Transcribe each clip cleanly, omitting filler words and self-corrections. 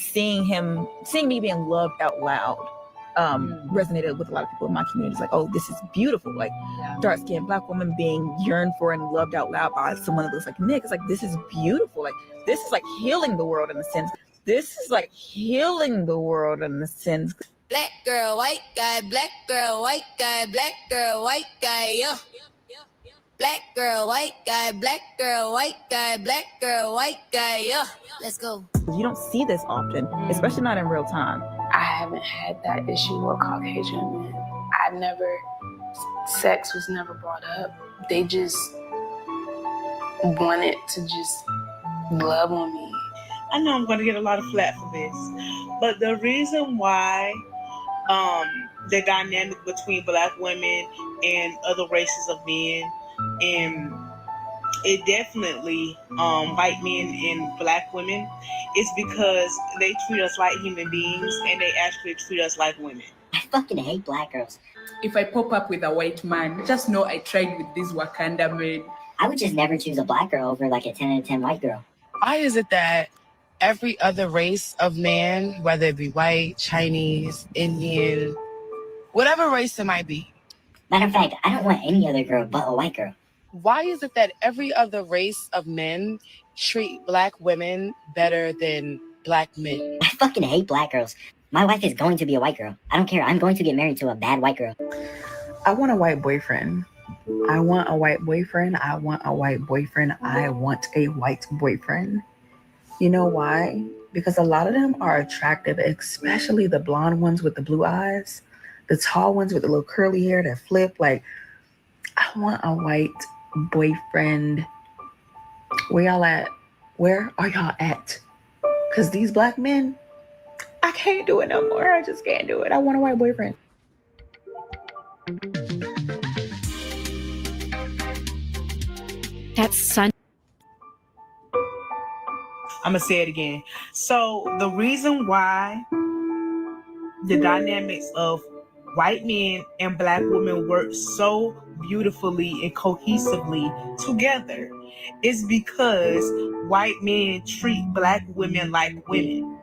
seeing me being loved out loud resonated with a lot of people in my community. It's like, oh, this is beautiful. Like dark-skinned Black woman being yearned for and loved out loud by someone that looks like Nick. It's like, this is beautiful. Like, this is like healing the world in a sense. Black girl, white guy, black girl, white guy, black girl, white guy, yeah. Black girl, white guy, black girl, white guy, black girl, white guy, yeah. Let's go. You don't see this often, especially not in real time. I haven't had that issue with Caucasian men. Sex was never brought up. They just wanted to just love on me. I know I'm going to get a lot of flack for this, but the reason why the dynamic between Black women and other races of men, and it definitely white men and Black women, is because they treat us like human beings and they actually treat us like women. I fucking hate Black girls. If I pop up with a white man, just know I tried with these Wakanda men. I would just never choose a Black girl over like a 10 out of 10 white girl. Why is it that every other race of man, whether it be white, Chinese, Indian, whatever race it might be? Matter of fact, I don't want any other girl but a white girl. Why is it that every other race of men treat Black women better than Black men? I fucking hate Black girls. My wife is going to be a white girl. I don't care. I'm going to get married to a bad white girl. I want a white boyfriend. I want a white boyfriend. I want a white boyfriend. I want a white boyfriend. You know why? Because a lot of them are attractive, especially the blonde ones with the blue eyes, the tall ones with the little curly hair that flip. Like, I want a white boyfriend. Where y'all at? Where are y'all at? Because these Black men, I can't do it no more. I just can't do it. I want a white boyfriend. That's Sun. I'm going to say it again. So the reason why the dynamics of white men and Black women work so beautifully and cohesively together is because white men treat Black women like women.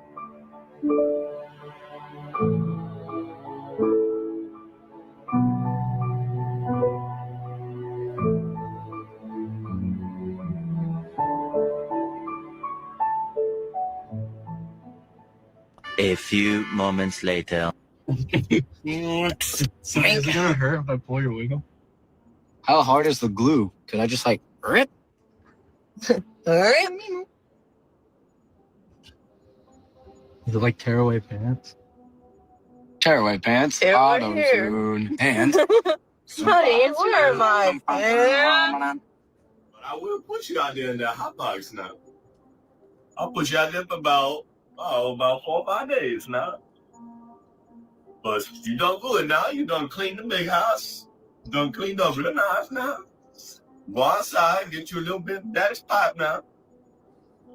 A few moments later. So is it gonna hurt if I pull your wig up? How hard is the glue? Could I just like rip? Is it like tearaway pants? Tearaway pants? Auto tune pants. Honey, where are my pants? I will put you out there in that hot box now. I'll put you out there for about 4 or 5 days now. But you done good now. You done clean the big house. You done cleaned up real nice now. Go outside, get you a little bit of daddy's pipe now.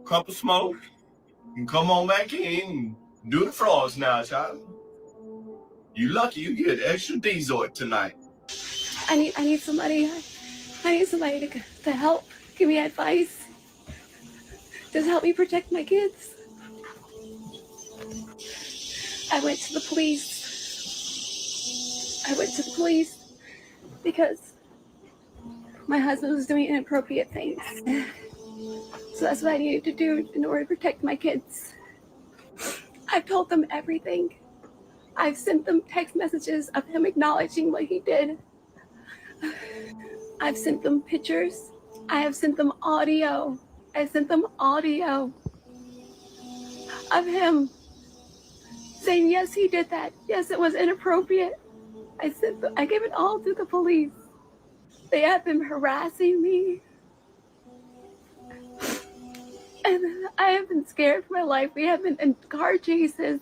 Cup of smoke. And come on back in and do the floors now, child. You lucky you get extra diesel tonight. I need somebody. I need somebody to help. Give me advice. Just help me protect my kids. I went to the police because my husband was doing inappropriate things. So that's what I needed to do in order to protect my kids. I've told them everything. I've sent them text messages of him acknowledging what he did. I've sent them pictures. I have sent them audio. I sent them audio of him saying, yes, he did that. Yes, it was inappropriate. I gave it all to the police. They have been harassing me. And I have been scared for my life. We have been in car chases.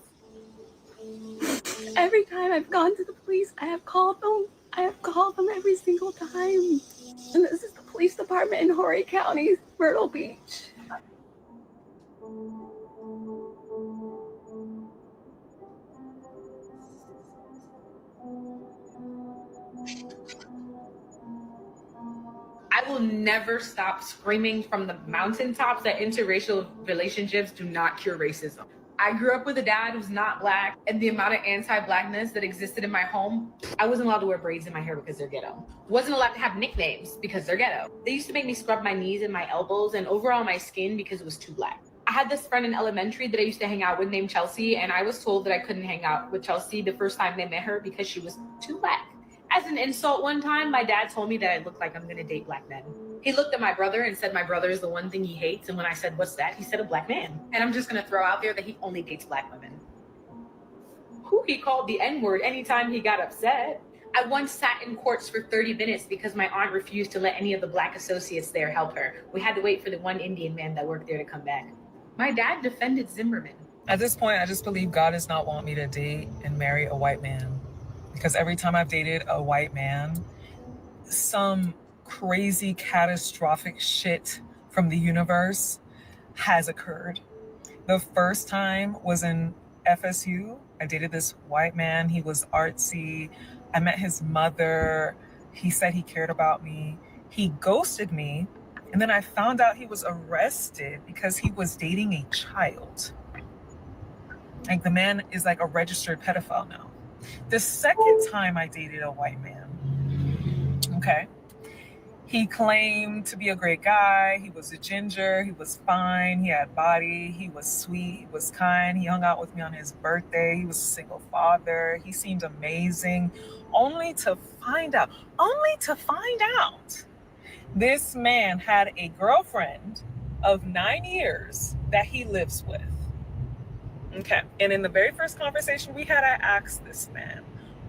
Every time I've gone to the police, I have called them. I have called them every single time. And this is the police department in Horry County, Myrtle Beach. I will never stop screaming from the mountaintops that interracial relationships do not cure racism. I grew up with a dad who's not Black, and the amount of anti-Blackness that existed in my home, I wasn't allowed to wear braids in my hair because they're ghetto. Wasn't allowed to have nicknames because they're ghetto. They used to make me scrub my knees and my elbows and overall my skin because it was too Black. I had this friend in elementary that I used to hang out with named Chelsea, and I was told that I couldn't hang out with Chelsea the first time they met her because she was too Black. As an insult one time, my dad told me that I looked like I'm gonna date Black men. He looked at my brother and said my brother is the one thing he hates, and when I said, what's that? He said a Black man. And I'm just gonna throw out there that he only dates Black women. Who he called the N-word anytime he got upset. I once sat in courts for 30 minutes because my aunt refused to let any of the Black associates there help her. We had to wait for the one Indian man that worked there to come back. My dad defended Zimmerman. At this point, I just believe God does not want me to date and marry a white man. Because every time I've dated a white man, some crazy catastrophic shit from the universe has occurred. The first time was in FSU. I dated this white man. He was artsy. I met his mother. He said he cared about me. He ghosted me. And then I found out he was arrested because he was dating a child. Like, the man is like a registered pedophile now. The second time I dated a white man, okay, he claimed to be a great guy. He was a ginger. He was fine. He had body. He was sweet. He was kind. He hung out with me on his birthday. He was a single father. He seemed amazing. Only to find out, this man had a girlfriend of 9 years that he lives with. Okay. And in the very first conversation we had, I asked this man,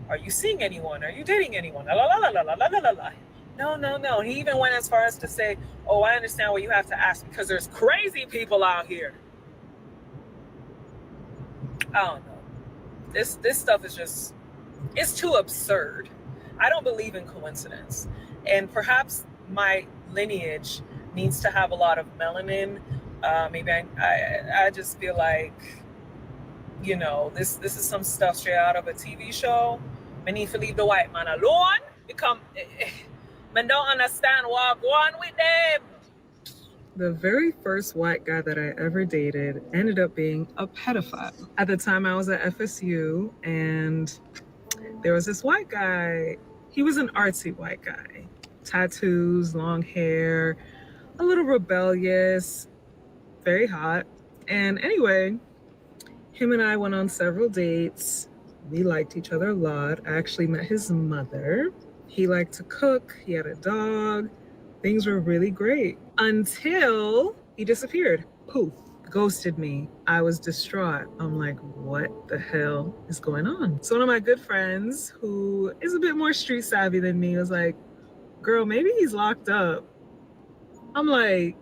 are you seeing anyone? Are you dating anyone? La, la, la, la, la, la, la, la. No. He even went as far as to say, oh, I understand what you have to ask because there's crazy people out here. I don't know. This stuff is just, it's too absurd. I don't believe in coincidence. And perhaps my lineage needs to have a lot of melanin. Maybe I just feel like, you know, this is some stuff straight out of a TV show. I need to leave the white man alone. Man don't understand what go on with them. The very first white guy that I ever dated ended up being a pedophile. At the time I was at FSU, and there was this white guy. He was an artsy white guy. Tattoos, long hair, a little rebellious, very hot. And anyway, him and I went on several dates. We liked each other a lot. I actually met his mother. He liked to cook. He had a dog. Things were really great until he disappeared. Poof, ghosted me. I was distraught. I'm like, what the hell is going on? So one of my good friends, who is a bit more street savvy than me, was like, girl, maybe he's locked up. I'm like,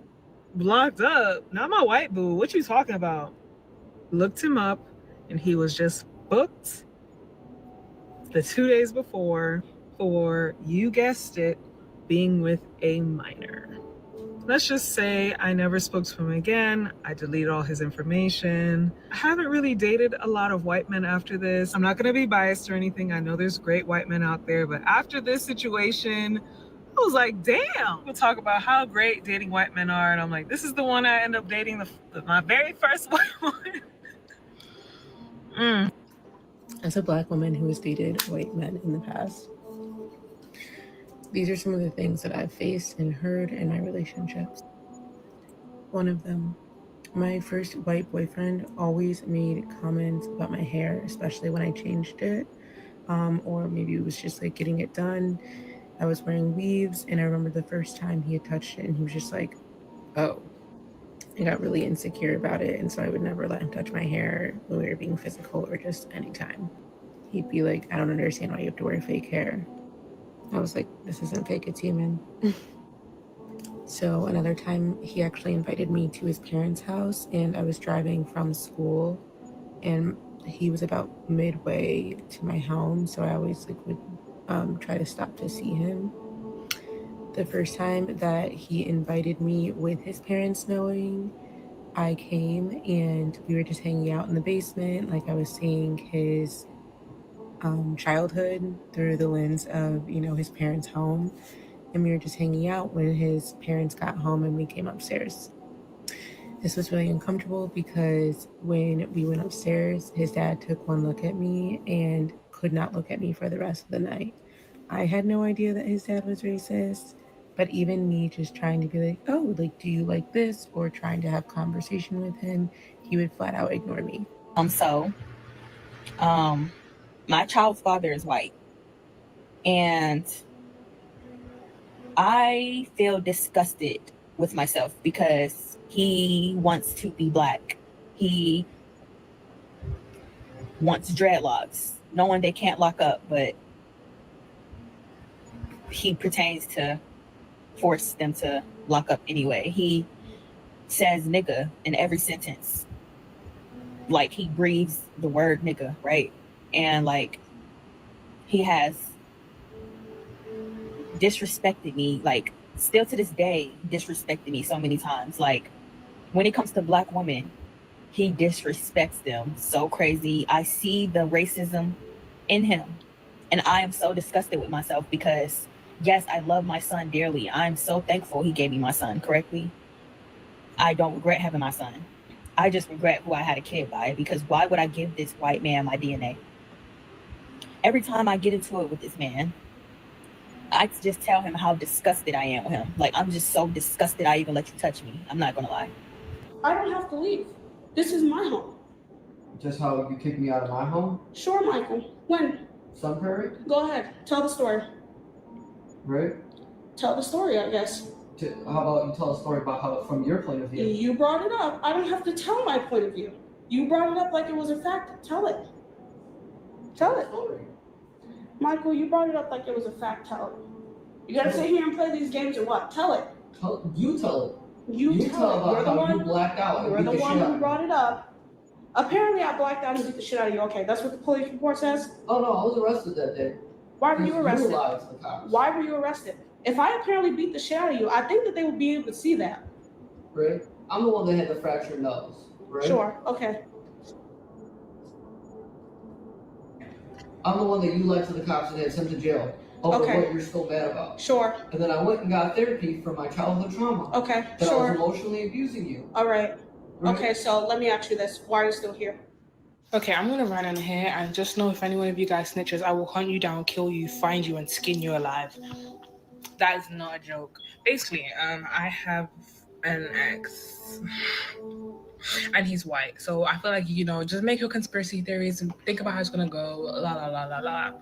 locked up? Not my white boo. What you talking about? Looked him up, and he was just booked the 2 days before for, you guessed it, being with a minor. Let's just say I never spoke to him again. I deleted all his information. I haven't really dated a lot of white men after this. I'm not going to be biased or anything. I know there's great white men out there, but after this situation, I was like, damn. We'll talk about how great dating white men are, and I'm like, this is the one I end up dating, my very first white one. As a Black woman who has dated white men in the past, these are some of the things that I've faced and heard in my relationships. One of them, my first white boyfriend always made comments about my hair, especially when I changed it, or maybe it was just like getting it done. I was wearing weaves, and I remember the first time he had touched it, and he was just like, oh. I got really insecure about it, and so I would never let him touch my hair when we were being physical or just anytime. He'd be like, I don't understand why you have to wear fake hair. I was like, this isn't fake, it's human. So another time, he actually invited me to his parents' house, and I was driving from school, and he was about midway to my home, so I always would try to stop to see him. The first time that he invited me with his parents knowing, I came and we were just hanging out in the basement. Like, I was seeing his childhood through the lens of, you know, his parents' home. And we were just hanging out when his parents got home and we came upstairs. This was really uncomfortable because when we went upstairs, his dad took one look at me and could not look at me for the rest of the night. I had no idea that his dad was racist, but even me just trying to be like, oh, like, do you like this? Or trying to have conversation with him, he would flat out ignore me. My child's father is white, and I feel disgusted with myself because he wants to be black. He wants dreadlocks, knowing they can't lock up, but he pertains to force them to lock up anyway. He says nigga in every sentence. Like, he breathes the word nigga, right? And like, he has disrespected me, like, still to this day, disrespected me so many times. Like, when it comes to black women, he disrespects them so crazy. I see the racism in him, and I am so disgusted with myself because, yes, I love my son dearly. I'm so thankful he gave me my son correctly. I don't regret having my son. I just regret who I had a kid by, because why would I give this white man my DNA? Every time I get into it with this man, I just tell him how disgusted I am with him. Like, I'm just so disgusted I even let you touch me. I'm not gonna lie. I don't have to leave. This is my home. Just how you kicked me out of my home? Sure, Michael. When? Some period? Go ahead. Tell the story. Right? Tell the story, I guess. How about you tell a story about how, from your point of view? You brought it up. I don't have to tell my point of view. You brought it up like it was a fact. Tell it. Tell it. Michael, you brought it up like it was a fact. Tell it. You gotta sit here and play these games or what? Tell it. You tell it. You tell it. About how you blacked out. You're the one who brought it up. Apparently, I blacked out and beat the shit out of you. Okay, that's what the police report says? Oh, no, I was arrested that day. Why were you arrested? You lied to the cops. Why were you arrested? If I apparently beat the shit out of you, I think that they would be able to see that. Right? I'm the one that had the fractured nose, right? Sure, okay. I'm the one that you lied to the cops and had sent to jail over what you're still mad about. Sure. And then I went and got therapy for my childhood trauma. Okay, that sure. I was emotionally abusing you. All right. Okay, so let me ask you this. Why are you still here? Okay, I'm gonna run in here and just know if any one of you guys snitches, I will hunt you down, kill you, find you, and skin you alive. That is not a joke. Basically, I have an ex, and he's white. So I feel like, just make your conspiracy theories and think about how it's gonna go. La la la la la.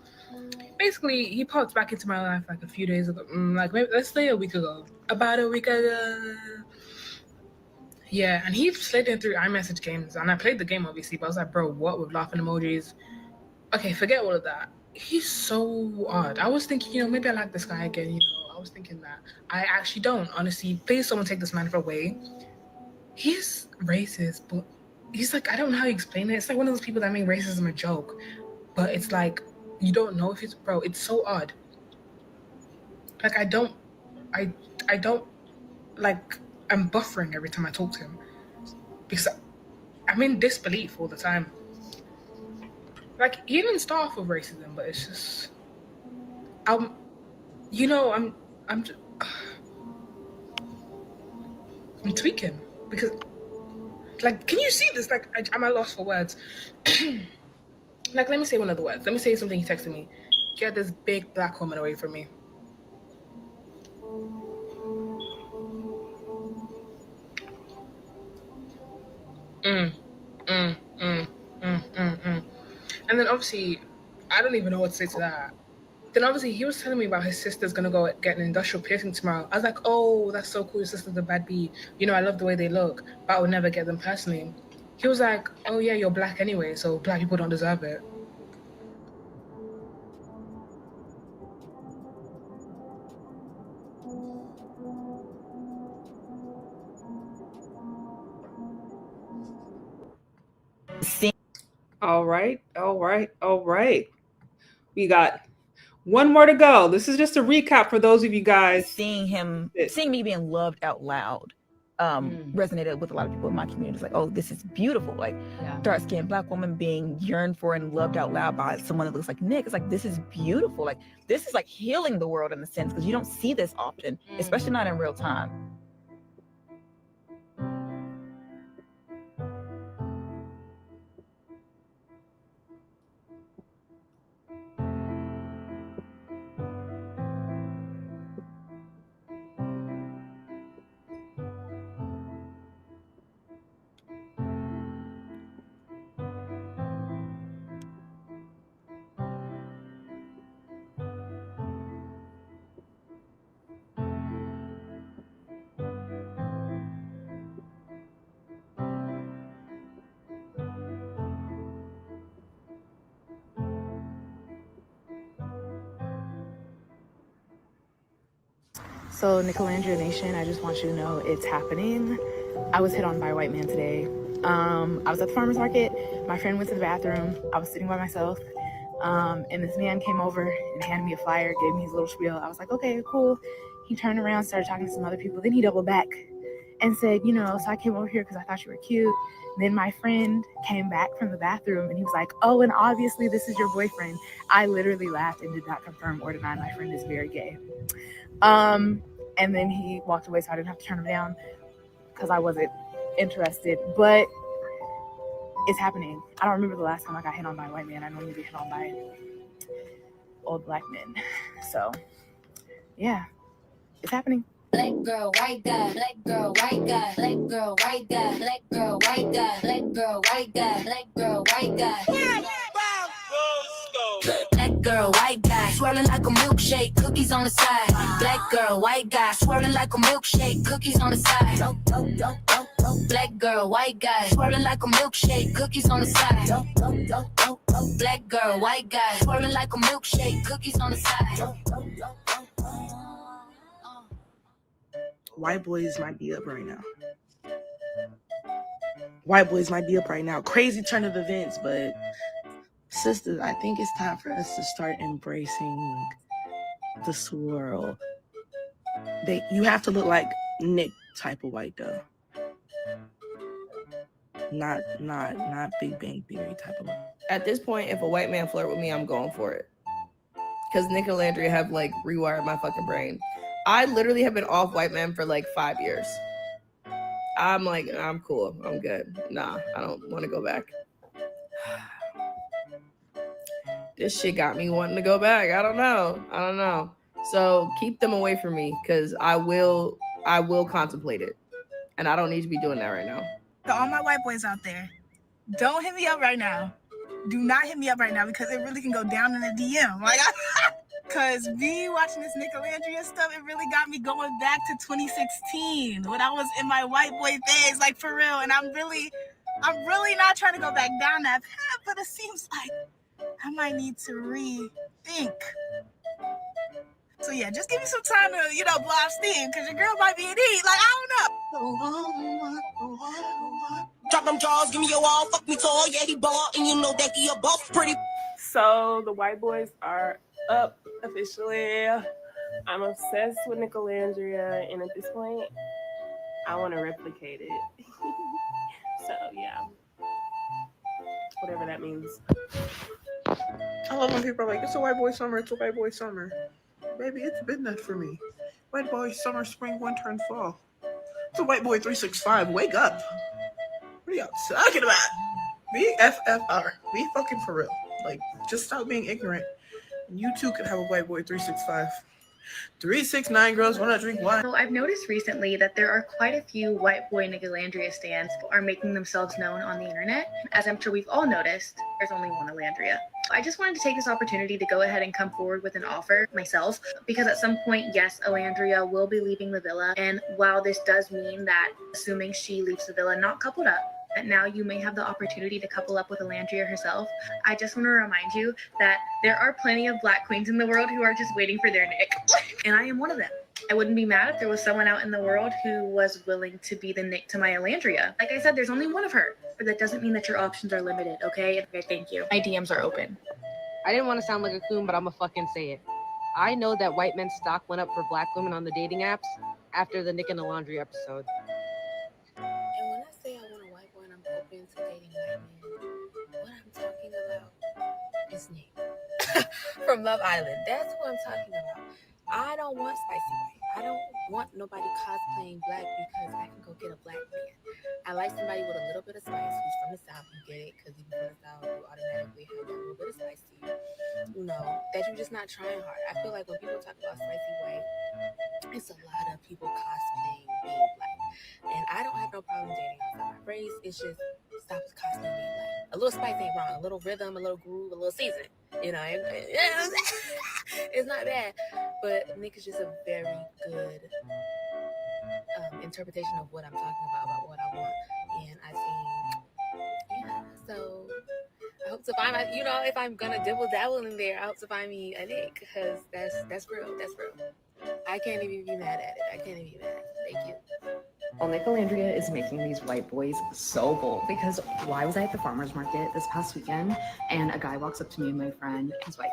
Basically, he popped back into my life like a few days ago. Like, maybe, let's say a week ago. About a week ago. Yeah, and he slid in through iMessage games, and I played the game obviously, but I was like, bro, what, with laughing emojis? Okay, forget all of that. He's so odd. I was thinking, maybe I like this guy again, I was thinking that. I actually don't, honestly. Please, someone take this man away. He's racist, but he's like, I don't know how you explain it. It's like one of those people that make racism a joke, but it's like, you don't know if it's, bro, it's so odd. Like, I don't, like, I'm buffering every time I talk to him because I'm in disbelief all the time. Like, he didn't start off with racism, but it's just, I'm tweaking because, like, can you see this? Like, I'm at loss for words. Like, let me say one of the words. Let me say something he texted me. Get this big black woman away from me. And then obviously, I don't even know what to say to that. Then obviously, he was telling me about his sister's gonna go get an industrial piercing tomorrow. I was like, oh, that's so cool. Your sister's a bad bee. I love the way they look, but I would never get them personally. He was like, oh yeah, you're black anyway, so black people don't deserve it. All right. We got one more to go. This is just a recap for those of you guys. Seeing me being loved out loud resonated with a lot of people in my community. It's like, oh, this is beautiful. Like, dark-skinned black woman being yearned for and loved out loud by someone that looks like Nick. It's like, this is beautiful. Like, this is like healing the world in a sense, because you don't see this often, especially not in real time. So Nicolandria Nation, I just want you to know it's happening. I was hit on by a white man today. I was at the farmer's market. My friend went to the bathroom. I was sitting by myself. And this man came over and handed me a flyer, gave me his little spiel. I was like, okay, cool. He turned around, started talking to some other people. Then he doubled back and said, you know, so I came over here because I thought you were cute. And then my friend came back from the bathroom and he was like, oh, and obviously this is your boyfriend. I literally laughed and did not confirm or deny my friend is very gay. And then he walked away so I didn't have to turn him down because I wasn't interested. But it's happening. I don't remember the last time I got hit on by a white man. I normally get hit on by old black men. So, yeah, it's happening. Black girl, white guy, black girl, white guy, black girl, white guy, black girl, white guy, black girl, white guy, black girl, white guy. Black girl, white guy, swirling like a milkshake, cookies on the side. Black girl, white guy, swirling like a milkshake, cookies on the side. Black girl, white guy, swirling like a milkshake, cookies on the side. Black girl, white guy, swirling like a milkshake, cookies on the side. White boys might be up right now. White boys might be up right now. Crazy turn of events, but sisters, I think it's time for us to start embracing the swirl. You have to look like Nick type of white though. Not Big Bang Theory type of white. At this point, if a white man flirt with me, I'm going for it. Because Nicolandria have like rewired my fucking brain. I literally have been off white men for like 5 years. I'm like, I'm cool. I'm good. Nah, I don't want to go back. This shit got me wanting to go back. I don't know. So keep them away from me because I will contemplate it. And I don't need to be doing that right now. To all my white boys out there, don't hit me up right now. Do not hit me up right now because it really can go down in the DM. Like, because me watching this Nicolandria stuff, it really got me going back to 2016 when I was in my white boy phase, like for real. And I'm really not trying to go back down that path, but it seems like I might need to rethink. So yeah, just give me some time to, blow off steam because your girl might be in heat. Like, I don't know. Drop them jaws, give me your wall, fuck me tall, yeah, he ball, and you know that he a boss pretty. So the white boys are up officially. I'm obsessed with Nicolandria, and at this point, I want to replicate it. So yeah, whatever that means. I love when people are like, it's a white boy summer, it's a white boy summer. Baby, it's been that for me. White boy summer, spring, winter, and fall. It's a white boy 365. Wake up. What are y'all talking about? BFFR. Be fucking for real. Like, just stop being ignorant. You too could have a white boy 365. 369 girls wanna drink wine. So I've noticed recently that there are quite a few white boy Nicolandria stands who are making themselves known on the internet. As I'm sure we've all noticed, there's only one Nicolandria. I just wanted to take this opportunity to go ahead and come forward with an offer myself, because at some point, yes, Nicolandria will be leaving the villa. And while this does mean that, assuming she leaves the villa not coupled up, that now you may have the opportunity to couple up with Nicolandria herself, I just want to remind you that there are plenty of black queens in the world who are just waiting for their Nick. And I am one of them. I wouldn't be mad if there was someone out in the world who was willing to be the Nick to my Nicolandria. Like I said, there's only one of her, but that doesn't mean that your options are limited, okay? Okay, thank you. My DMs are open. I didn't want to sound like a coon, but I'm gonna fucking say it. I know that white men's stock went up for black women on the dating apps after the Nick and Nicolandria episode. And when I say I want a white boy and I'm open to dating white men, what I'm talking about is Nick. From Love Island. That's what I'm talking about. I don't want spicy white. I don't want nobody cosplaying black because I can go get a black man. I like somebody with a little bit of spice who's from the South. You get it? Because if you're from the South, you automatically have that little bit of spice to you. You know, that you're just not trying hard. I feel like when people talk about spicy white, it's a lot of people cosplaying being black. And I don't have no problem dating outside my race. It's just stop cosplaying being black. A little spice ain't wrong. A little rhythm, a little groove, a little season. You know, it's not bad. But Nick is just a very good interpretation of what I'm talking about what I want. And I think, yeah, so I hope to find, if I'm gonna dibble dabble in there, I hope to find me a Nick, because that's real. I can't even be mad at it. I can't even be mad. Thank you. Well, Nicolandria is making these white boys so bold because why was I at the farmer's market this past weekend and a guy walks up to me and my friend, he's white,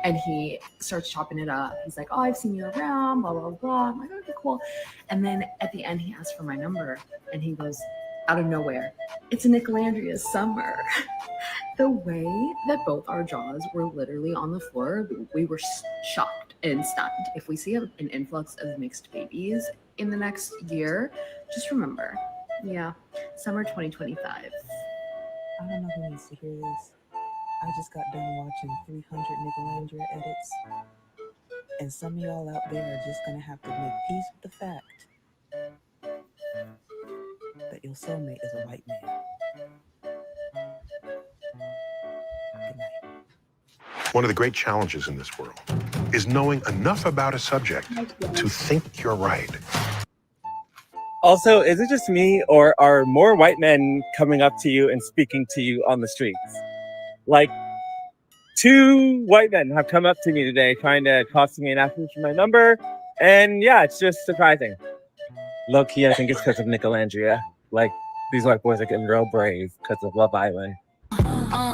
and he starts chopping it up. He's like, oh, I've seen you around, blah, blah, blah. I'm like, okay, cool. And then at the end, he asks for my number and he goes, out of nowhere, it's a Nicolandria summer. The way that both our jaws were literally on the floor, we were shocked and stunned. If we see an influx of mixed babies in the next year, just remember, yeah, summer 2025. I don't know who needs to hear this. I just got done watching 300 Nicolandria edits, and some of y'all out there are just gonna have to make peace with the fact that your soulmate is a white man. Good night. One of the great challenges in this world is knowing enough about a subject to think you're right. Also, is it just me, or are more white men coming up to you and speaking to you on the streets? Like, 2 white men have come up to me today trying to toss me and ask me for my number, and yeah, it's just surprising. Low key, I think it's because of Nicolandria. Like, these white boys are getting real brave because of Love Island.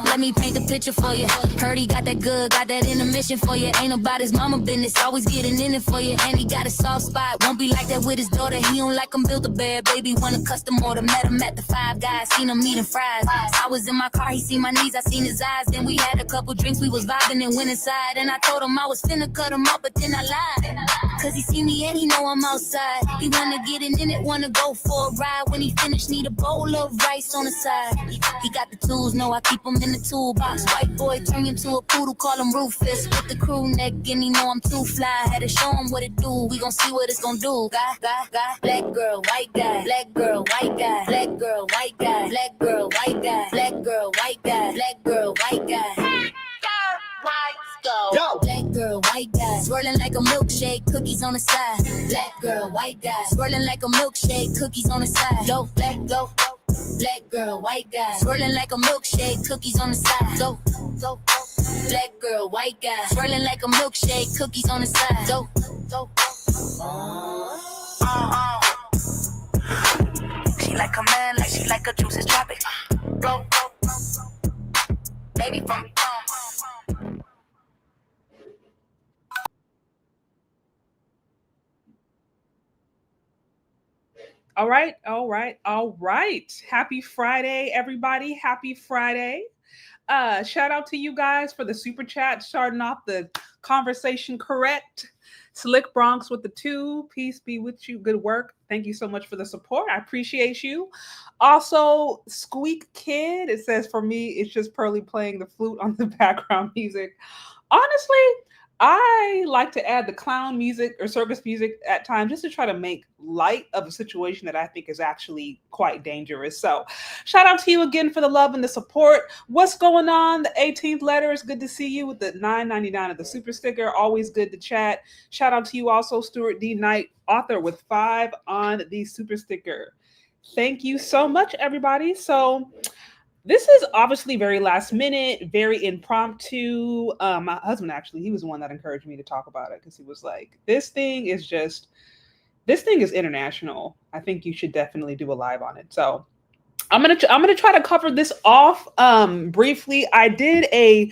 Let me paint the picture for you. Heard he got that good, got that intermission for you. Ain't about his mama business, always getting in it for you. And he got a soft spot, won't be like that with his daughter. He don't like him built a bear, baby, want a custom order. Met him at the Five Guys, seen him eating fries. I was in my car, he seen my knees, I seen his eyes. Then we had a couple drinks, we was vibing and went inside. And I told him I was finna cut him up, but then I lied. Cause he see me and he know I'm outside. He wanna get in it, wanna go for a ride. When he finish, need a bowl of rice on the side. He got the tools, know I keep him in the toolbox. White boy turn into a poodle, call him Rufus. With the crew neck, and he know I'm too fly. Had to show him what it do, we gon' see what it's gon' do. Black girl, white guy. Black girl, white guy. Black girl, white guy. Black girl, white guy. Black girl, white guy. Black girl, white guy. Go. Black girl, white guy, swirling like a milkshake, cookies on the side. Black girl, white guy, swirling like a milkshake, cookies on the side. Go, black, go. Black girl, white guy, swirling like a milkshake, cookies on the side. Go. Black girl, white guy, swirling like a milkshake, cookies on the side. Go. She like a man, like she like a juice is tropic. Go. Baby from All right. Happy Friday, everybody. Happy Friday. Shout out to you guys for the super chat, starting off the conversation correct. Slick Bronx with the 2. Peace be with you. Good work. Thank you so much for the support. I appreciate you. Also, Squeak Kid, it says, for me, it's just Pearly playing the flute on the background music. Honestly, I like to add the clown music or circus music at times just to try to make light of a situation that I think is actually quite dangerous. So shout out to you again for the love and the support. What's going on? The 18th letter is good to see you with the $9.99 of the super sticker. Always good to chat. Shout out to you also, Stuart D. Knight, author with 5 on the super sticker. Thank you so much, everybody. So this is obviously very last minute, very impromptu. My husband, actually, he was the one that encouraged me to talk about it because he was like, this thing is international. I think you should definitely do a live on it. So I'm gonna try to cover this off briefly. I did a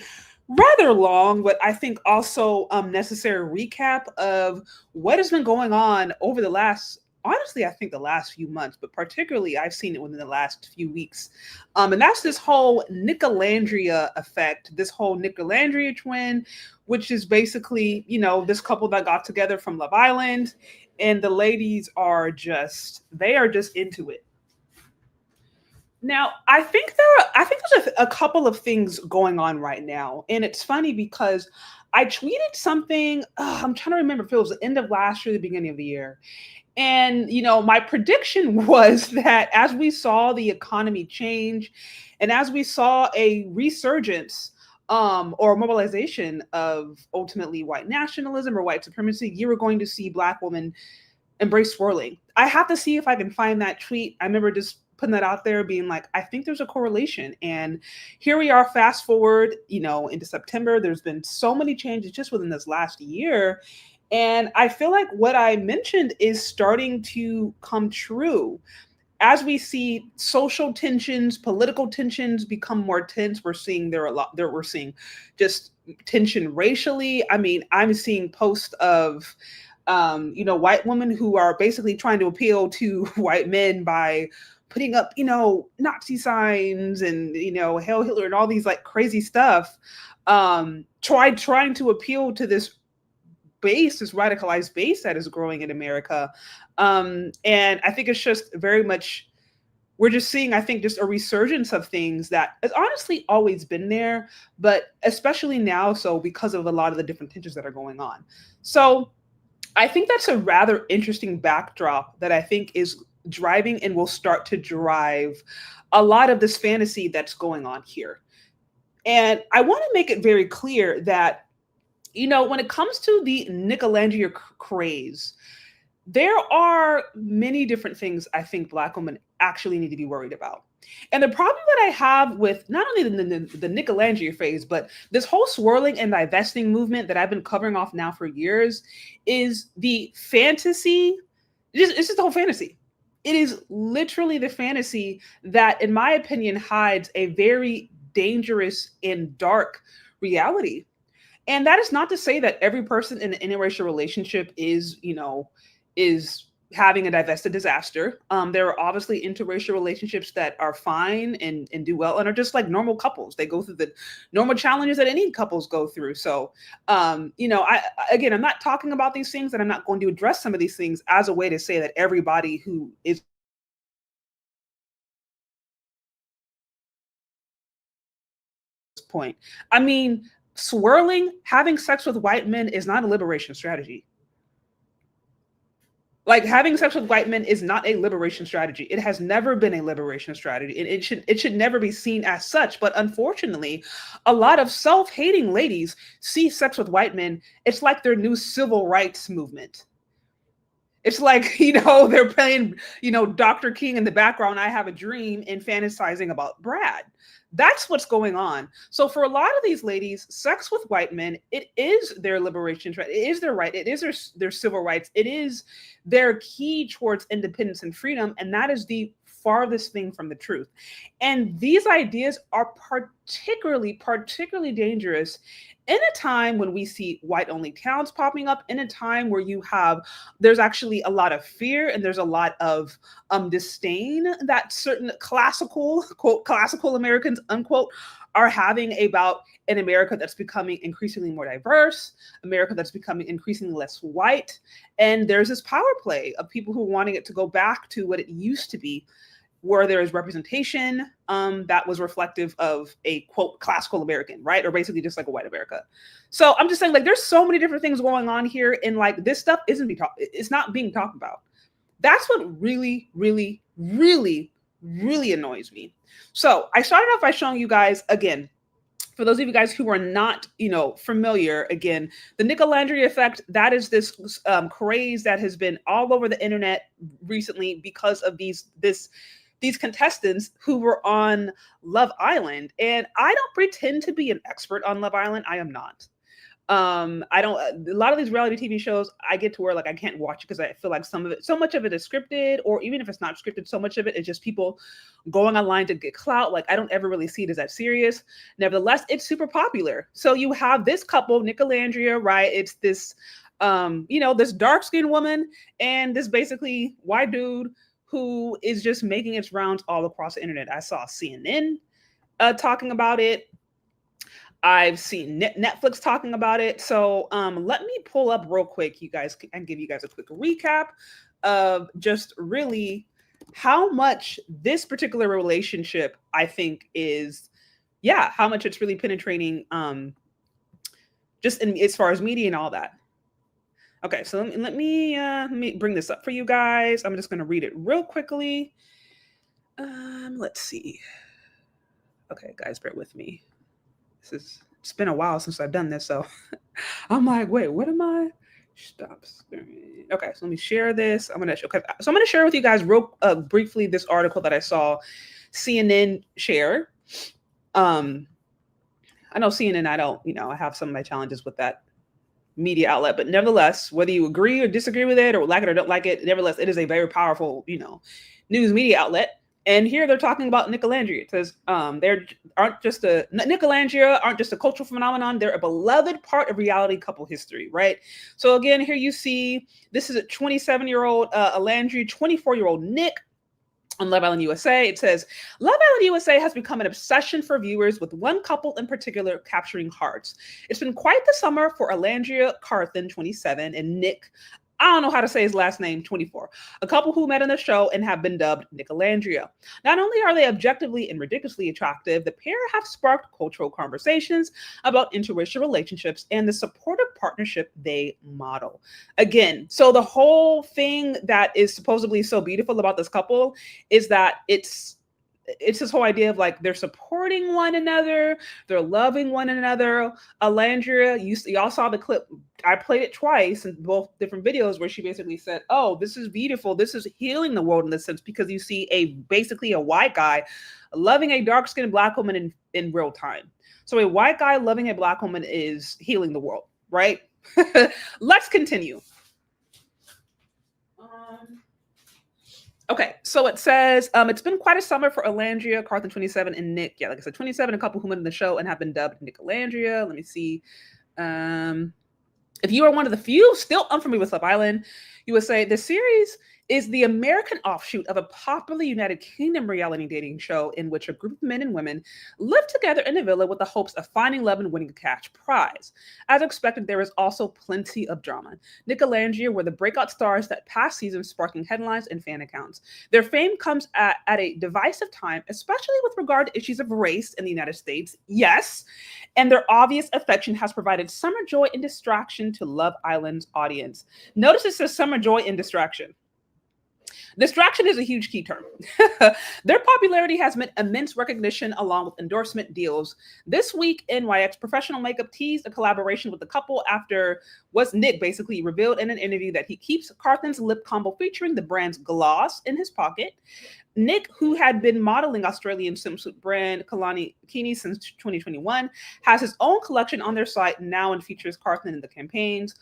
rather long, but I think also necessary recap of what has been going on over the last, honestly, I think the last few months, but particularly I've seen it within the last few weeks. And that's this whole Nicolandria effect, this whole Nicolandria twin, which is basically, this couple that got together from Love Island, and the ladies are just into it. Now, I think there's a couple of things going on right now. And it's funny because I tweeted something, I'm trying to remember if it was the end of last year, the beginning of the year. And, my prediction was that as we saw the economy change and as we saw a resurgence or mobilization of ultimately white nationalism or white supremacy, you were going to see Black women embrace swirling. I have to see if I can find that tweet. I remember just putting that out there being like, I think there's a correlation. And here we are, fast forward, into September. There's been so many changes just within this last year. And I feel like what I mentioned is starting to come true. As we see social tensions, political tensions become more tense, we're seeing we're seeing just tension racially. I mean, I'm seeing posts of white women who are basically trying to appeal to white men by putting up, Nazi signs and, Hail Hitler and all these like crazy stuff, trying to appeal to this radicalized base that is growing in America. And I think it's just very much, we're just seeing, I think, just a resurgence of things that has honestly always been there, but especially now, so because of a lot of the different tensions that are going on. So I think that's a rather interesting backdrop that I think is driving and will start to drive a lot of this fantasy that's going on here. And I want to make it very clear that, when it comes to the Nicolandria Craze, there are many different things I think Black women actually need to be worried about. And the problem that I have with not only the Nicolandria phase, but this whole swirling and divesting movement that I've been covering off now for years is the fantasy. It's just the whole fantasy. It is literally the fantasy that, in my opinion, hides a very dangerous and dark reality. And that is not to say that every person in an interracial relationship is having a divested disaster. There are obviously interracial relationships that are fine and do well and are just like normal couples. They go through the normal challenges that any couples go through. So, I'm not talking about these things, and I'm not going to address some of these things as a way to say that everybody who is point. I mean, having sex with white men is not a liberation strategy. Like, having sex with white men is not a liberation strategy. It has never been a liberation strategy. It should never be seen as such. But unfortunately, a lot of self-hating ladies see sex with white men. It's like their new civil rights movement. It's like, they're playing, Dr. King in the background, I Have a Dream, and fantasizing about Brad. That's what's going on. So for a lot of these ladies, sex with white men, it is their liberation. It is their right. It is their civil rights. It is their key towards independence and freedom. And that is the farthest thing from the truth. And these ideas are particularly dangerous in a time when we see white-only towns popping up, in a time where there's actually a lot of fear and there's a lot of disdain that certain classical Americans, unquote, are having about an America that's becoming increasingly more diverse, America that's becoming increasingly less white. And there's this power play of people who are wanting it to go back to what it used to be, where there is representation that was reflective of a, quote, classical American, right? Or basically just like a white America. So I'm just saying, like, there's so many different things going on here, and like this stuff it's not being talked about. That's what really, really, really, really annoys me. So I started off by showing you guys, again, for those of you guys who are not, familiar, again, the Nicolandria effect, that is this craze that has been all over the internet recently because of these contestants who were on Love Island. And I don't pretend to be an expert on Love Island. I am not. A lot of these reality TV shows, I get to where like I can't watch it because I feel like so much of it is scripted, or even if it's not scripted, so much of it is just people going online to get clout. Like, I don't ever really see it as that serious. Nevertheless, it's super popular. So you have this couple, Nicolandria, right? It's this, this dark-skinned woman and this basically white dude who is just making its rounds all across the internet. I saw CNN talking about it. I've seen Netflix talking about it. So let me pull up real quick, you guys, and give you guys a quick recap of just really how much this particular relationship, I think, is, how much it's really penetrating just as far as media and all that. Okay, so let me bring this up for you guys. I'm just going to read it real quickly. Let's see. Okay, guys, bear with me. It's been a while since I've done this, so I'm like, wait, what am I? Stop. Okay, so let me share this. So I'm gonna share with you guys real briefly this article that I saw CNN share. I know CNN, I have some of my challenges with that media outlet. But nevertheless, whether you agree or disagree with it or like it or don't like it, nevertheless, it is a very powerful, news media outlet. And here they're talking about Nicolandria. It says Nicolandria aren't just a cultural phenomenon. They're a beloved part of reality couple history, right? So again, here you see, this is a 27-year-old Alandria, 24-year-old Nick on Love Island USA. It says, Love Island USA has become an obsession for viewers, with one couple in particular capturing hearts. It's been quite the summer for Alandria Carthen, 27, and Nick, I don't know how to say his last name, 24, a couple who met on the show and have been dubbed Nicolandria. Not only are they objectively and ridiculously attractive, the pair have sparked cultural conversations about interracial relationships and the supportive partnership they model. Again, so the whole thing that is supposedly so beautiful about this couple is that it's this whole idea of like they're supporting one another, they're loving one another. Alandria, y'all saw the clip. I played it twice in both different videos where she basically said, "Oh, this is beautiful. This is healing the world in this sense because you see basically a white guy loving a dark-skinned Black woman in real time. So a white guy loving a Black woman is healing the world, right?" Let's continue. Okay, so it says, it's been quite a summer for Alandria, Carthen, 27, and Nick. Yeah, like I said, 27, a couple who met in the show and have been dubbed Nicolandria. Let me see. If you are one of the few still unfamiliar with Love Island, you would say the series is the American offshoot of a popular United Kingdom reality dating show in which a group of men and women live together in a villa with the hopes of finding love and winning a cash prize. As expected, there is also plenty of drama. Nicolandria were the breakout stars that past seasons, sparking headlines and fan accounts. Their fame comes at a divisive time, especially with regard to issues of race in the United States. Yes, and their obvious affection has provided summer joy and distraction to Love Island's audience. Notice it says summer joy and distraction. Distraction is a huge key term. Their popularity has meant immense recognition along with endorsement deals. This week, NYX Professional Makeup teased a collaboration with the couple after Nick basically revealed in an interview that he keeps Carthen's lip combo featuring the brand's gloss in his pocket. Nick, who had been modeling Australian swimsuit brand Kalani Kini since 2021, has his own collection on their site now and features Carthen in the campaigns.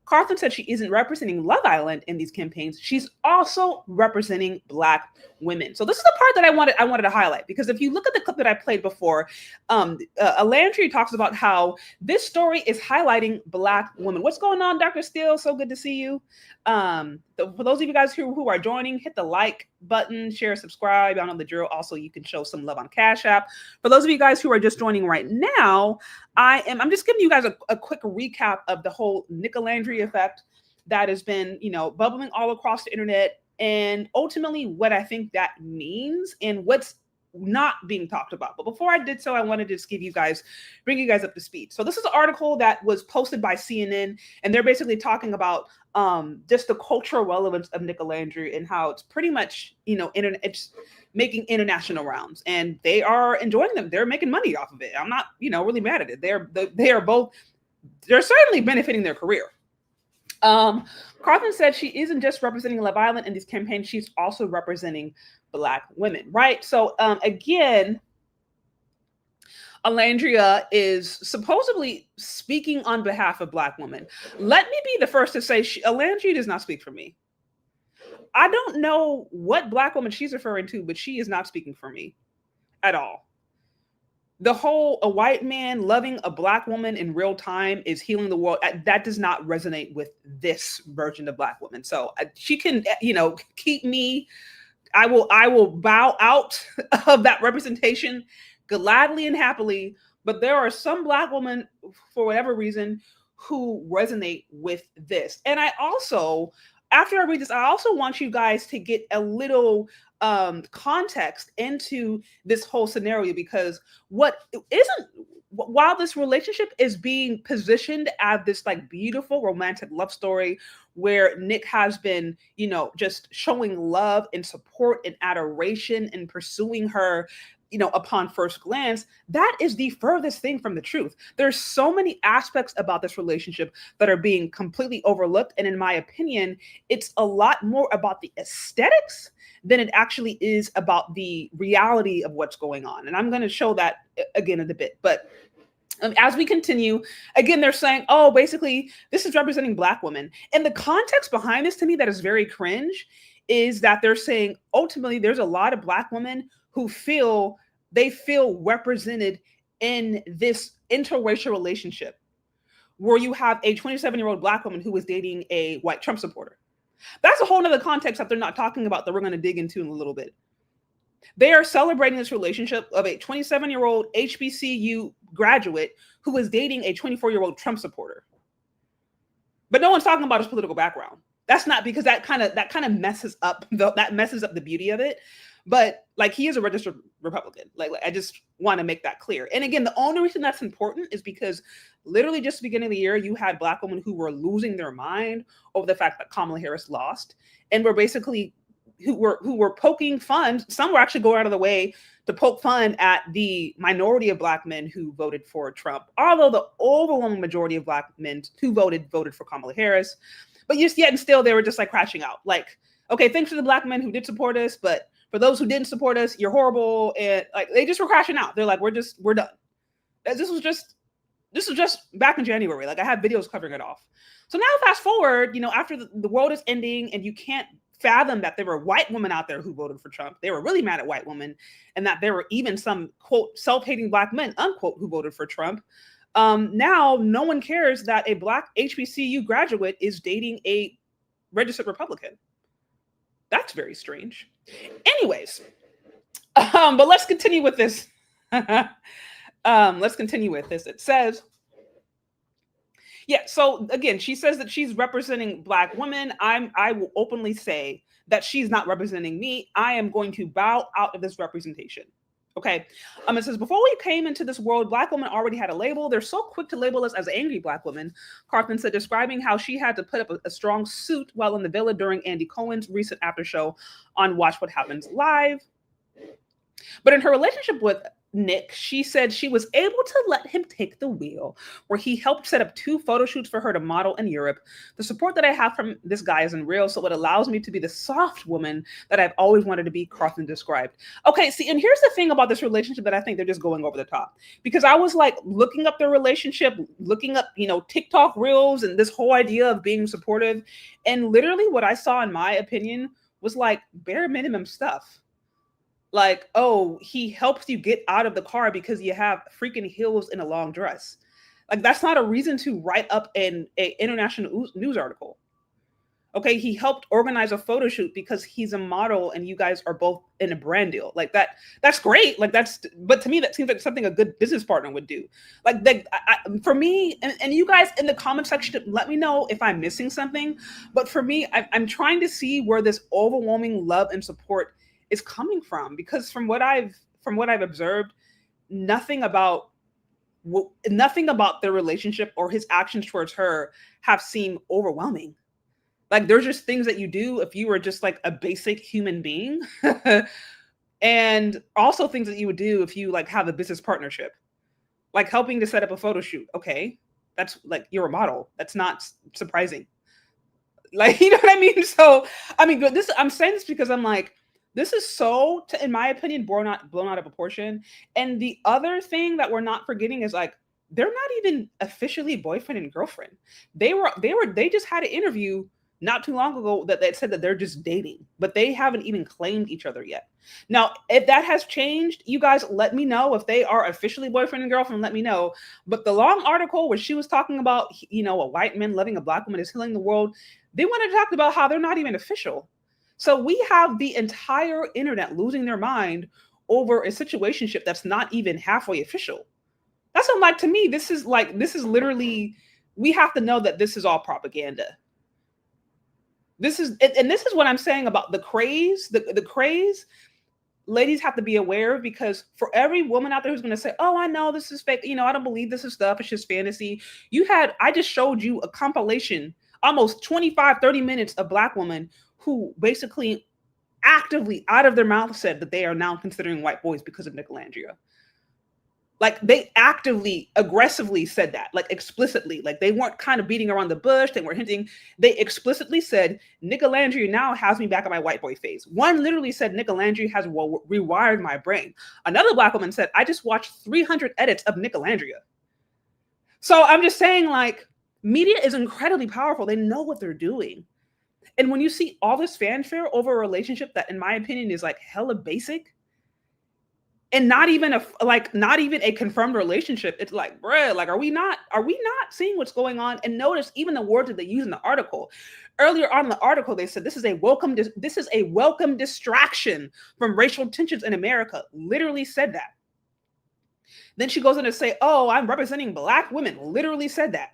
Carthen said she isn't representing Love Island in these campaigns. She's also representing Black women. So this is the part that I wanted to highlight, because if you look at the clip that I played before, Alandria talks about how this story is highlighting Black women. What's going on, Dr. Steele? So good to see you. For those of you guys who are joining, hit the like button, share, subscribe. I know the drill. Also, you can show some love on Cash App. For those of you guys who are just joining right now, I'm just giving you guys a quick recap of the whole Nicolandria effect that has been, bubbling all across the internet, and ultimately what I think that means and what's not being talked about. But before I did so, I wanted to just bring you guys up to speed. So this is an article that was posted by CNN, and they're basically talking about just the cultural relevance of Nicolandria and how it's pretty much, it's making international rounds, and they are enjoying them. They're making money off of it. I'm not, really mad at it. They're certainly benefiting their career. Carthen said she isn't just representing Love Island in these campaigns, she's also representing Black women, right? So again, Alandria is supposedly speaking on behalf of Black women. Let me be the first to say Alandria does not speak for me. I don't know what Black woman she's referring to, but she is not speaking for me at all. The whole a white man loving a Black woman in real time is healing the world, that does not resonate with this version of Black women. So she can, keep me. I will bow out of that representation gladly and happily. But there are some Black women, for whatever reason, who resonate with this. And I also, after I read this, I also want you guys to get a little context into this whole scenario, because while this relationship is being positioned as this like beautiful romantic love story where Nick has been, just showing love and support and adoration and pursuing her, upon first glance, that is the furthest thing from the truth. There's so many aspects about this relationship that are being completely overlooked. And in my opinion, it's a lot more about the aesthetics than it actually is about the reality of what's going on. And I'm going to show that again in a bit. But As we continue, again, they're saying, oh, basically, this is representing Black women. And the context behind this, to me, that is very cringe, is that they're saying, ultimately, there's a lot of Black women who feel represented in this interracial relationship where you have a 27-year-old Black woman who is dating a white Trump supporter. That's a whole nother context that they're not talking about that we're going to dig into in a little bit. They are celebrating this relationship of a 27-year-old HBCU graduate who is dating a 24-year-old Trump supporter. But no one's talking about his political background. That's not, because that kind of messes up the beauty of it. But like, he is a registered Republican. Like I just want to make that clear. And again, the only reason that's important is because literally just the beginning of the year, you had Black women who were losing their mind over the fact that Kamala Harris lost, and were basically who were poking fun. Some were actually going out of the way to poke fun at the minority of Black men who voted for Trump, although the overwhelming majority of Black men who voted for Kamala Harris. But yet and still, they were just like crashing out. Like, okay, thanks to the Black men who did support us, but for those who didn't support us, you're horrible. And like, they just were crashing out. They're like, we're done. This was just back in January. Like, I have videos covering it off. So now fast forward, after the world is ending and you can't fathom that there were white women out there who voted for Trump. They were really mad at white women, and that there were even some, quote, self-hating Black men, unquote, who voted for Trump. Now no one cares that a Black HBCU graduate is dating a registered Republican. That's very strange. Anyways, but let's continue with this. It says, yeah, so again, she says that she's representing Black women. I will openly say that she's not representing me. I am going to bow out of this representation. Okay. It says, before we came into this world, Black women already had a label. They're so quick to label us as angry Black women. Cartman said, describing how she had to put up a strong suit while in the villa during Andy Cohen's recent after show on Watch What Happens Live. But in her relationship with Nick, she said she was able to let him take the wheel, where he helped set up 2 photo shoots for her to model in Europe. The support that I have from this guy isn't real, so it allows me to be the soft woman that I've always wanted to be, Cartman described. Okay, see, and here's the thing about this relationship that I think they're just going over the top. Because I was like looking up their relationship, looking up, TikTok reels and this whole idea of being supportive. And literally what I saw, in my opinion, was like bare minimum stuff. Like, oh, he helps you get out of the car because you have freaking heels in a long dress. Like, that's not a reason to write up an international news article. Okay, he helped organize a photo shoot because he's a model and you guys are both in a brand deal. Like that's great. Like but to me, that seems like something a good business partner would do. Like for me, and you guys in the comment section, let me know if I'm missing something. But for me, I'm trying to see where this overwhelming love and support is coming from, because from what I've observed, nothing about their relationship or his actions towards her have seemed overwhelming. Like, there's just things that you do if you were just like a basic human being, and also things that you would do if you like have a business partnership, like helping to set up a photo shoot. Okay, that's like, you're a model. That's not surprising. Like, you know what I mean? So I mean, I'm saying this because I'm like, this is so, in my opinion, blown out of proportion. And the other thing that we're not forgetting is, like, they're not even officially boyfriend and girlfriend. They just had an interview not too long ago that said that they're just dating, but they haven't even claimed each other yet. Now, if that has changed, you guys let me know. If they are officially boyfriend and girlfriend, let me know. But the long article where she was talking about, a white man loving a Black woman is healing the world, they wanted to talk about how they're not even official. So we have the entire internet losing their mind over a situationship that's not even halfway official. That's what, like, to me, this is literally, we have to know that this is all propaganda. This is what I'm saying about the craze. The craze, ladies have to be aware, because for every woman out there who's going to say, oh, I know this is fake, I don't believe this is stuff, it's just fantasy. I just showed you a compilation, almost 25-30 minutes of Black women who basically actively out of their mouth said that they are now considering white boys because of Nicolandria. Like, they actively, aggressively said that, like, explicitly. Like, they weren't kind of beating around the bush. They weren't hinting. They explicitly said, Nicolandria now has me back at my white boy phase. One literally said, Nicolandria has rewired my brain. Another Black woman said, I just watched 300 edits of Nicolandria. So I'm just saying, like, media is incredibly powerful. They know what they're doing. And when you see all this fanfare over a relationship that, in my opinion, is like hella basic, and not even a confirmed relationship, it's like, bruh, like, are we not seeing what's going on? And notice even the words that they use in the article. Earlier on in the article, they said this is a welcome distraction from racial tensions in America. Literally said that. Then she goes on to say, oh, I'm representing Black women. Literally said that.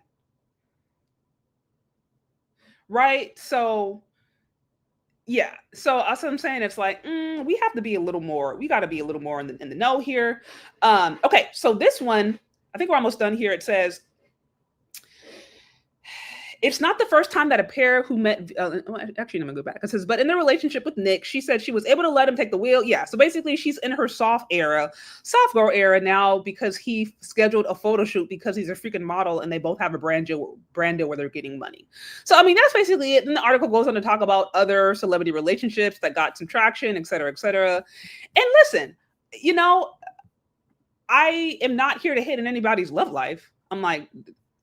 Right? So yeah, so that's what I'm saying. It's like, we have to be a little more, we got to be a little more in the know here. Okay, so this one, I think we're almost done here. It says, it's not the first time that a pair who met, actually, I'm gonna go back. It says, but in their relationship with Nick, she said she was able to let him take the wheel. Yeah, so basically she's in her soft girl era now because he scheduled a photo shoot because he's a freaking model and they both have a brand deal where they're getting money. So, I mean, that's basically it. And the article goes on to talk about other celebrity relationships that got some traction, et cetera, et cetera. And listen, you know, I am not here to hate on anybody's love life. I'm like,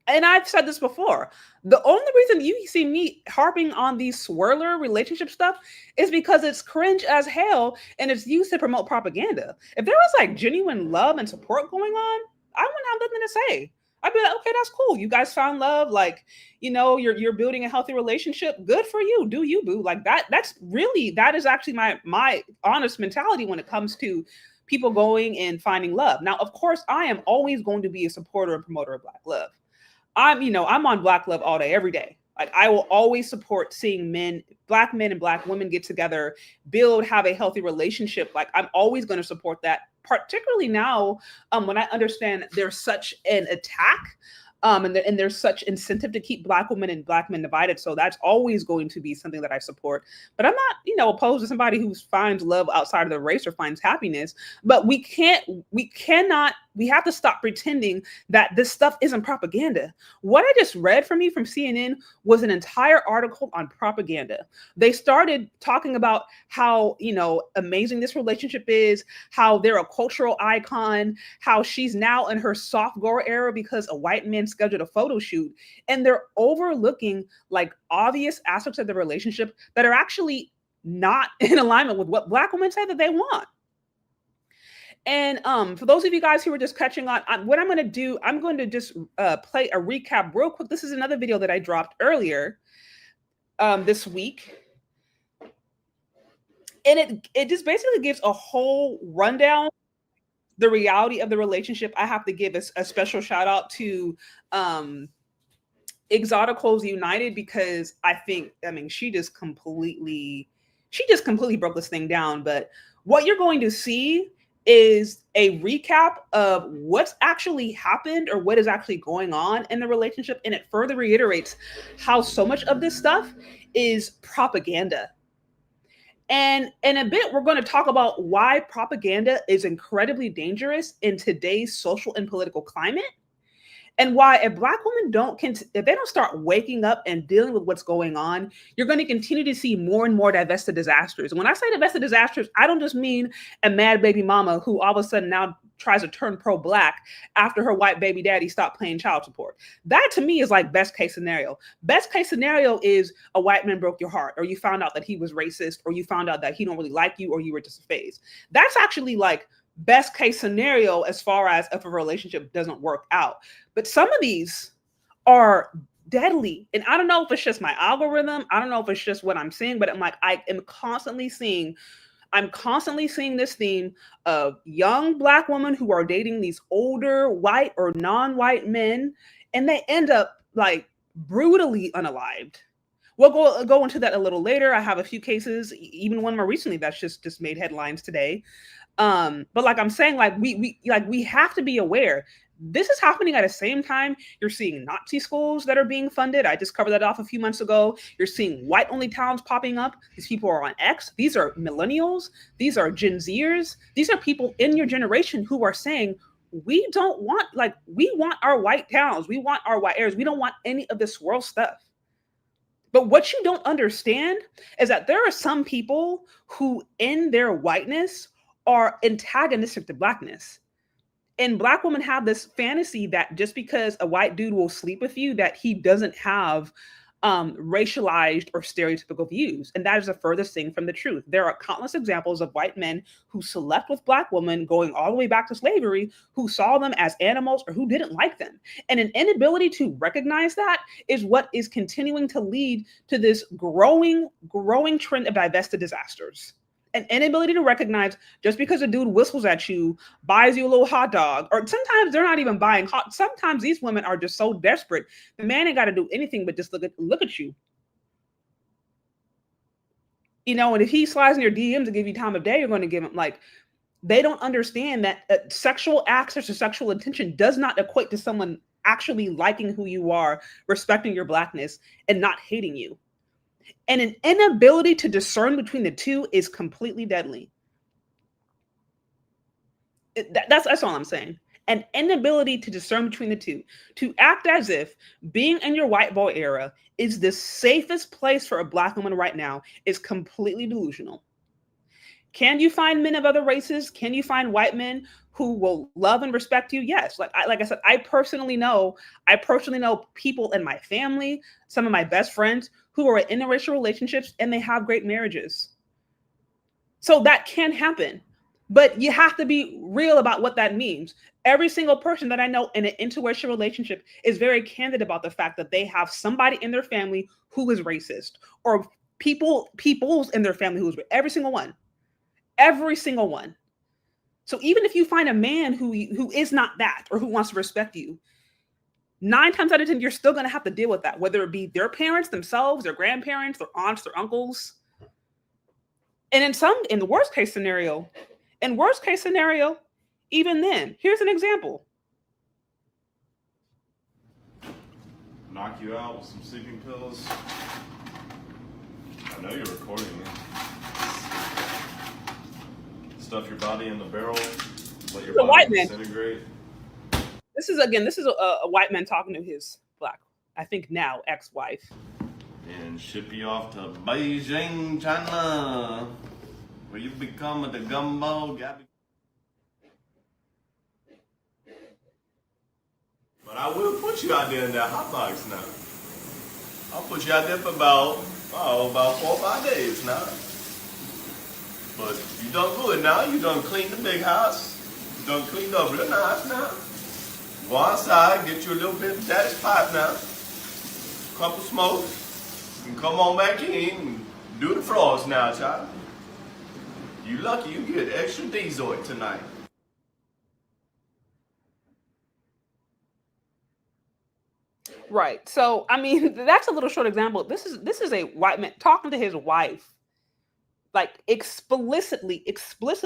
and I've said this before, the only reason you see me harping on these swirler relationship stuff is because it's cringe as hell and it's used to promote propaganda. If there was like genuine love and support going on, I wouldn't have nothing to say. I'd be like, okay, that's cool. You guys found love. Like, you know, you're building a healthy relationship. Good for you. Do you, boo? Like that is actually my honest mentality when it comes to people going and finding love. Now, of course, I am always going to be a supporter and promoter of Black love. I'm on Black love all day, every day. Like, I will always support seeing Black men and Black women get together, have a healthy relationship. Like, I'm always going to support that, particularly now when I understand there's such an attack and there's such incentive to keep Black women and Black men divided. So that's always going to be something that I support. But I'm not, opposed to somebody who finds love outside of the race or finds happiness. But we have to stop pretending that this stuff isn't propaganda. What I just read from CNN was an entire article on propaganda. They started talking about how, amazing this relationship is, how they're a cultural icon, how she's now in her soft girl era because a white man scheduled a photo shoot. And they're overlooking like obvious aspects of the relationship that are actually not in alignment with what Black women say that they want. And for those of you guys who were just catching on, what I'm going to do, I'm going to just play a recap real quick. This is another video that I dropped earlier this week. And it just basically gives a whole rundown, the reality of the relationship. I have to give a special shout out to Exoticals United because she just completely broke this thing down. But what you're going to see is a recap of what's actually happened or what is actually going on in the relationship. And it further reiterates how so much of this stuff is propaganda. And in a bit, we're going to talk about why propaganda is incredibly dangerous in today's social and political climate. And why if Black women if they don't start waking up and dealing with what's going on, you're going to continue to see more and more divested disasters. And when I say divested disasters, I don't just mean a mad baby mama who all of a sudden now tries to turn pro-Black after her white baby daddy stopped paying child support. That to me is like best case scenario. Best case scenario is a white man broke your heart, or you found out that he was racist, or you found out that he don't really like you, or you were just a phase. That's actually like best case scenario as far as if a relationship doesn't work out. But some of these are deadly. And I don't know if it's just my algorithm. I don't know if it's just what I'm seeing, but I'm constantly seeing this theme of young Black women who are dating these older white or non-white men, and they end up like brutally unalived. We'll go into that a little later. I have a few cases, even one more recently that's just made headlines today. But like I'm saying, like we have to be aware. This is happening at the same time you're seeing Nazi schools that are being funded. I just covered that off a few months ago. You're seeing white-only towns popping up. These people are on X. These are millennials. These are Gen Zers. These are people in your generation who are saying, we want our white towns. We want our white areas. We don't want any of this swirl stuff. But what you don't understand is that there are some people who in their whiteness are antagonistic to Blackness. And Black women have this fantasy that just because a white dude will sleep with you, that he doesn't have racialized or stereotypical views. And that is the furthest thing from the truth. There are countless examples of white men who slept with Black women going all the way back to slavery, who saw them as animals or who didn't like them. And an inability to recognize that is what is continuing to lead to this growing trend of divested disasters. An inability to recognize just because a dude whistles at you, buys you a little hot dog, or sometimes they're not even buying hot. Sometimes these women are just so desperate. The man ain't got to do anything but just look at you. You know, and if he slides in your DMs to give you time of day, you're going to give him, like, they don't understand that sexual access or sexual attention does not equate to someone actually liking who you are, respecting your Blackness, and not hating you. And an inability to discern between the two is completely deadly. That's all I'm saying. An inability to discern between the two. To act as if being in your white boy era is the safest place for a Black woman right now is completely delusional. Can you find men of other races? Can you find white men who will love and respect you? Yes. Like I said, I personally know people in my family, some of my best friends who are in interracial relationships, and they have great marriages. So that can happen, but you have to be real about what that means. Every single person that I know in an interracial relationship is very candid about the fact that they have somebody in their family who is racist, or peoples in their family who is every single one. Every single one. So even if you find a man who is not that, or who wants to respect you, 9 times out of 10, you're still going to have to deal with that, whether it be their parents themselves, their grandparents, their aunts, their uncles. And in the worst case scenario, even then, here's an example. Knock you out with some sleeping pills. I know you're recording me. Stuff your body in the barrel, let your body disintegrate. This is a white man talking to his Black, I think now, ex-wife. And ship you off to Beijing, China, where you become the gumbo gabby. But I will put you out there in that hot box now. I'll put you out there for about 4 or 5 days now. But you done good now. You done clean the big house. You done cleaned up real nice now. Go outside, get you a little bit of daddy's pipe now. Couple smokes. And come on back in and do the floors now, child. You lucky you get extra diesel tonight. Right. So, I mean, that's a little short example. This is a white man talking to his wife, like explicitly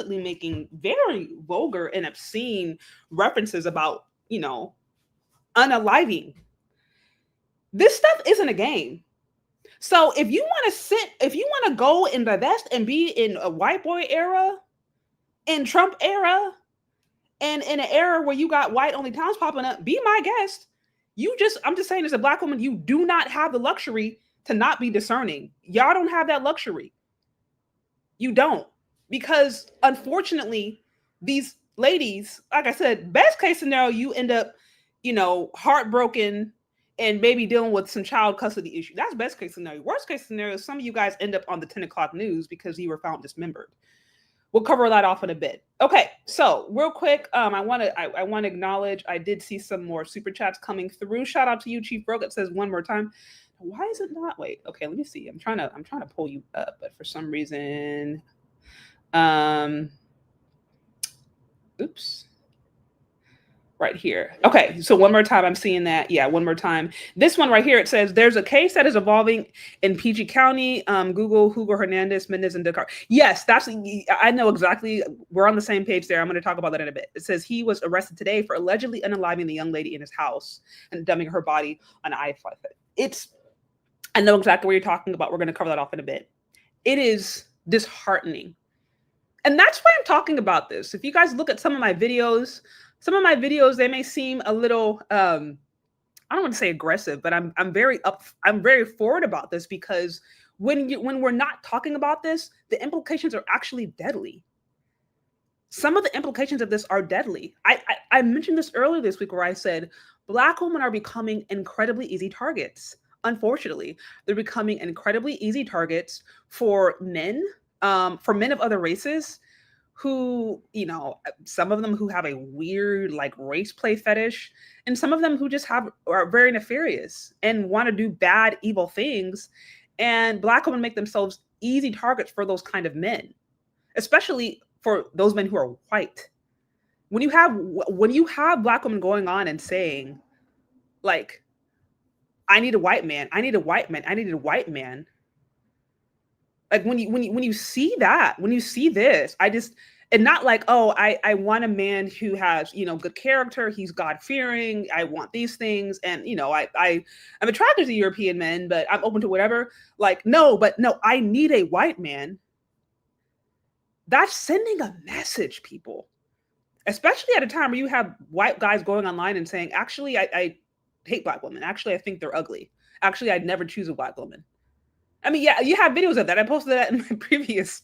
making very vulgar and obscene references about, unaliving. This stuff isn't a game. So if you want to go and divest and be in a white boy era, in Trump era, and in an era where you got white only towns popping up, be my guest. I'm just saying, as a Black woman, you do not have the luxury to not be discerning. Y'all don't have that luxury. You don't. Because unfortunately, these ladies, like I said, best case scenario, you end up, heartbroken and maybe dealing with some child custody issue. That's best case scenario. Worst case scenario, some of you guys end up on the 10 o'clock news because you were found dismembered. We'll cover that off in a bit. Okay, so real quick, I want to acknowledge, I did see some more super chats coming through. Shout out to you, Chief Broke. It says one more time. Why is it not? Wait, okay, let me see. I'm trying to pull you up, but for some reason, oops. Right here. Okay, so one more time, I'm seeing that. Yeah, one more time. This one right here, it says, there's a case that is evolving in PG County. Google Hugo Hernandez, Mendez, and Dakar. Yes, I know exactly. We're on the same page there. I'm going to talk about that in a bit. It says he was arrested today for allegedly unaliving the young lady in his house and dumping her body on I-5. I know exactly what you're talking about. We're going to cover that off in a bit. It is disheartening. And that's why I'm talking about this. If you guys look at some of my videos, they may seem a little, I don't want to say aggressive, but I'm very forward about this, because when we're not talking about this, the implications are actually deadly. some of the implications of this are deadly. I mentioned this earlier this week where I said Black women are becoming incredibly easy targets. Unfortunately, they're becoming incredibly easy targets for men of other races who, you know, some of them who have a weird like race play fetish, and some of them who just are very nefarious and want to do bad, evil things. And Black women make themselves easy targets for those kind of men, especially for those men who are white. When you have Black women going on and saying, like, I need a white man, I need a white man, I need a white man. Like when you see that, when you see this, and not like, oh, I want a man who has, you know, good character, he's God-fearing, I want these things, and you know, I'm attracted to European men, but I'm open to whatever. Like, no, I need a white man. That's sending a message, people. Especially at a time where you have white guys going online and saying, actually, I hate Black women. Actually, I think they're ugly. Actually, I'd never choose a Black woman. I mean, yeah, you have videos of that. I posted that in my previous.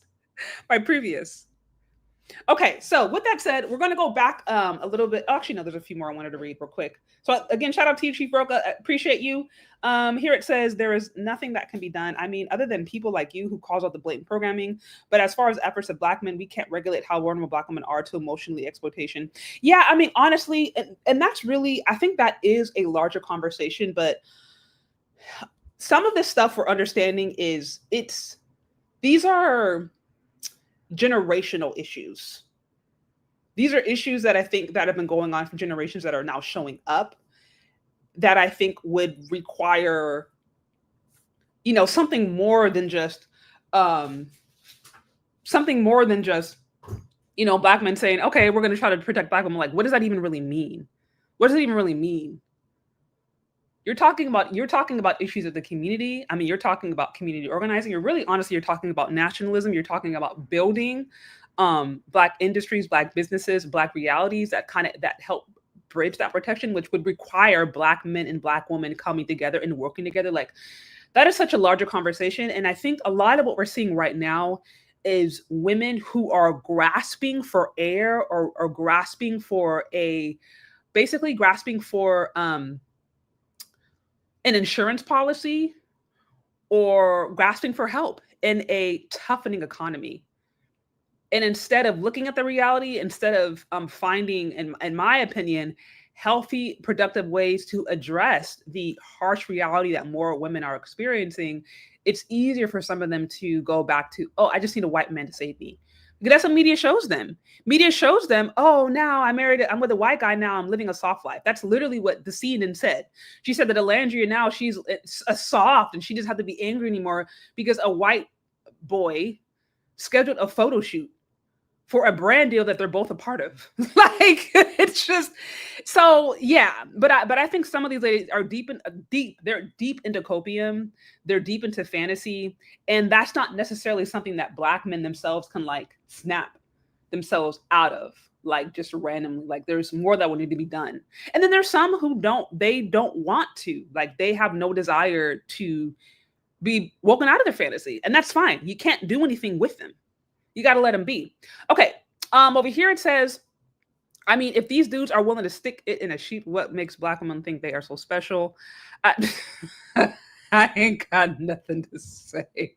Okay, so with that said, we're going to go back a little bit. Actually, no, there's a few more I wanted to read real quick. So again, shout out to you, Chief Roca. Appreciate you. Here it says, there is nothing that can be done. I mean, other than people like you who calls out the blatant programming. But as far as efforts of Black men, we can't regulate how vulnerable Black women are to emotionally exploitation. Yeah, I mean, honestly, and that's really, I think that is a larger conversation. But some of this stuff we're understanding these are generational issues. These are issues that I think that have been going on for generations that are now showing up, that I think would require, you know, something more than just, you know, Black men saying, okay, we're going to try to protect Black women. Like, what does that even really mean? What does it even really mean? You're talking about issues of the community. I mean, you're talking about community organizing. You're talking about nationalism. You're talking about building Black industries, Black businesses, Black realities that help bridge that protection, which would require Black men and Black women coming together and working together. Like, that is such a larger conversation. And I think a lot of what we're seeing right now is women who are grasping for air or grasping for an insurance policy, or grasping for help in a toughening economy. And instead of looking at the reality, instead of finding, in my opinion, healthy, productive ways to address the harsh reality that more women are experiencing, it's easier for some of them to go back to, oh, I just need a white man to save me. Because that's what media shows them. Media shows them, oh, now I'm with a white guy now, I'm living a soft life. That's literally what the CNN said. She said that Nicolandria now, she's a soft, and she doesn't have to be angry anymore because a white boy scheduled a photo shoot for a brand deal that they're both a part of. Like, it's just, so yeah. But I think some of these ladies are they're deep into copium, they're deep into fantasy, and that's not necessarily something that Black men themselves can like snap themselves out of, like just randomly. Like, there's more that would need to be done. And then there's some who don't want to, like, they have no desire to be woken out of their fantasy, and that's fine. You can't do anything with them. You got to let them be. Okay. Over here it says, I mean, if these dudes are willing to stick it in a sheep, what makes Black women think they are so special? I ain't got nothing to say.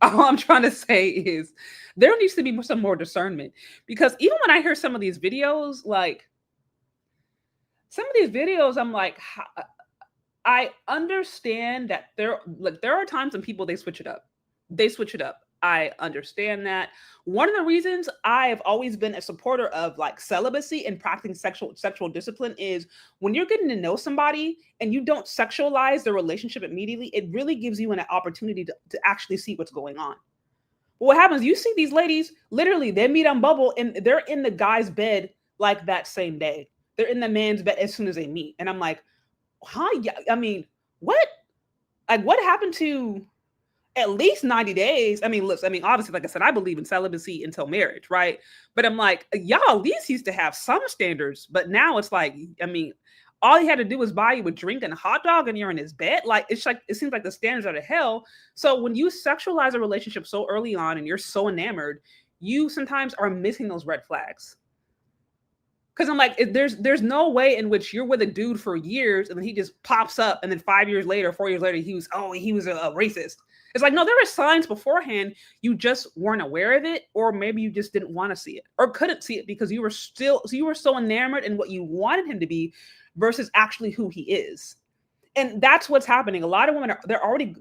All I'm trying to say is there needs to be some more discernment, because even when I hear some of these videos, I'm like, I understand that there are times when people, they switch it up. I understand that. One of the reasons I have always been a supporter of like celibacy and practicing sexual discipline is when you're getting to know somebody and you don't sexualize the relationship immediately, it really gives you an opportunity to actually see what's going on. But what happens, you see these ladies, literally, they meet on Bubble and they're in the guy's bed like that same day. They're in the man's bed as soon as they meet. And I'm like, huh? Yeah, I mean, what? Like, what happened to at least 90 days. I mean, listen, obviously, like I said, I believe in celibacy until marriage, right? But I'm like, y'all at least used to have some standards, but now it's like, all he had to do was buy you a drink and a hot dog and you're in his bed. Like, it seems like the standards are to hell. So when you sexualize a relationship so early on and you're so enamored, you sometimes are missing those red flags. Because I'm like, there's no way in which you're with a dude for years and then he just pops up and then 5 years later, 4 years later, he was a racist. It's like, no, there were signs beforehand. You just weren't aware of it, or maybe you just didn't want to see it or couldn't see it because you were so enamored in what you wanted him to be versus actually who he is. And that's what's happening. A lot of women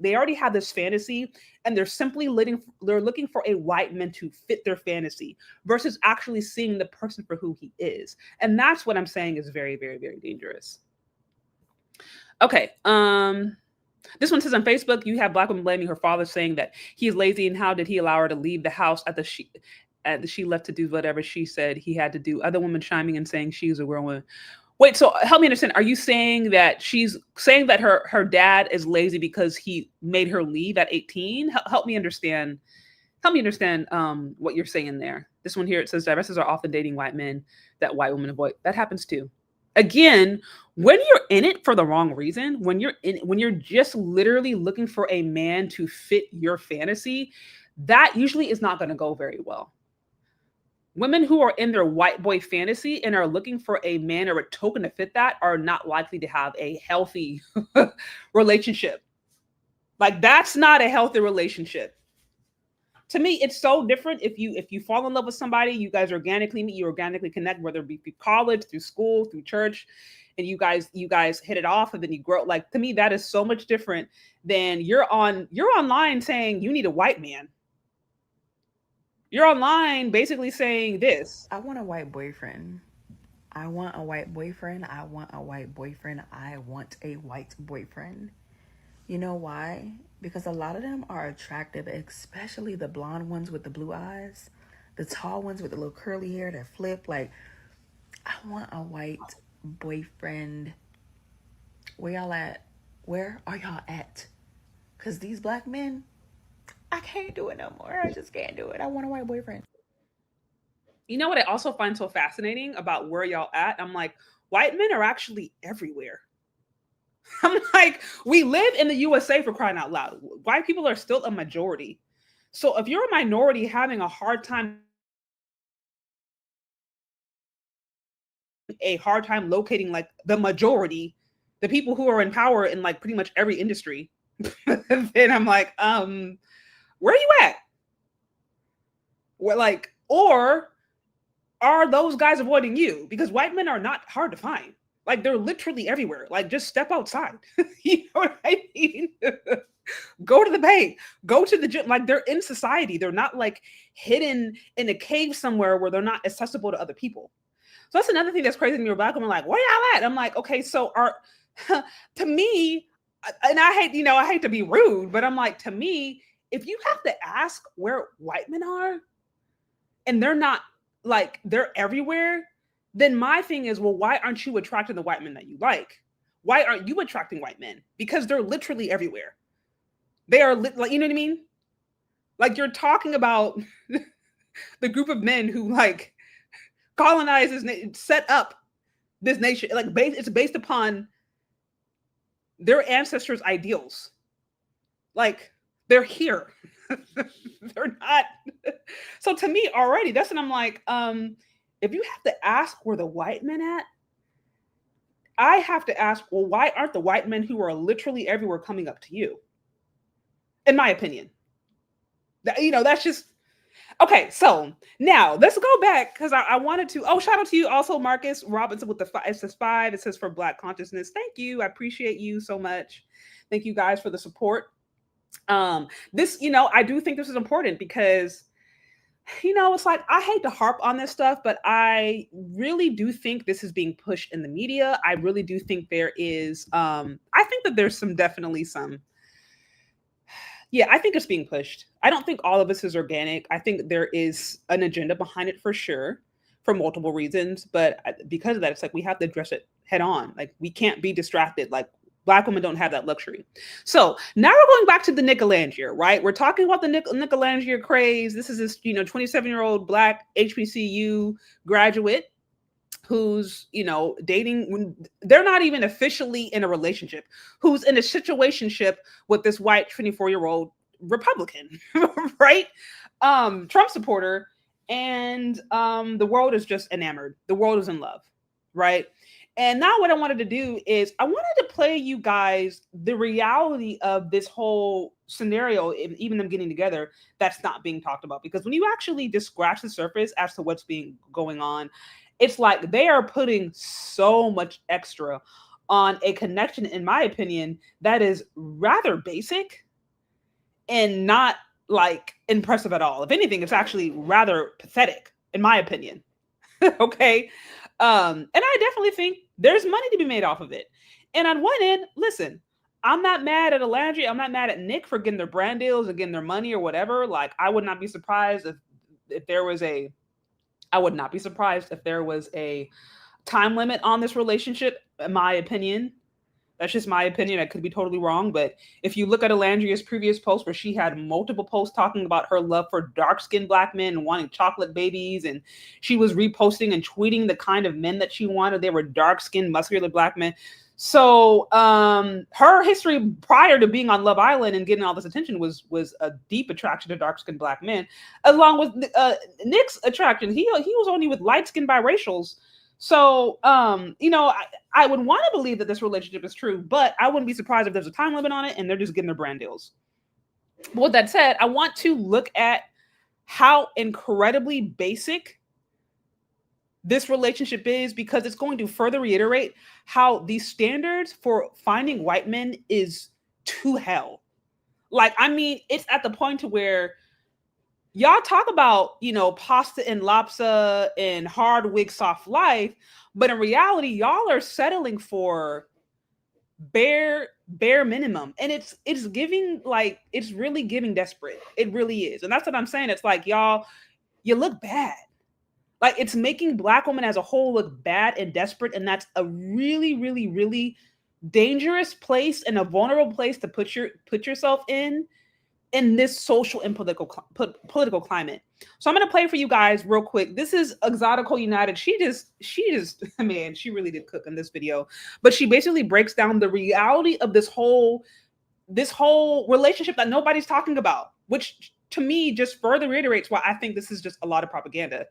they already have this fantasy, and they're simply looking for a white man to fit their fantasy versus actually seeing the person for who he is. And that's what I'm saying is very, very, very dangerous. Okay. This one says on Facebook, you have Black women blaming her father, saying that he's lazy, and how did he allow her to leave the house she left to do whatever she said he had to do. Other women chiming and saying she's a real woman. Wait, so help me understand. Are you saying that she's saying that her dad is lazy because he made her leave at 18? Help me understand. Help me understand what you're saying there. This one here, it says divorces are often dating white men that white women avoid. That happens too. Again, when you're in it for the wrong reason, when you're just literally looking for a man to fit your fantasy, that usually is not going to go very well. Women who are in their white boy fantasy and are looking for a man or a token to fit that are not likely to have a healthy relationship. Like, that's not a healthy relationship. To me, it's so different if you fall in love with somebody, you guys organically meet, you organically connect, whether it be through college, through school, through church, and you guys hit it off, and then you grow. Like, to me, that is so much different than you're online saying you need a white man. You're online basically saying this. I want a white boyfriend. I want a white boyfriend. I want a white boyfriend. I want a white boyfriend. You know why? Because a lot of them are attractive, especially the blonde ones with the blue eyes, the tall ones with the little curly hair that flip. Like, I want a white boyfriend. Where y'all at? Where are y'all at? Because these black men, I can't do it no more. I just can't do it. I want a white boyfriend. You know what I also find so fascinating about where y'all at? I'm like, white men are actually everywhere. I'm like, we live in the USA, for crying out loud. White people are still a majority. So if you're a minority having a hard time locating like the majority, the people who are in power in like pretty much every industry, then I'm like, where are you at? Or are those guys avoiding you? Because white men are not hard to find. Like, they're literally everywhere. Like, just step outside. You know what I mean? Go to the bank, go to the gym. Like, they're in society. They're not like hidden in a cave somewhere where they're not accessible to other people. So that's another thing that's crazy to me. Black women, like, where y'all at? I'm like, okay, so to me, and I hate to be rude, but I'm like, to me, if you have to ask where white men are and they're not, like, they're everywhere, then my thing is, well, why aren't you attracting the white men that you like? Why aren't you attracting white men? Because they're literally everywhere. They are like, you know what I mean? Like, you're talking about the group of men who like colonized this, set up this nation. Like, it's based upon their ancestors' ideals. Like, they're here. They're not. So to me already, that's what I'm like, if you have to ask where the white men at, I have to ask, well, why aren't the white men who are literally everywhere coming up to you? In my opinion. That's just, okay, so now let's go back, because I wanted to, shout out to you also, Marcus Robinson with the 5. It says 5. It says for Black consciousness. Thank you. I appreciate you so much. Thank you guys for the support. This, I do think this is important because, it's like, I hate to harp on this stuff, but I really do think this is being pushed in the media. I really do think there is, I think that there's definitely some, I think it's being pushed. I don't think all of this is organic. I think there is an agenda behind it for sure, for multiple reasons. But because of that, it's like, we have to address it head on. Like, we can't be distracted. Like, Black women don't have that luxury. So now we're going back to the Nicolandria, right? We're talking about the Nicolandria craze. This is this, 27-year-old Black HBCU graduate who's, dating when they're not even officially in a relationship, who's in a situationship with this white 24-year-old Republican, right? Trump supporter. and the world is just enamored. The world is in love, right? And now what I wanted to do is I wanted to play you guys the reality of this whole scenario, even them getting together, that's not being talked about. Because when you actually just scratch the surface as to what's going on, it's like they are putting so much extra on a connection, in my opinion, that is rather basic and not like impressive at all. If anything, it's actually rather pathetic, in my opinion. Okay. And I definitely think there's money to be made off of it. And on one end, listen, I'm not mad at Alandria. I'm not mad at Nick for getting their brand deals and getting their money or whatever. Like, I would not be surprised if there was a time limit on this relationship, in my opinion. That's just my opinion. I could be totally wrong. But if you look at Alandria's previous post where she had multiple posts talking about her love for dark-skinned Black men and wanting chocolate babies, and she was reposting and tweeting the kind of men that she wanted. They were dark-skinned, muscular Black men. So her history prior to being on Love Island and getting all this attention was a deep attraction to dark-skinned Black men, along with Nick's attraction. He was only with light-skinned biracials. So, I would want to believe that this relationship is true, but I wouldn't be surprised if there's a time limit on it and they're just getting their brand deals. But with that said, I want to look at how incredibly basic this relationship is, because it's going to further reiterate how the standards for finding white men is to hell. Like, I mean, it's at the point to where y'all talk about, pasta and lapsa and hard wig soft life, but in reality, y'all are settling for bare minimum. And it's giving, like, it's really giving desperate. It really is. And that's what I'm saying. It's like, y'all, you look bad. Like, it's making Black women as a whole look bad and desperate. And that's a really, really, really dangerous place and a vulnerable place to put yourself in this social and political climate. So I'm going to play for you guys real quick. This is Exotical United. She just, man, she really did cook in this video, but she basically breaks down the reality of this whole relationship that nobody's talking about, which to me just further reiterates why I think this is just a lot of propaganda.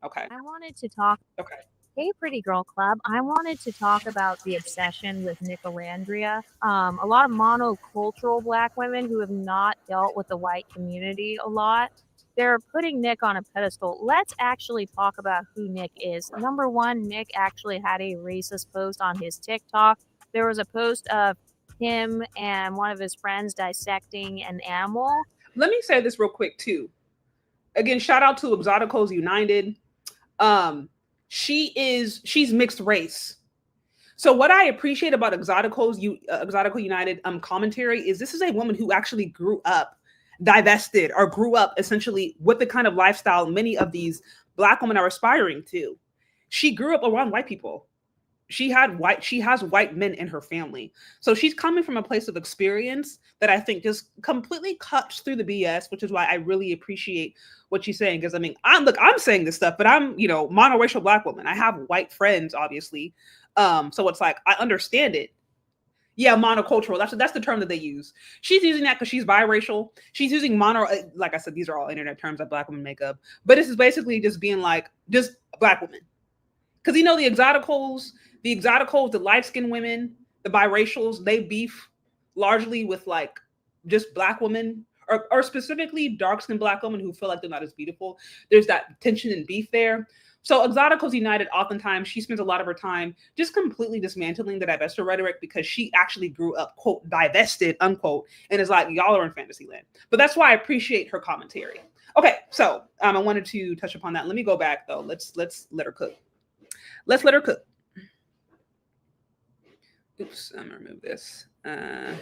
Okay. I wanted to talk. Okay. Hey, Pretty Girl Club. I wanted to talk about the obsession with Nicolandria. A lot of monocultural Black women who have not dealt with the white community a lot, they're putting Nick on a pedestal. Let's actually talk about who Nick is. Number one, Nick actually had a racist post on his TikTok. There was a post of him and one of his friends dissecting an animal. Let me say this real quick too. Again, shout out to Exoticals United. She's mixed race. So what I appreciate about Exotical United commentary is this is a woman who actually grew up divested or grew up essentially with the kind of lifestyle many of these Black women are aspiring to. She grew up around white people. She has white men in her family. So she's coming from a place of experience that I think just completely cuts through the BS, which is why I really appreciate what she's saying. Because I mean, I'm saying this stuff, but I'm, monoracial Black woman. I have white friends, obviously. So it's like, I understand it. Yeah, monocultural. That's the term that they use. She's using that because she's biracial. She's using like I said, these are all internet terms that Black women make up. But this is basically just being like, just Black women. Because the exoticals, the light-skinned women, the biracials, they beef largely with like just Black women or specifically dark-skinned Black women who feel like they're not as beautiful. There's that tension and beef there. So Exoticals United, oftentimes, she spends a lot of her time just completely dismantling the divestiture rhetoric because she actually grew up, quote, divested, unquote, and is like, y'all are in fantasy land. But that's why I appreciate her commentary. Okay, so I wanted to touch upon that. Let me go back, though. Let's let her cook. Let's let her cook. Oops, I'm gonna remove this. Okay.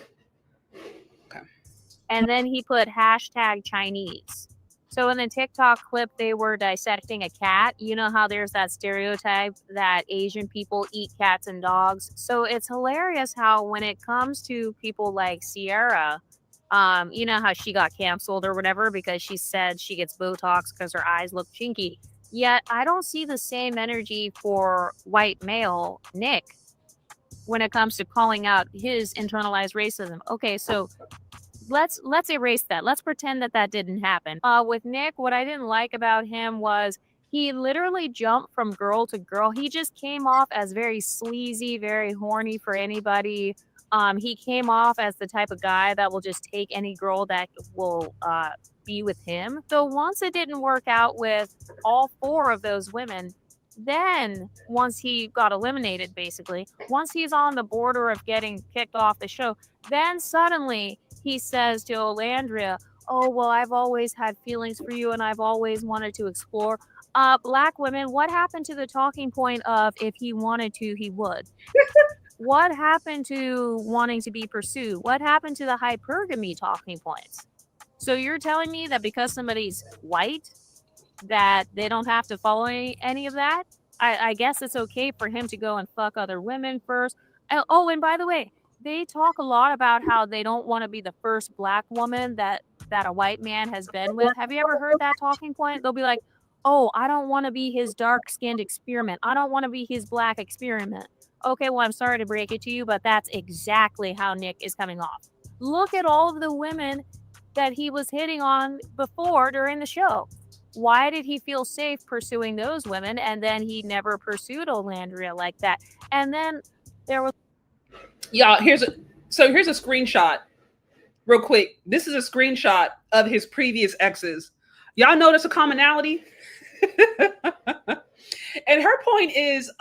And then he put hashtag Chinese. So in the TikTok clip, they were dissecting a cat. You know how there's that stereotype that Asian people eat cats and dogs. So it's hilarious how when it comes to people like Sierra, you know how she got canceled or whatever because she said she gets Botox because her eyes look chinky. Yet I don't see the same energy for white male Nick when it comes to calling out his internalized racism. Okay, so let's erase that. Let's pretend that didn't happen. With Nick, what I didn't like about him was he literally jumped from girl to girl. He just came off as very sleazy, very horny for anybody. He came off as the type of guy that will just take any girl that will be with him. So once it didn't work out with all 4 of those women, then once he got eliminated, basically, once he's on the border of getting kicked off the show, then suddenly he says to Olandria, oh, well, I've always had feelings for you and I've always wanted to explore. Black women, what happened to the talking point of if he wanted to, he would? What happened to wanting to be pursued? What happened to the hypergamy talking points? So you're telling me that because somebody's white, that they don't have to follow any of that? I guess it's okay for him to go and fuck other women first. Oh, and by the way, they talk a lot about how they don't want to be the first black woman that a white man has been with. Have you ever heard that talking point? They'll be like, oh, I don't want to be his dark-skinned experiment. I don't want to be his black experiment. Okay, well, I'm sorry to break it to you, but that's exactly how Nick is coming off. Look at all of the women that he was hitting on before during the show. Why did he feel safe pursuing those women and then he never pursued Olandria like that? And then there was... Y'all, here's a screenshot real quick. This is a screenshot of his previous exes. Y'all notice a commonality? And her point is,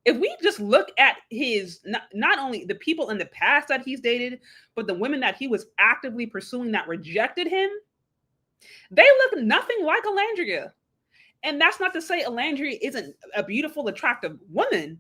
if we just look at his, not only the people in the past that he's dated, but the women that he was actively pursuing that rejected him, they look nothing like Olandria. And that's not to say Olandria isn't a beautiful, attractive woman,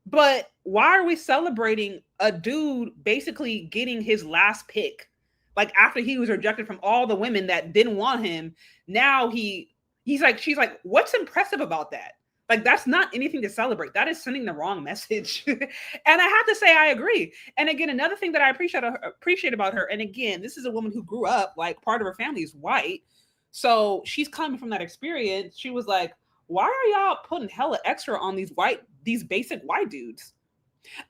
but why are we celebrating a dude basically getting his last pick? Like after he was rejected from all the women that didn't want him, now she's like, what's impressive about that? Like, that's not anything to celebrate. That is sending the wrong message. And I have to say, I agree. And again, another thing that I appreciate about her, and again, this is a woman who grew up, like part of her family is white. So she's coming from that experience. She was like, why are y'all putting hella extra on these basic white dudes?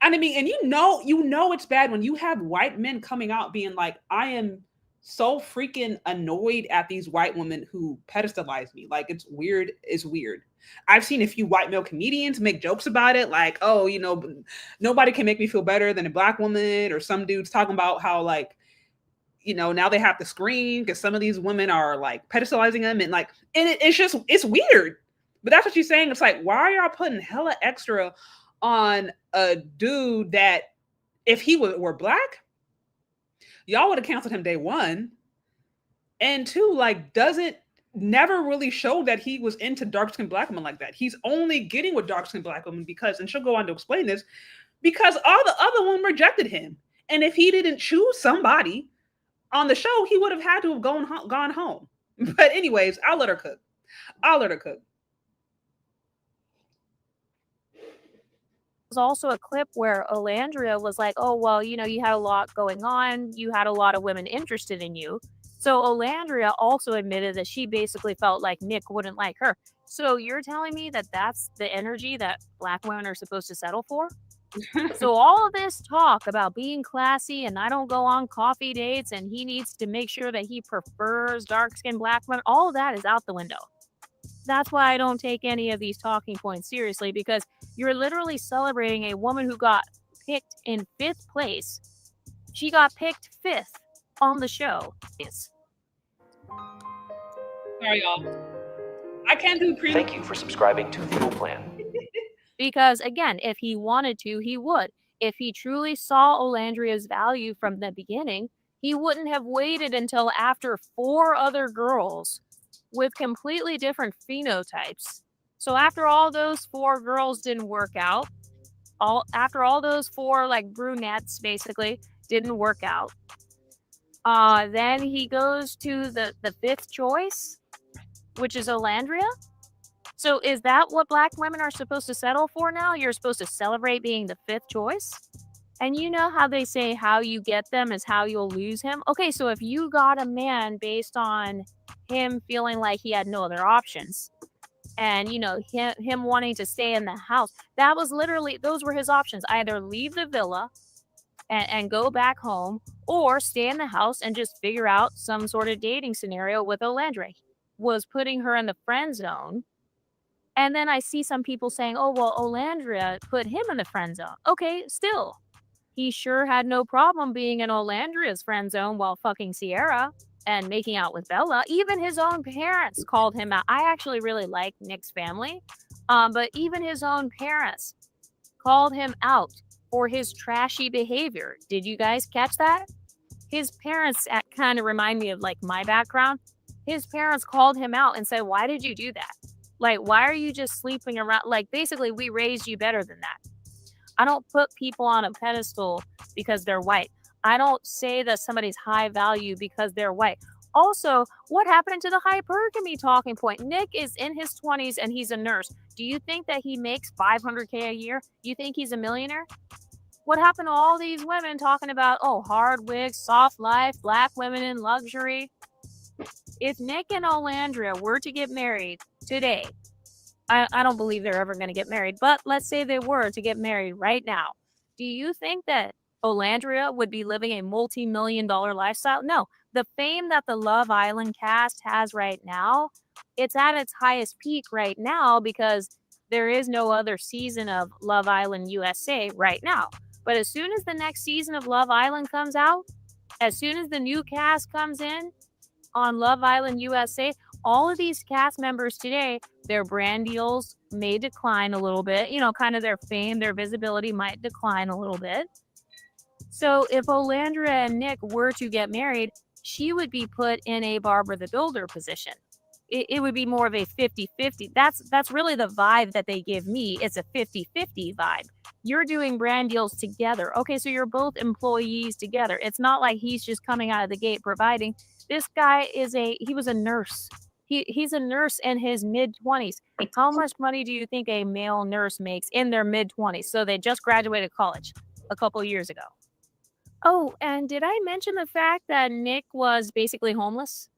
And I mean, and you know it's bad when you have white men coming out being like, I am so freaking annoyed at these white women who pedestalize me. Like, it's weird. It's weird. I've seen a few white male comedians make jokes about it. Like, oh, you know, nobody can make me feel better than a black woman, or some dudes talking about how, like, you know, now they have to scream because some of these women are like pedestalizing them. And like, and it's weird. But that's what she's saying. It's like, why are y'all putting hella extra on a dude that if he were black, y'all would have canceled him day one. And two, like, never really showed that he was into dark-skinned black women like that. He's only getting with dark-skinned black women because, and she'll go on to explain this, because all the other women rejected him. And if he didn't choose somebody on the show, he would have had to have gone home. But anyways, I'll let her cook. Was also a clip where Olandria was like, oh, well, you know, you had a lot going on. You had a lot of women interested in you. So Olandria also admitted that she basically felt like Nick wouldn't like her. So you're telling me that that's the energy that black women are supposed to settle for? So all of this talk about being classy and I don't go on coffee dates and he needs to make sure that he prefers dark-skinned black women, all of that is out the window. That's why I don't take any of these talking points seriously, because you're literally celebrating a woman who got picked in 5th place. She got picked 5th on the show. Sorry, y'all. I can't do pre. Thank you for subscribing to the plan. Because again, if he wanted to, he would. If he truly saw Olandria's value from the beginning, he wouldn't have waited until after 4 other girls with completely different phenotypes. So after all those 4 girls didn't work out, after all those 4 like brunettes basically didn't work out, then he goes to the 5th choice, which is Olandria. So is that what black women are supposed to settle for now? You're supposed to celebrate being the 5th choice? And you know how they say how you get them is how you'll lose him? Okay, so if you got a man based on him feeling like he had no other options, and, you know, him wanting to stay in the house, that was literally, those were his options. Either leave the villa and go back home, or stay in the house and just figure out some sort of dating scenario with Olandra. Was putting her in the friend zone. And then I see some people saying, oh, well, Olandra put him in the friend zone. Okay, still, he sure had no problem being in Olandria's friend zone while fucking Sierra and making out with Bella. Even his own parents called him out. I actually really like Nick's family, but even his own parents called him out for his trashy behavior. Did you guys catch that? His parents kind of remind me of like my background. His parents called him out and said, why did you do that? Like, why are you just sleeping around? Like, basically, we raised you better than that. I don't put people on a pedestal because they're white. I don't say that somebody's high value because they're white. Also, what happened to the hypergamy talking point? Nick is in his 20s and he's a nurse. Do you think that he makes $500K a year? You think he's a millionaire? What happened to all these women talking about, oh, hard wigs, soft life, black women in luxury? If Nick and Olandra were to get married today, I don't believe they're ever going to get married, but let's say they were to get married right now. Do you think that Olandria would be living a multi-million-dollar lifestyle? No. The fame that the Love Island cast has right now, it's at its highest peak right now because there is no other season of Love Island USA right now. But as soon as the next season of Love Island comes out, as soon as the new cast comes in on Love Island USA, all of these cast members today, their brand deals may decline a little bit. You know, kind of their fame, their visibility might decline a little bit. So if Olandra and Nick were to get married, she would be put in a Barbara the Builder position. It would be more of a 50-50. That's really the vibe that they give me. It's a 50-50 vibe. You're doing brand deals together. Okay, so you're both employees together. It's not like he's just coming out of the gate providing. This guy he was a nurse. He's a nurse in his mid-20s. How much money do you think a male nurse makes in their mid-20s? So they just graduated college a couple years ago. Oh, and did I mention the fact that Nick was basically homeless?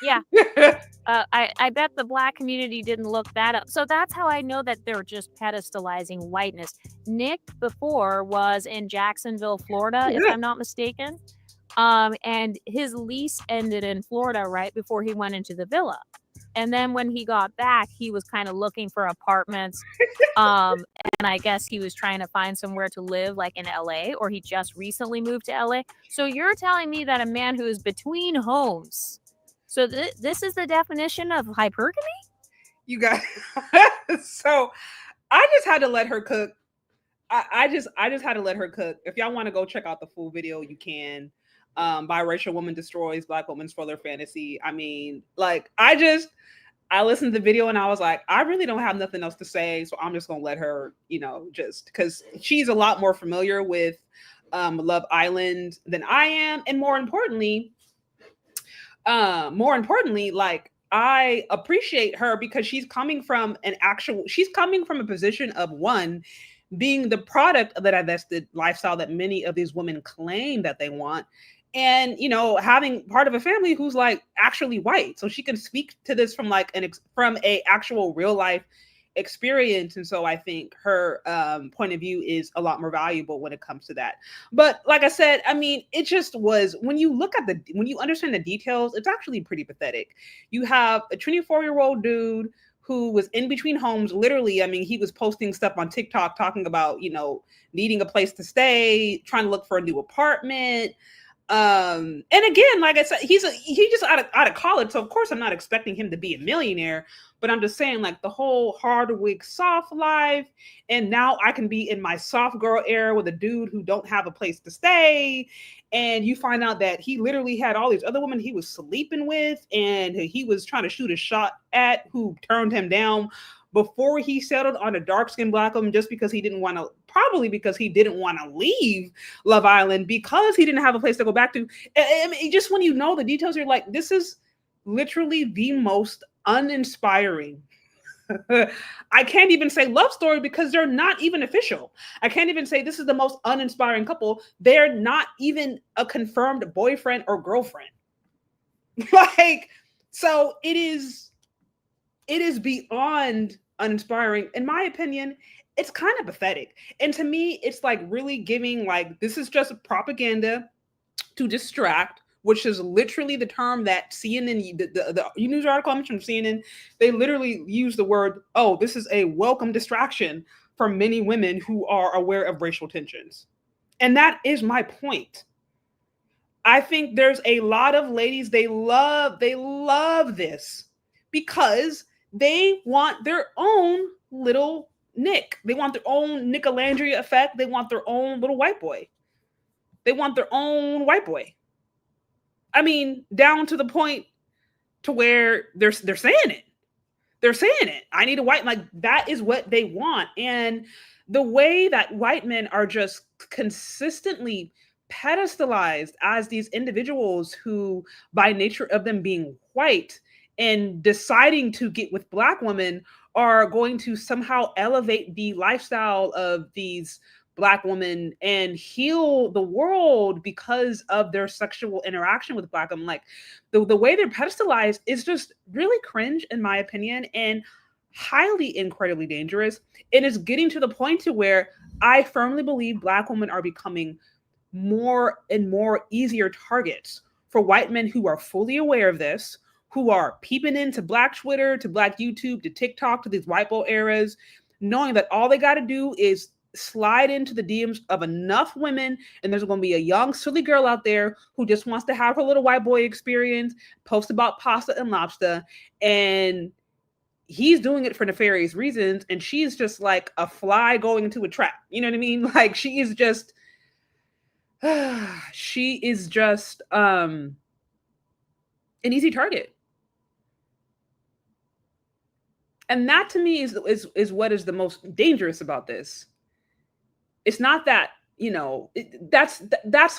Yeah. I bet the black community didn't look that up. So that's how I know that they're just pedestalizing whiteness. Nick before was in Jacksonville, Florida, if I'm not mistaken. And his lease ended in Florida right before he went into the villa. And then when he got back, he was kind of looking for apartments. And I guess he was trying to find somewhere to live, like in LA, or he just recently moved to LA. So you're telling me that a man who is between homes. So this is the definition of hypergamy? You guys. So I just had to let her cook. I just had to let her cook. If y'all want to go check out the full video, you can. Biracial woman destroys black woman's for their fantasy. I mean, like, I listened to the video and I was like, I really don't have nothing else to say. So I'm just going to let her, just because she's a lot more familiar with Love Island than I am. And more importantly, like, I appreciate her because she's coming from a position of one, being the product of the divested lifestyle that many of these women claim that they want. And, having part of a family who's like actually white. So she can speak to this from like from a actual real life experience. And so I think her point of view is a lot more valuable when it comes to that. But like I said, I mean, it just was, when you understand the details, it's actually pretty pathetic. You have a 24-year-old dude who was in between homes. Literally, I mean, he was posting stuff on TikTok talking about, needing a place to stay, trying to look for a new apartment. And again, like I said, he's just out of college. So of course I'm not expecting him to be a millionaire, but I'm just saying, like, the whole hard wig soft life. And now I can be in my soft girl era with a dude who don't have a place to stay. And you find out that he literally had all these other women he was sleeping with and he was trying to shoot a shot at, who turned him down before he settled on a dark-skinned black woman, just because he didn't want to leave Love Island because he didn't have a place to go back to. I mean, just when you know the details, you're like, this is literally the most uninspiring. I can't even say love story because they're not even official. I can't even say this is the most uninspiring couple. They're not even a confirmed boyfriend or girlfriend. Like, so it is beyond Uninspiring, in my opinion, it's kind of pathetic. And to me, it's like really giving like this is just propaganda to distract, which is literally the term that CNN, the news article I'm from CNN, they literally use the word, oh, this is a welcome distraction for many women who are aware of racial tensions. And that is my point. I think there's a lot of ladies, they love this because they want their own little Nick. They want their own Nicolandria effect. They want their own little white boy. They want their own white boy. I mean, down to the point to where they're saying it. They're saying it. I need a white, like that is what they want. And the way that white men are just consistently pedestalized as these individuals who, by nature of them being white and deciding to get with Black women, are going to somehow elevate the lifestyle of these Black women and heal the world because of their sexual interaction with Black women. Like the way they're pedestalized is just really cringe, in my opinion, and highly incredibly dangerous. And it's getting to the point to where I firmly believe Black women are becoming more and more easier targets for white men who are fully aware of this, who are peeping into Black Twitter, to Black YouTube, to TikTok, to these white boy eras, knowing that all they got to do is slide into the DMs of enough women, and there's going to be a young, silly girl out there who just wants to have her little white boy experience, post about pasta and lobster, and he's doing it for nefarious reasons, and she's just like a fly going into a trap. You know what I mean? Like she is just an easy target. And that to me is what is the most dangerous about this. It's not that, you know, that's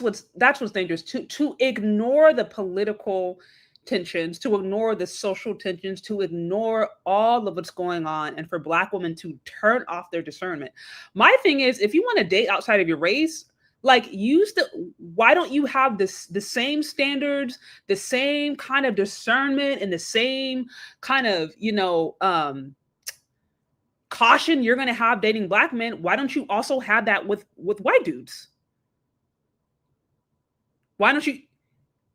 what's dangerous, to ignore the political tensions, to ignore the social tensions, to ignore all of what's going on, and for Black women to turn off their discernment. My thing is, if you want to date outside of your race, like why don't you have the same standards, the same kind of discernment, and the same kind of, you know, caution you're going to have dating Black men? Why don't you also have that with white dudes? Why don't you?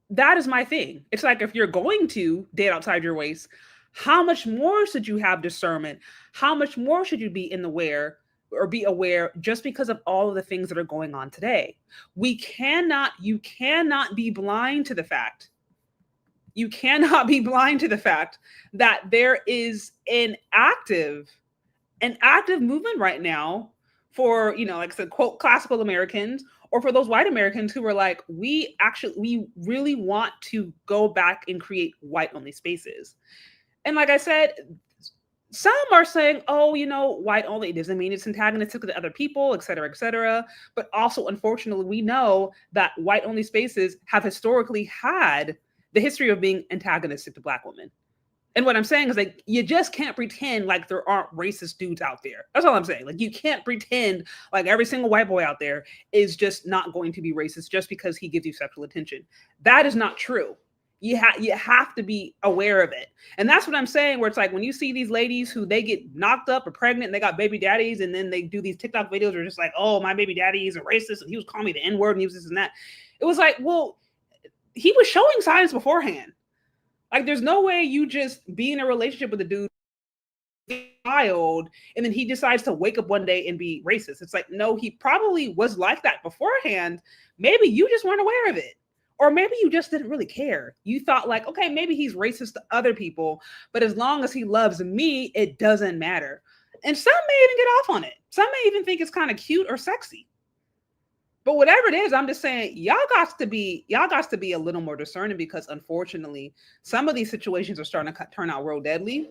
That is my thing. It's like, if you're going to date outside your race, how much more should you have discernment? How much more should you be be aware just because of all of the things that are going on today? You cannot be blind to the fact. You cannot be blind to the fact that there is an active movement right now for, you know, like I said, quote, classical Americans, or for those white Americans who are like, we really want to go back and create white only spaces. And like I said, some are saying, oh, you know, white only doesn't mean it's antagonistic to other people, et cetera, et cetera. But also, unfortunately, we know that white only spaces have historically had the history of being antagonistic to Black women. And what I'm saying is, like, you just can't pretend like there aren't racist dudes out there. That's all I'm saying. Like, you can't pretend like every single white boy out there is just not going to be racist just because he gives you sexual attention. That is not true. You have to be aware of it. And that's what I'm saying, where it's like, when you see these ladies who they get knocked up or pregnant and they got baby daddies, and then they do these TikTok videos where just like, oh, my baby daddy is a racist and he was calling me the N-word and he was this and that. It was like, well, he was showing signs beforehand. Like, there's no way you just be in a relationship with a dude child and then he decides to wake up one day and be racist. It's like, no, he probably was like that beforehand. Maybe you just weren't aware of it. Or maybe you just didn't really care. You thought like, okay, maybe he's racist to other people, but as long as he loves me, it doesn't matter. And some may even get off on it. Some may even think it's kind of cute or sexy. But whatever it is, I'm just saying, y'all got to be a little more discerning, because unfortunately, some of these situations are starting to turn out real deadly.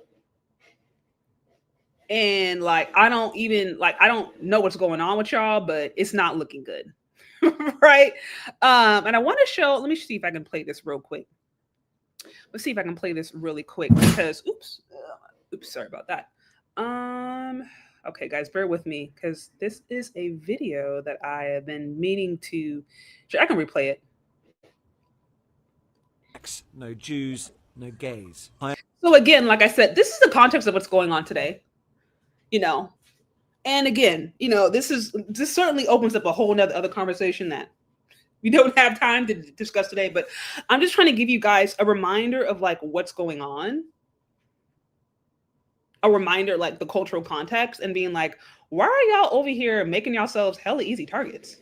And like, I don't know what's going on with y'all, but it's not looking good. Right? And I want to show, let me see if I can play this real quick. Let's see if I can play this really quick, because, oops, sorry about that. Okay, guys, bear with me, because this is a video that I have been meaning to. I can replay it. No Jews, no gays. So again, like I said, this is the context of what's going on today. you know. And again, you know, this certainly opens up a whole nother other conversation that we don't have time to discuss today, but I'm just trying to give you guys a reminder of like what's going on. A reminder, like the cultural context, and being like, why are y'all over here making yourselves hella easy targets?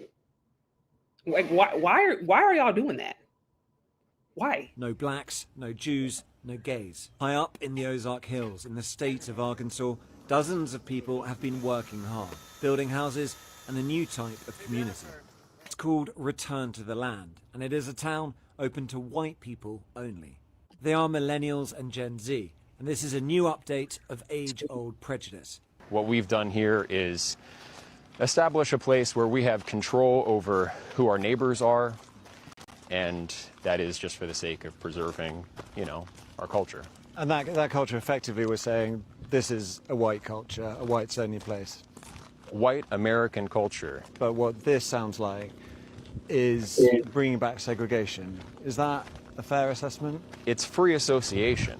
Like, why are y'all doing that? Why? No blacks, no Jews, no gays. High up in the Ozark Hills, in the state of Arkansas, dozens of people have been working hard, building houses and a new type of community. It's called Return to the Land, and it is a town open to white people only. They are millennials and Gen Z, and this is a new update of age-old prejudice. What we've done here is establish a place where we have control over who our neighbors are, and that is just for the sake of preserving, you know, our culture. And that culture, effectively, we're saying this is a white culture, a whites-only place. White American culture. But what this sounds like is bringing back segregation. Is that a fair assessment? It's free association.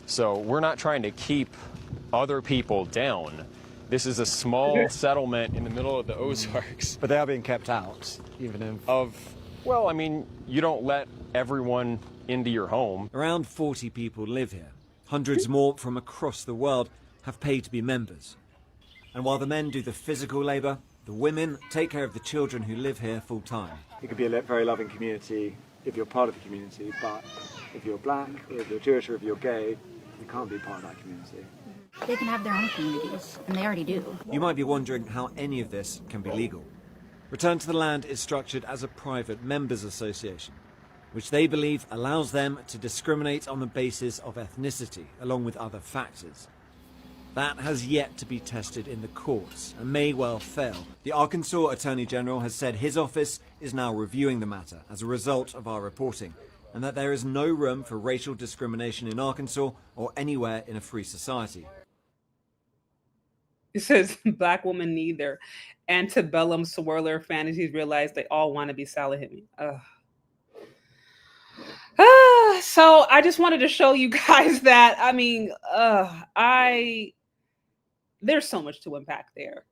So we're not trying to keep other people down. This is a small settlement in the middle of the Ozarks. But they are being kept out, even if... Well, I mean, you don't let everyone into your home. Around 40 people live here. Hundreds more from across the world have paid to be members. And while the men do the physical labour, the women take care of the children who live here full time. It could be a very loving community if you're part of the community, but if you're black, or if you're Jewish, or if you're gay, you can't be part of that community. They can have their own communities, and they already do. You might be wondering how any of this can be legal. Return to the Land is structured as a private members association, which they believe allows them to discriminate on the basis of ethnicity, along with other factors. That has yet to be tested in the courts and may well fail. The Arkansas Attorney General has said his office is now reviewing the matter as a result of our reporting, and that there is no room for racial discrimination in Arkansas or anywhere in a free society. It says black women need their antebellum swirler fantasies, realize they all want to be Salad Hit Me. So I just wanted to show you guys that, I mean, there's so much to unpack there.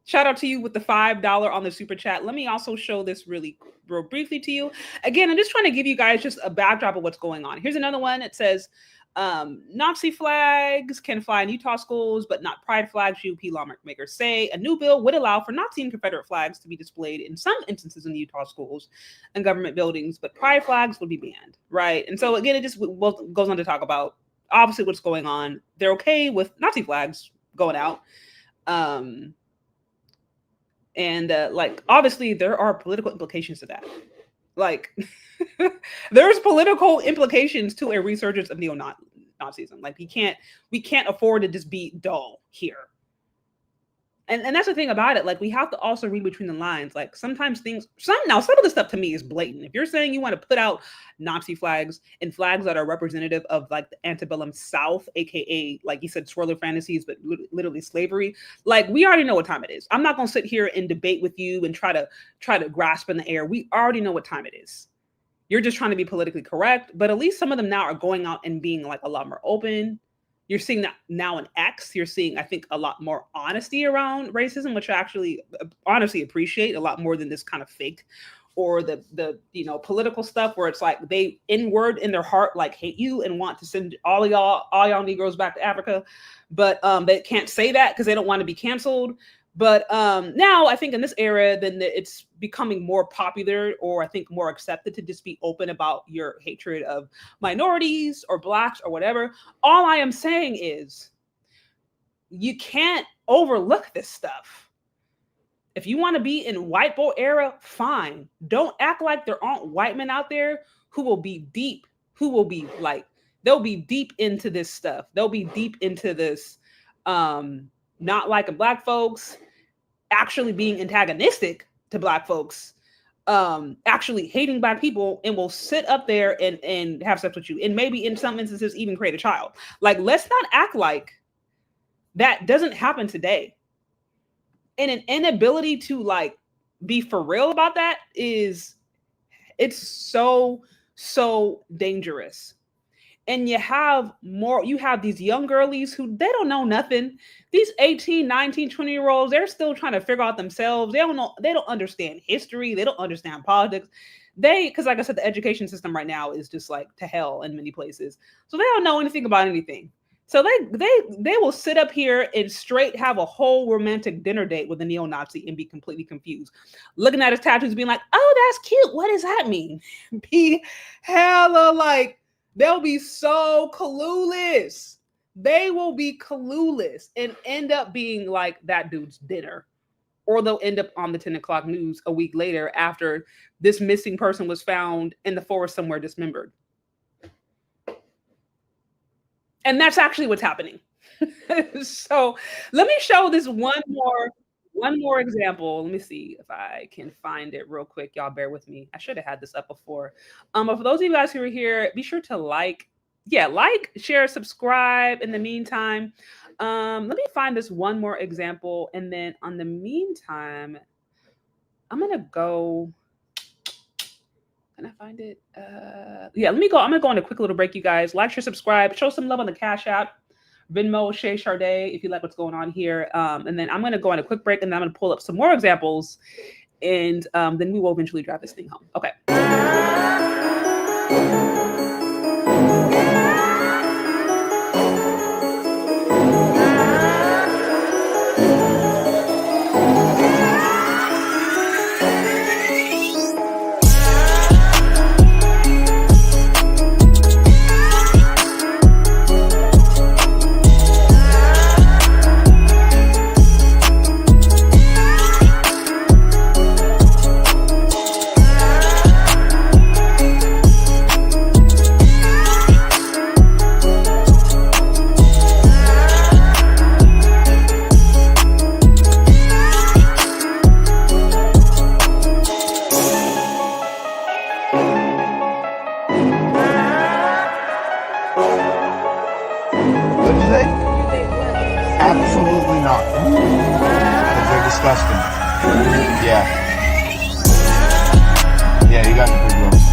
Shout out to you with the $5 on the super chat. Let me also show this real briefly to you. Again, I'm just trying to give you guys just a backdrop of what's going on. Here's another one. It says, Nazi flags can fly in Utah schools, but not pride flags. GOP lawmakers say a new bill would allow for Nazi and Confederate flags to be displayed in some instances in the Utah schools and government buildings, but pride flags would be banned, right? And so again, it just goes on to talk about obviously what's going on. They're okay with Nazi flags going out. Like, obviously there are political implications to that. Like, there's political implications to a resurgence of neo-Nazism. Like, we can't afford to just be dull here. And that's the thing about it. Like, we have to also read between the lines. Like, sometimes some of the stuff to me is blatant. If you're saying you want to put out Nazi flags and flags that are representative of like the antebellum South, aka like you said, swirler fantasies, but literally slavery, like we already know what time it is. I'm not gonna sit here and debate with you and try to grasp in the air. We already know what time it is. You're just trying to be politically correct, but at least some of them now are going out and being like a lot more open. You're seeing that now in X. You're seeing, I think, a lot more honesty around racism, which I actually honestly appreciate a lot more than this kind of fake or the political stuff where it's like they inward in their heart like hate you and want to send all y'all Negroes back to Africa, but they can't say that because they don't want to be canceled. But now I think in this era, then it's becoming more popular, or I think more accepted, to just be open about your hatred of minorities or blacks or whatever. All I am saying is you can't overlook this stuff. If you want to be in white boy era, fine. Don't act like there aren't white men out there who will be deep, they'll be deep into this stuff. They'll be deep into this, not liking black folks, actually being antagonistic to black folks, actually hating black people, and will sit up there and have sex with you, and maybe in some instances even create a child. Like, let's not act like that doesn't happen today. And an inability to like be for real about that it's so dangerous. And you have these young girlies who they don't know nothing. These 18, 19, 20-year-olds, they're still trying to figure out themselves. They don't understand history. They don't understand politics. Because like I said, the education system right now is just like to hell in many places. So they don't know anything about anything. So they will sit up here and straight have a whole romantic dinner date with a neo-Nazi and be completely confused. Looking at his tattoos being like, oh, that's cute. What does that mean? Be hella like, they'll be so clueless. They will be clueless and end up being like that dude's dinner. Or they'll end up on the 10 o'clock news a week later after this missing person was found in the forest somewhere dismembered. And that's actually what's happening. So let me show this one more example. Let me see if I can find it real quick. Y'all bear with me. I should have had this up before. But for those of you guys who are here, be sure to like, share, subscribe in the meantime. Let me find this one more example. And then on the meantime, I'm going to go. Can I find it? Yeah, let me go. I'm going to go on a quick little break, you guys. Like, share, subscribe. Show some love on the Cash App. Venmo, Shay Charday, if you like what's going on here. And then I'm going to go on a quick break, and then I'm going to pull up some more examples. And then we will eventually drive this thing home. Okay. Absolutely not. Because they're disgusting. Yeah. Yeah, you got the big rooms.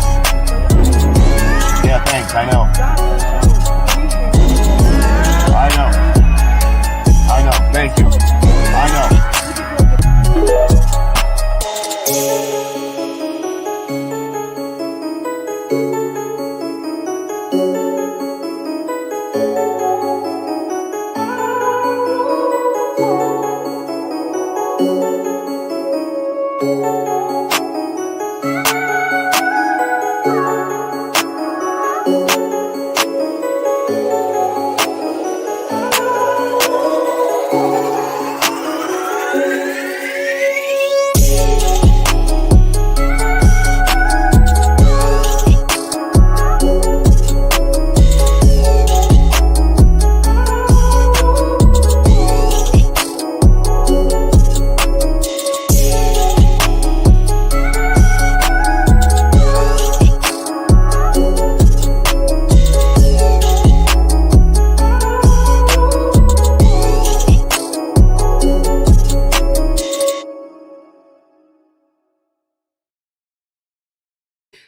Yeah, thanks, I know. I know, thank you. I know.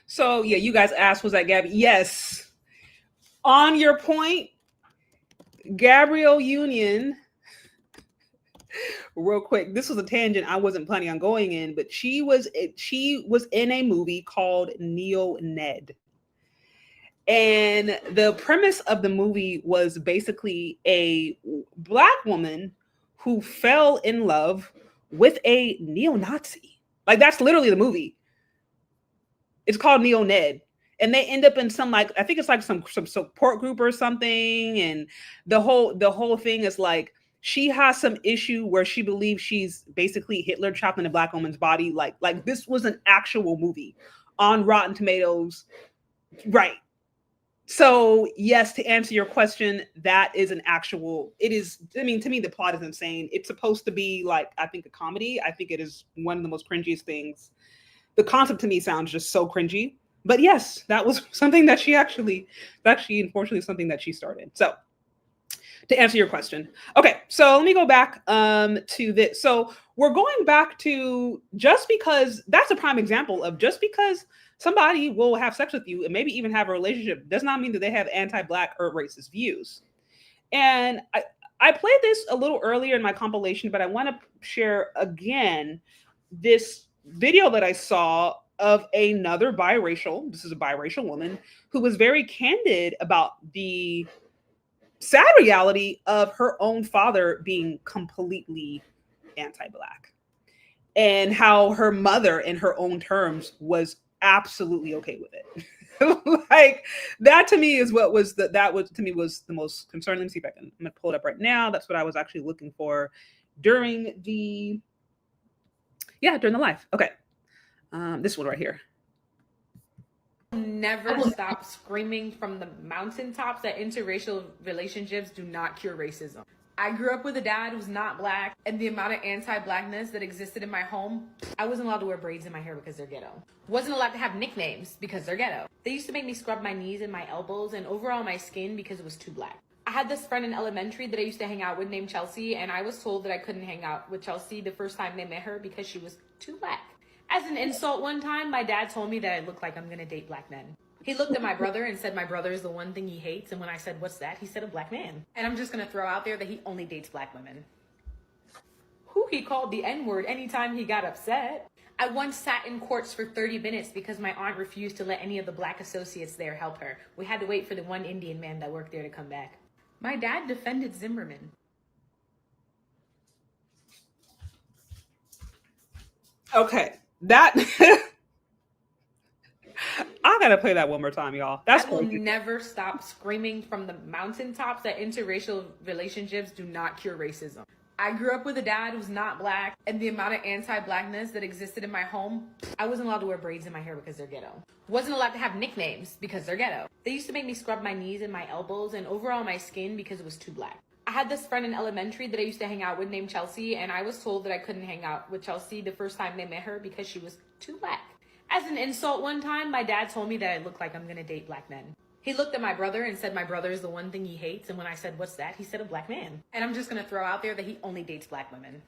So yeah, you guys asked, was that Gabby? Yes. On your point, Gabrielle Union, real quick, this was a tangent I wasn't planning on going in, but she was in a movie called Neo Ned. And the premise of the movie was basically a Black woman who fell in love with a neo-Nazi. Like, that's literally the movie. It's called Neo Ned. And they end up in some, like, I think it's like some support group or something. And the whole thing is like, she has some issue where she believes she's basically Hitler trapped in a Black woman's body. Like this was an actual movie on Rotten Tomatoes. Right. So yes, to answer your question, that is an actual, it is, I mean, to me, the plot is insane. It's supposed to be like, I think, a comedy. I think it is one of the most cringiest things. The concept to me sounds just so cringy. But yes, that was something that she actually unfortunately something that she started. So to answer your question. Okay, so let me go back to this. So we're going back to, just because, that's a prime example of just because somebody will have sex with you and maybe even have a relationship. Does not mean that they have anti-Black or racist views. And I played this a little earlier in my compilation, but I want to share again this video that I saw of another biracial, this is a biracial woman, who was very candid about the sad reality of her own father being completely anti-Black, and how her mother, in her own terms, was absolutely okay with it. Like, that to me is what was to me was the most concerning. Let me see if I'm gonna pull it up right now. That's what I was actually looking for during the live. Okay. This one right here. Never stop screaming from the mountaintops that interracial relationships do not cure racism. I grew up with a dad who's not Black, and the amount of anti-Blackness that existed in my home, I wasn't allowed to wear braids in my hair because they're ghetto. Wasn't allowed to have nicknames because they're ghetto. They used to make me scrub my knees and my elbows and overall my skin because it was too Black. I had this friend in elementary that I used to hang out with named Chelsea, and I was told that I couldn't hang out with Chelsea the first time they met her because she was too Black. As an insult one time, my dad told me that I looked like I'm gonna date Black men. He looked at my brother and said my brother is the one thing he hates, and when I said, what's that? He said a Black man. And I'm just gonna throw out there that he only dates Black women. Who he called the N-word anytime he got upset. I once sat in courts for 30 minutes because my aunt refused to let any of the Black associates there help her. We had to wait for the one Indian man that worked there to come back. My dad defended Zimmerman. Okay, that I gotta play that one more time, y'all. That's I will crazy. never stop screaming from the mountaintops that interracial relationships do not cure racism. I grew up with a dad who's not Black, and the amount of anti-Blackness that existed in my home, I wasn't allowed to wear braids in my hair because they're ghetto. Wasn't allowed to have nicknames because they're ghetto. They used to make me scrub my knees and my elbows and overall my skin because it was too Black. I had this friend in elementary that I used to hang out with named Chelsea, and I was told that I couldn't hang out with Chelsea the first time they met her because she was too Black. As an insult one time, my dad told me that I looked like I'm gonna date Black men. He looked at my brother and said my brother is the one thing he hates, and when I said, what's that? He said a Black man. And I'm just gonna throw out there that he only dates Black women.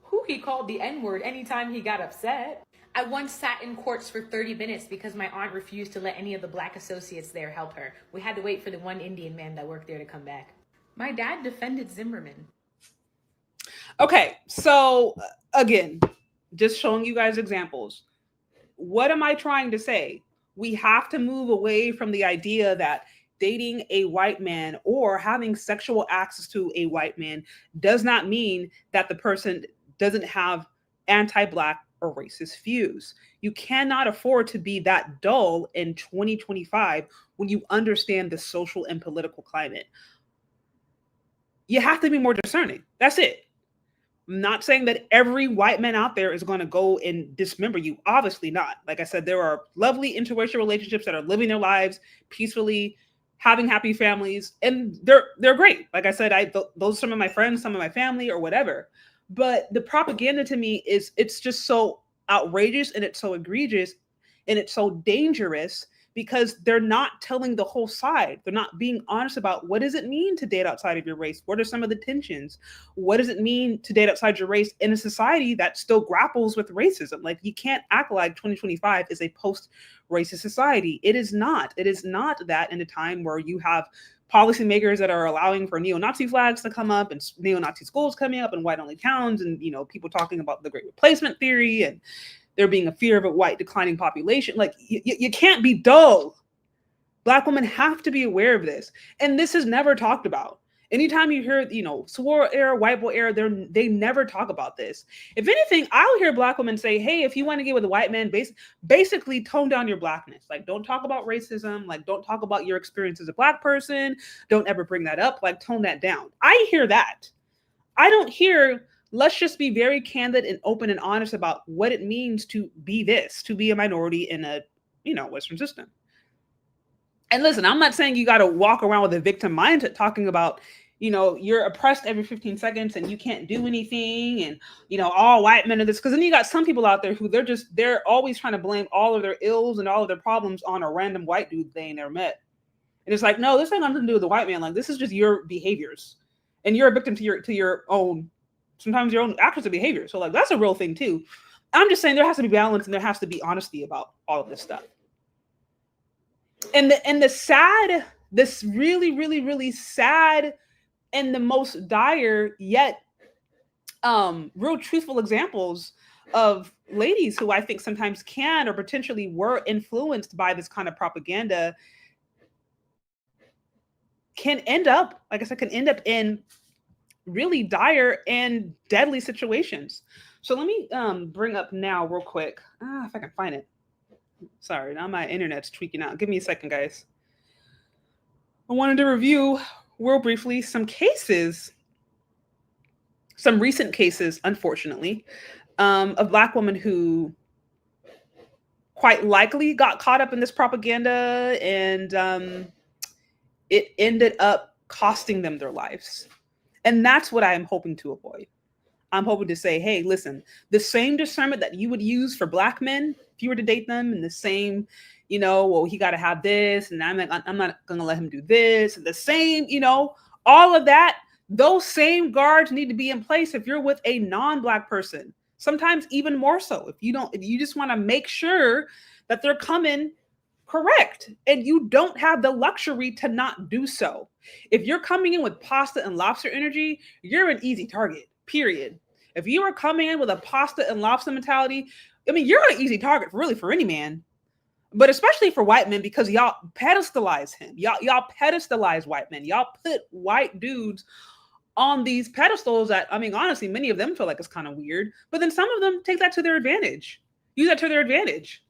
Who he called the N-word anytime he got upset. I once sat in courts for 30 minutes because my aunt refused to let any of the Black associates there help her. We had to wait for the one Indian man that worked there to come back. My dad defended Zimmerman. Okay, so again, just showing you guys examples. What am I trying to say? We have to move away from the idea that dating a white man or having sexual access to a white man does not mean that the person doesn't have anti-Black or racist views. You cannot afford to be that dull in 2025 when you understand the social and political climate. You have to be more discerning. That's it. I'm not saying that every white man out there is going to go and dismember you. Obviously not. Like I said, there are lovely interracial relationships that are living their lives peacefully, having happy families, and they're great. Like I said, those are some of my friends, some of my family, or whatever. But the propaganda to me it's just so outrageous, and it's so egregious, and it's so dangerous because they're not telling the whole side. They're not being honest about what does it mean to date outside of your race? What are some of the tensions? What does it mean to date outside your race in a society that still grapples with racism? Like, you can't act like 2025 is a post-racist society. It is not. It is not that in a time where you have policymakers that are allowing for neo-Nazi flags to come up and neo-Nazi schools coming up in white-only towns, and people talking about the Great Replacement theory and there being a fear of a white declining population. Like, you can't be dull. Black women have to be aware of this. And this is never talked about. Anytime you hear, swirl era, white boy era, they never talk about this. If anything, I'll hear Black women say, hey, if you want to get with a white man, basically tone down your Blackness. Like, don't talk about racism. Like, don't talk about your experience as a Black person. Don't ever bring that up. Like, tone that down. I hear that. I don't hear, let's just be very candid and open and honest about what it means to be this, to be a minority in a, Western system. And listen, I'm not saying you got to walk around with a victim mindset talking about, you're oppressed every 15 seconds and you can't do anything. And, all white men are this. Because then you got some people out there who they're always trying to blame all of their ills and all of their problems on a random white dude they ain't never met. And it's like, no, this ain't nothing to do with the white man. Like, this is just your behaviors. And you're a victim to your own, sometimes your own actions of behavior. So, like, that's a real thing too. I'm just saying there has to be balance and there has to be honesty about all of this stuff. And the sad, this really, really, really sad and the most dire yet real truthful examples of ladies who I think sometimes can or potentially were influenced by this kind of propaganda can end up, like I said, can end up in really dire and deadly situations. So let me bring up now real quick, if I can find it. Sorry, now my internet's tweaking out. Give me a second, guys. I wanted to review real briefly some cases, some recent cases, unfortunately, of Black women who quite likely got caught up in this propaganda, and it ended up costing them their lives. And that's what I'm hoping to avoid. I'm hoping to say, hey, listen, the same discernment that you would use for Black men, if you were to date them, and the same, you know, well, he got to have this, and I'm not going to let him do this, and the same, you know, all of that, those same guards need to be in place if you're with a non-Black person. Sometimes even more so. If you just want to make sure that they're coming correct, and you don't have the luxury to not do so. If you're coming in with pasta and lobster energy, you're an easy target, period. If you are coming in with a pasta and lobster mentality, I mean, you're an easy target really for any man, but especially for white men, because y'all pedestalize him. Y'all pedestalize white men. Y'all put white dudes on these pedestals that, I mean, honestly, many of them feel like it's kind of weird, but then some of them take that to their advantage. Use that to their advantage.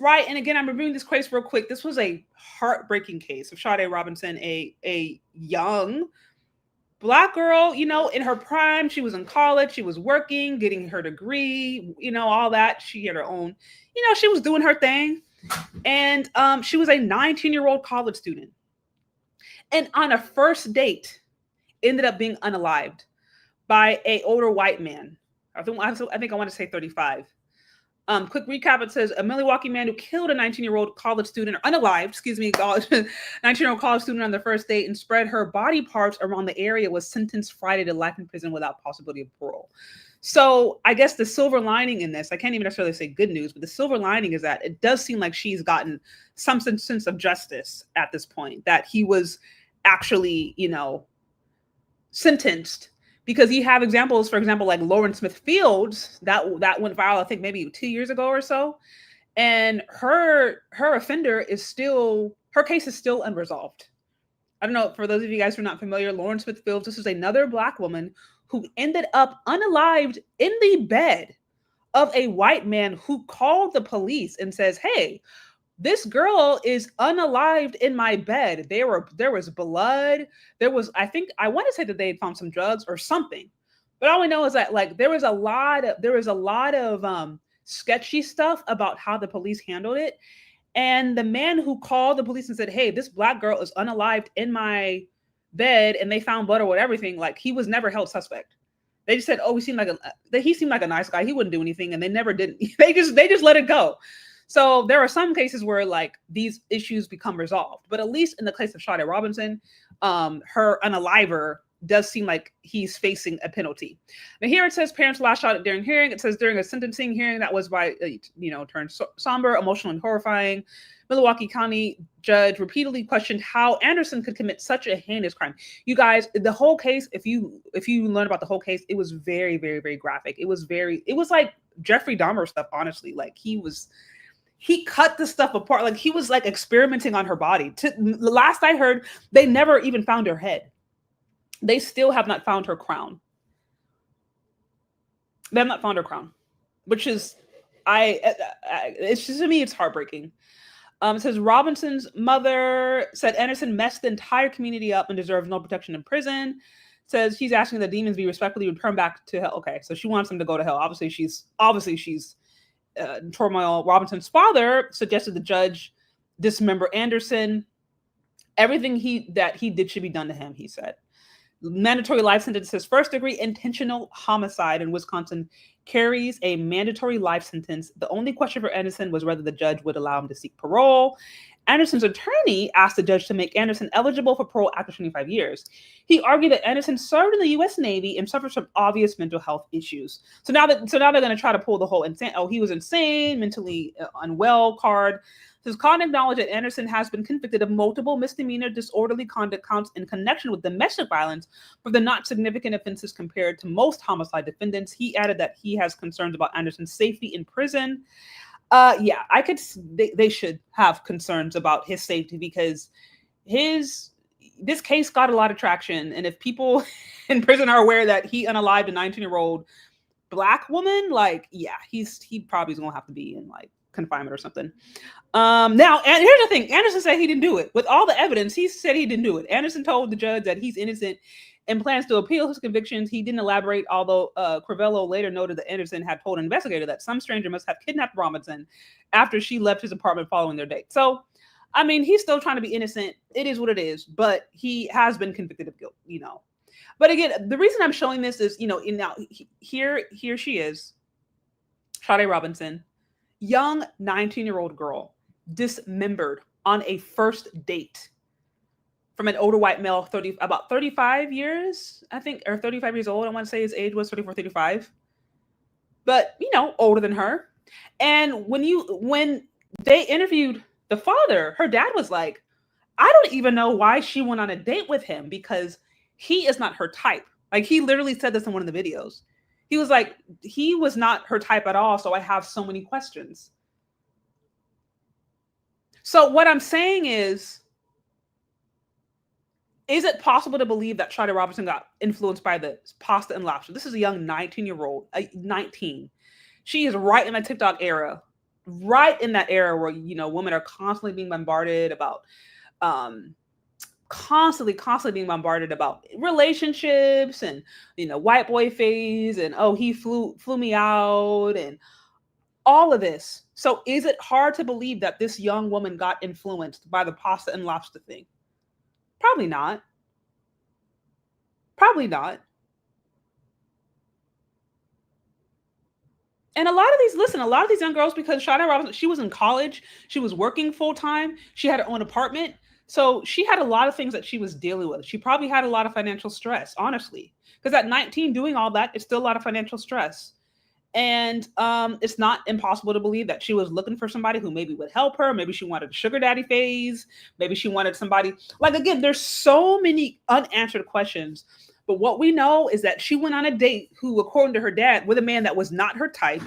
Right. And again, I'm reviewing this case real quick. This was a heartbreaking case of Sade Robinson, a young Black girl, you know, in her prime. She was in college. She was working, getting her degree, you know, all that. She had her own, you know, she was doing her thing. And she was a 19-year-old college student. And on a first date, ended up being unalived by an older white man. I think I want to say 35. Quick recap, it says a Milwaukee man who killed a 19-year-old college student, or unalived, 19-year-old college student on their first date and spread her body parts around the area was sentenced Friday to life in prison without possibility of parole. So I guess the silver lining in this, I can't even necessarily say good news, but the silver lining is that it does seem like she's gotten some sense of justice at this point, that he was actually, you know, sentenced. Because you have examples, for example, like Lauren Smith Fields, that went viral, I think maybe 2 years ago or so. And her offender is still, her case is still unresolved. I don't know, for those of you guys who are not familiar, Lauren Smith Fields, this is another Black woman who ended up unalived in the bed of a white man who called the police and says, hey, this girl is unalived in my bed. There was blood. There was, I want to say that they had found some drugs or something, but all we know is that like there was a lot of sketchy stuff about how the police handled it. And the man who called the police and said, hey, this Black girl is unalived in my bed, and they found blood or whatever, everything, like he was never held suspect. They just said, oh, he seemed like a nice guy. He wouldn't do anything, and they never did. They just let it go. So there are some cases where like these issues become resolved, but at least in the case of Sade Robinson, her unaliver does seem like he's facing a penalty. Now here it says parents last shot at during hearing. It says during a sentencing hearing that was by, turned somber, emotional, and horrifying. Milwaukee County judge repeatedly questioned how Anderson could commit such a heinous crime. You guys, the whole case, if you learn about the whole case, it was very, very, very graphic. It was like Jeffrey Dahmer stuff, honestly. Like he cut the stuff apart. Like he was like experimenting on her body. The last I heard, they never even found her head. They still have not found her crown. They have not found her crown, which is, it's just, to me, it's heartbreaking. It says Robinson's mother said Anderson messed the entire community up and deserves no protection in prison. Says she's asking the demons be respectfully returned back to hell. Okay, so she wants them to go to hell. Obviously she's turmoil. Robinson's father suggested the judge dismember Anderson. Everything that he did should be done to him, he said. Mandatory life sentence says first degree intentional homicide in Wisconsin carries a mandatory life sentence. The only question for Anderson was whether the judge would allow him to seek parole. Anderson's attorney asked the judge to make Anderson eligible for parole after 25 years. He argued that Anderson served in the U.S. Navy and suffers from obvious mental health issues. So now they're going to try to pull the whole insane. Oh, he was insane, mentally unwell card. His con acknowledged that Anderson has been convicted of multiple misdemeanor disorderly conduct counts in connection with domestic violence, but they're not significant offenses compared to most homicide defendants. He added that he has concerns about Anderson's safety in prison. Yeah, they should have concerns about his safety because this case got a lot of traction. And if people in prison are aware that he unalived a 19-year-old Black woman, like, yeah, he probably is going to have to be in like confinement or something. Now, and here's the thing. Anderson said he didn't do it. With all the evidence, he said he didn't do it. Anderson told the judge that he's innocent and plans to appeal his convictions. He didn't elaborate, although Crivello later noted that Anderson had told an investigator that some stranger must have kidnapped Robinson after she left his apartment following their date. So, I mean, he's still trying to be innocent. It is what it is, but he has been convicted of guilt, you know. But again, the reason I'm showing this is, you know, here she is, Sade Robinson, young 19-year-old girl, dismembered on a first date from an older white male, about 35 years, I think, or 35 years old. I want to say his age was 34, 35. But, you know, older than her. And when they interviewed the father, her dad was like, I don't even know why she went on a date with him because he is not her type. Like, he literally said this in one of the videos. He was like, he was not her type at all, so I have so many questions. So what I'm saying is it possible to believe that Sade Robinson got influenced by the pasta and lobster? This is a young 19-year-old, 19. She is right in the TikTok era, right in that era where, you know, women are constantly being bombarded about, constantly being bombarded about relationships and, you know, white boy phase and, oh, he flew me out and all of this. So is it hard to believe that this young woman got influenced by the pasta and lobster thing? Probably not. Probably not. And a lot of these young girls, because Sade Robinson, she was in college, she was working full time, she had her own apartment. So she had a lot of things that she was dealing with. She probably had a lot of financial stress, honestly, because at 19 doing all that, it's still a lot of financial stress. And it's not impossible to believe that she was looking for somebody who maybe would help her. Maybe she wanted a sugar daddy phase. Maybe she wanted somebody, like, again, there's so many unanswered questions. But what we know is that she went on a date who, according to her dad, with a man that was not her type,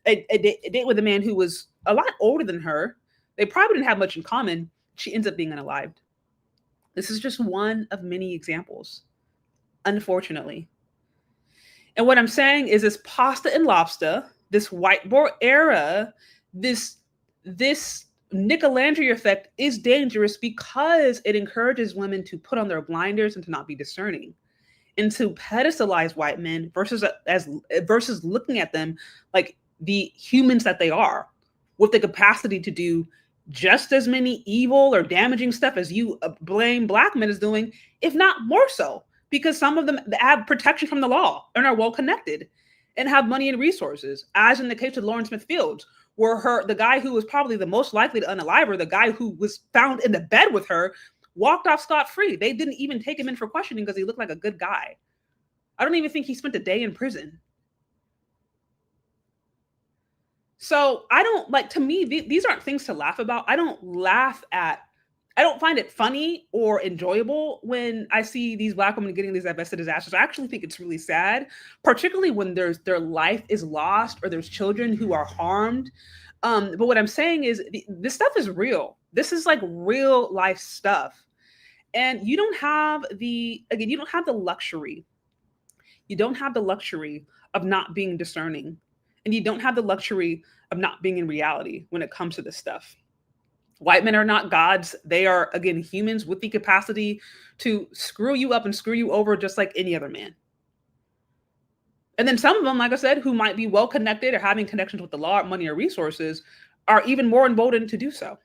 a date with a man who was a lot older than her. They probably didn't have much in common. She ends up being unalived. This is just one of many examples, unfortunately. And what I'm saying is this pasta and lobster, this whiteboard era, this Nicolandria effect is dangerous because it encourages women to put on their blinders and to not be discerning, and to pedestalize white men versus looking at them like the humans that they are, with the capacity to do just as many evil or damaging stuff as you blame Black men as doing, if not more so. Because some of them have protection from the law and are well connected and have money and resources, as in the case of Lauren Smith Fields, where the guy who was probably the most likely to unalive her, the guy who was found in the bed with her, walked off scot-free. They didn't even take him in for questioning because he looked like a good guy. I don't even think he spent a day in prison. So to me, these aren't things to laugh about. I don't find it funny or enjoyable when I see these Black women getting these divested disasters. I actually think it's really sad, particularly when their life is lost or there's children who are harmed. But what I'm saying is this stuff is real. This is like real life stuff. And you don't have the luxury. You don't have the luxury of not being discerning. And you don't have the luxury of not being in reality when it comes to this stuff. White men are not gods. They are, again, humans with the capacity to screw you up and screw you over just like any other man. And then some of them, like I said, who might be well connected or having connections with the law, money, or resources, are even more emboldened to do so.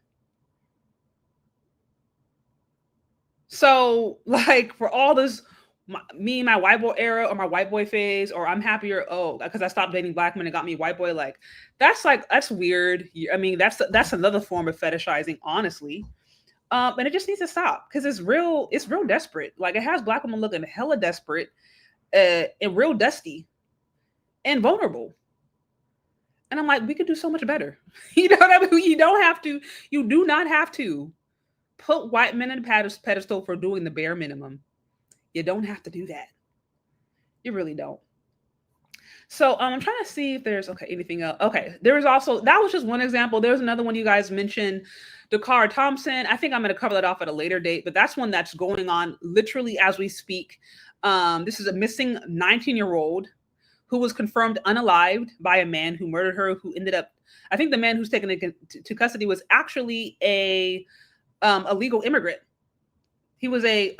So, like, for all this, me, my white boy era or my white boy phase, or I'm happier, because I stopped dating Black men and got me white boy, that's weird. I mean, that's another form of fetishizing, honestly. And it just needs to stop because it's real desperate. Like it has Black women looking hella desperate, and real dusty and vulnerable. And I'm like, we could do so much better. You know what I mean? You do not have to put white men in a pedestal for doing the bare minimum. You don't have to do that. You really don't. So I'm trying to see if there's anything else. Okay, there was also, that was just one example. There's another one you guys mentioned, Dakar Thompson. I think I'm going to cover that off at a later date, but that's one that's going on literally as we speak. This is a missing 19-year-old who was confirmed unalived by a man who murdered her, who ended up, I think the man who's taken to custody was actually a illegal immigrant. He was an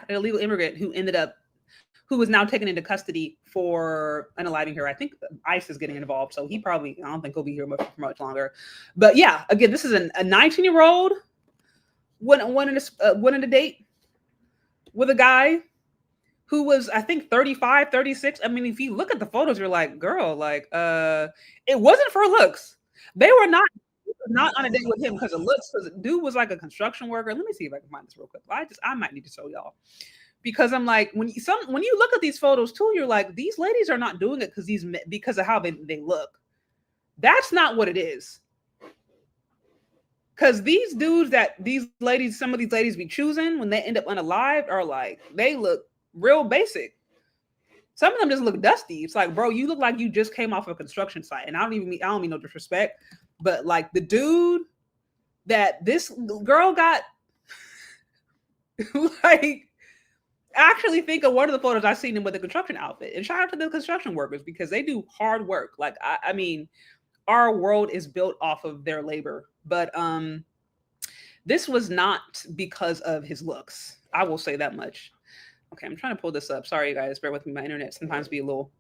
illegal immigrant who was now taken into custody for unaliving her. I think ICE is getting involved, so I don't think he'll be here for much longer. But yeah, again, this is a 19-year-old went on a date with a guy who was, I think, 35, 36. I mean, if you look at the photos, you're like, girl, like, it wasn't for looks. They were not on a date with him because of looks, because the dude was like a construction worker. Let me see if I can find this real quick. I might need to show y'all. Because I'm like, when you look at these photos too, you're like, these ladies are not doing it because of how they look. That's not what it is. Because these dudes that some of these ladies be choosing when they end up unalived are like, they look real basic. Some of them just look dusty. It's like, bro, you look like you just came off a construction site. And I don't mean no disrespect, but like the dude that this girl got, like, actually think of one of the photos I've seen him with a construction outfit. And shout out to the construction workers because they do hard work. Like, I mean, our world is built off of their labor. But this was not because of his looks. I will say that much. Okay, I'm trying to pull this up. Sorry, guys. Bear with me. My internet sometimes be a little...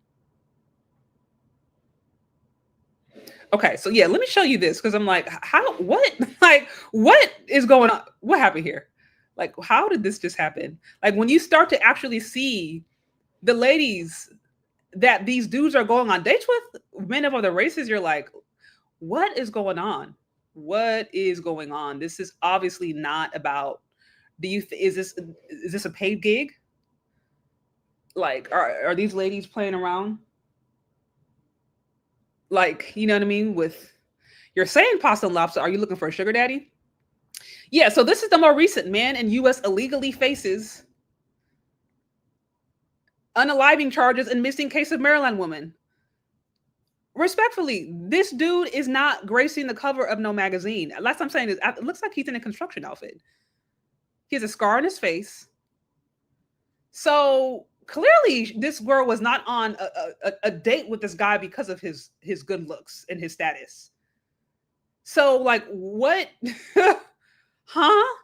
Okay, so yeah, let me show you this because I'm like, what is going on? What happened here? Like, how did this just happen? Like, when you start to actually see the ladies that these dudes are going on dates with, men of other races, you're like, what is going on? What is going on? This is obviously not about, is this a paid gig? Like, are these ladies playing around? Like, you know what I mean? You're saying pasta and lobster. Are you looking for a sugar daddy? Yeah, so this is the more recent. Man in U.S. illegally faces unaliving charges in missing case of Maryland woman. Respectfully, this dude is not gracing the cover of no magazine. Last I'm saying is, it looks like he's in a construction outfit. He has a scar on his face. So clearly, this girl was not on a date with this guy because of his good looks and his status. So, like, what? Huh?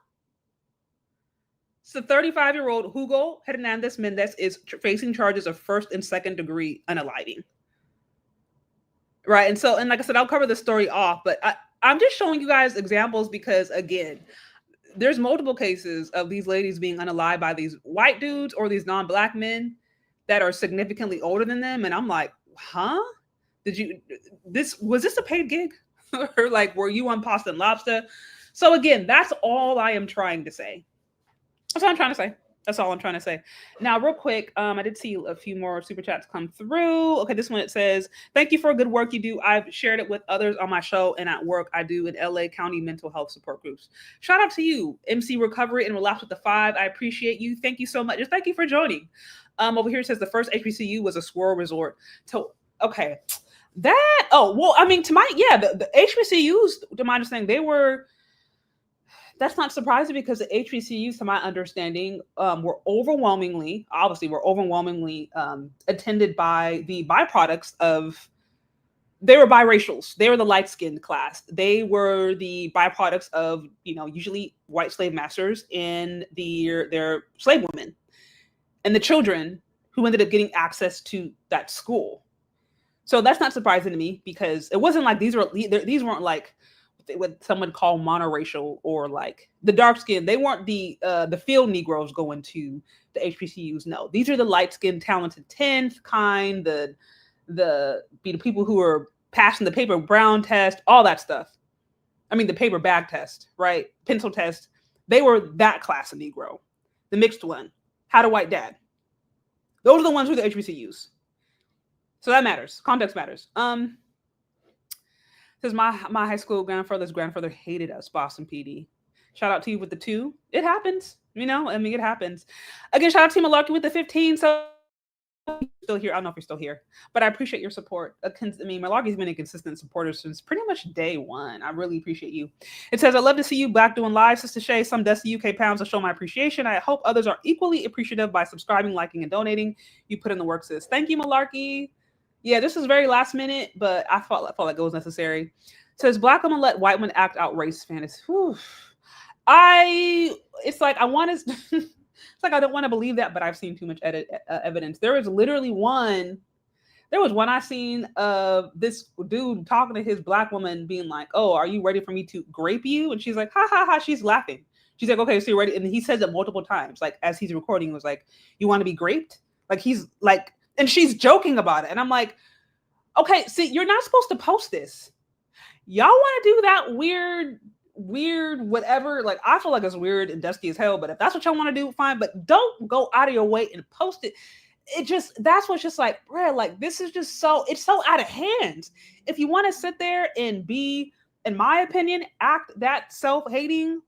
So 35-year-old Hugo Hernandez Mendez is facing charges of first and second degree unaliving. Right. And like I said, I'll cover the story off, but I'm just showing you guys examples because, again, there's multiple cases of these ladies being unalived by these white dudes or these non-Black men that are significantly older than them. And I'm like, huh? Was this a paid gig? Or like, were you on pasta and lobster? So again, that's all I am trying to say. That's all I'm trying to say. Now, real quick, I did see a few more super chats come through. Okay, this one, it says, thank you for good work you do. I've shared it with others on my show and at work I do in LA County mental health support groups. Shout out to you, MC Recovery and Relapse with the 5. I appreciate you. Thank you so much. Just thank you for joining. Over here it says the first HBCU was a swirl resort. So, okay. The HBCUs, to my understanding, that's not surprising because the HBCUs, to my understanding, were overwhelmingly attended by the byproducts of, they were biracials. They were the light-skinned class. They were the byproducts of, usually white slave masters and their slave women and the children who ended up getting access to that school. So that's not surprising to me because it wasn't like these weren't like what someone call monoracial or like the dark skin. They weren't the field Negroes going to the HBCUs. No, these are the light skinned, talented 10th kind, the people who are passing the paper brown test, all that stuff. I mean, the paper bag test, right? Pencil test. They were that class of Negro. The mixed one had a white dad. Those are the ones who the HBCUs. So that matters. Context matters. Says my high school grandfather hated us, Boston PD. Shout out to you with the 2. It happens. You know, I mean, it happens. Again, shout out to Malarkey with the 15. So still here. I don't know if you're still here, but I appreciate your support. I mean, Malarkey's been a consistent supporter since pretty much day one. I really appreciate you. It says, I love to see you back doing live, Sister Shay. Some dusty UK pounds to show my appreciation. I hope others are equally appreciative by subscribing, liking, and donating. You put in the work, sis. Thank you, Malarkey. Yeah, this is very last minute, but I felt like it was necessary. It says, Black women let white women act out race fantasy. It's like I want to. It's like I don't want to believe that, but I've seen too much evidence. There is literally one. There was one I seen of this dude talking to his Black woman, being like, "Oh, are you ready for me to grape you?" And she's like, "Ha ha ha!" She's laughing. She's like, "Okay, so you're ready?" And he says it multiple times, like as he's recording, he was like, "You want to be graped?" Like he's like, and she's joking about it, and I'm like, "Okay, see, you're not supposed to post this. Y'all want to do that weird whatever, like I feel like it's weird and dusty as hell, but if that's what y'all want to do, fine, but don't go out of your way and post it. That's what's just like, bruh, like this is just it's so out of hand. If you want to sit there and be, in my opinion, act that self-hating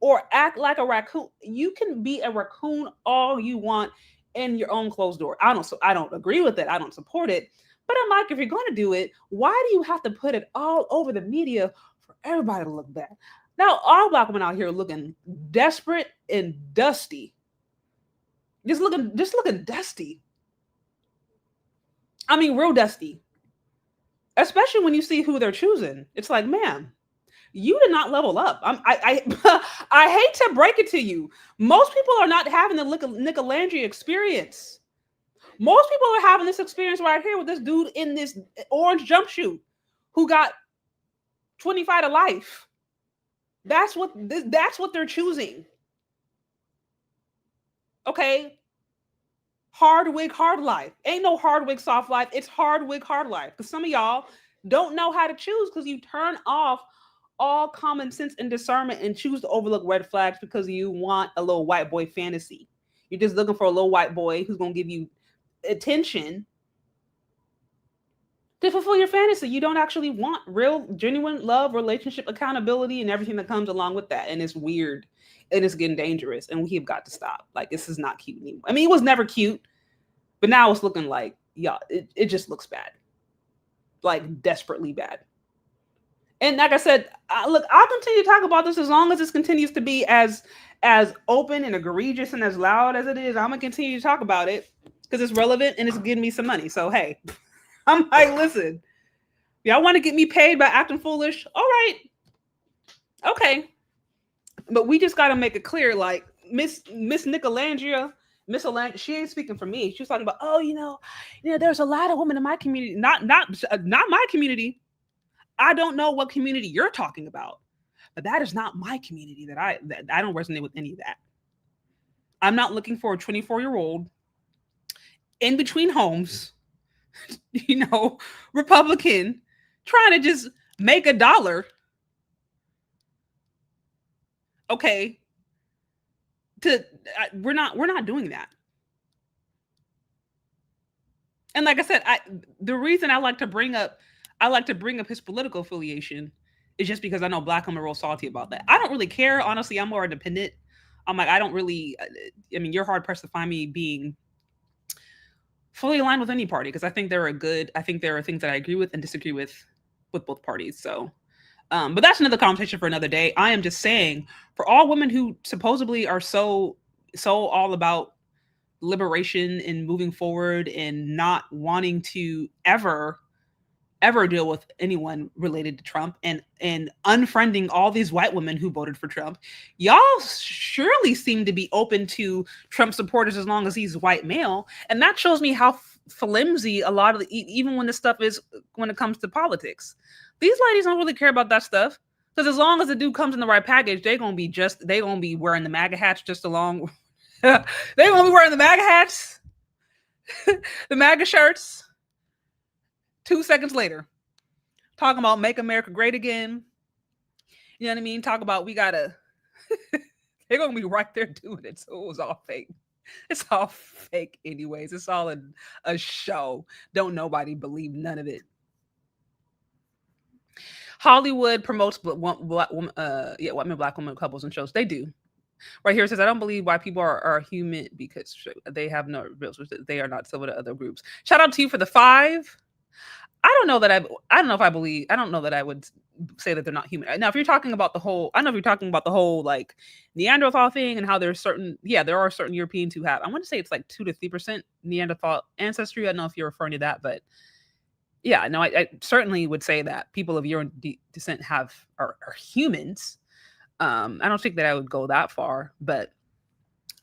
or act like a raccoon, you can be a raccoon all you want in your own closed door. I don't agree with it. I don't support it. But I'm like, if you're going to do it, why do you have to put it all over the media for everybody to look bad? Now, all Black women out here looking desperate and dusty. Just looking dusty. I mean, real dusty. Especially when you see who they're choosing. It's like, ma'am, you did not level up. I hate to break it to you. Most people are not having the Nicolandria experience. Most people are having this experience right here with this dude in this orange jumpsuit who got 25 to life. That's what they're choosing. Okay. Hard wig, hard life. Ain't no hard wig, soft life. It's hard wig, hard life. Because some of y'all don't know how to choose because you turn off all common sense and discernment and choose to overlook red flags because you want a little white boy fantasy. You're just looking for a little white boy who's going to give you attention to fulfill your fantasy. You don't actually want real, genuine love, relationship, accountability, and everything that comes along with that. And it's weird and it's getting dangerous. And we have got to stop. Like, this is not cute anymore. I mean, it was never cute, but now it's looking like, yeah, it just looks bad. Like, desperately bad. And like I said, look, I'll continue to talk about this as long as this continues to be as open and egregious and as loud as it is. I'm going to continue to talk about it because it's relevant and it's getting me some money. So, hey, I'm like, listen, y'all want to get me paid by acting foolish? All right. Okay. But we just got to make it clear, like, Miss Nicolandria, she ain't speaking for me. She was talking about, oh, you know, there's a lot of women in my community, not my community. I don't know what community you're talking about, but that is not my community. That I don't resonate with any of that. I'm not looking for a 24-year-old in between homes, Republican, trying to just make $1. Okay. We're not doing that. And like I said, the reason I like to bring up his political affiliation is just because I know Black women are real salty about that. I don't really care. Honestly, I'm more independent. I'm like, I mean, you're hard pressed to find me being fully aligned with any party because I think there are things that I agree with and disagree with both parties. So, but that's another conversation for another day. I am just saying, for all women who supposedly are so all about liberation and moving forward and not wanting to ever deal with anyone related to Trump and unfriending all these white women who voted for Trump, y'all surely seem to be open to Trump supporters as long as he's white male. And that shows me how flimsy a lot of even when this stuff is when it comes to politics. These ladies don't really care about that stuff because as long as the dude comes in the right package, they gonna be wearing the MAGA hats just along. They're gonna be wearing the MAGA hats, the MAGA shirts. 2 seconds later, talking about make America great again. You know what I mean? Talk about we gotta They're gonna be right there doing it. So it was all fake. It's all fake, anyways. It's all a show. Don't nobody believe none of it. Hollywood promotes white men, black women couples and shows. They do. Right here it says, I don't believe why people are human because they have no real, they are not similar to other groups. Shout out to you for the 5. I don't know that I don't know that I would say that they're not human. Now, if you're talking about the whole, I don't know if you're talking about the whole like Neanderthal thing and how there's certain, there are certain Europeans who have, I want to say it's like 2 to 3% Neanderthal ancestry. I don't know if you're referring to that, but yeah, no, I certainly would say that people of Euro descent are humans. I don't think that I would go that far, but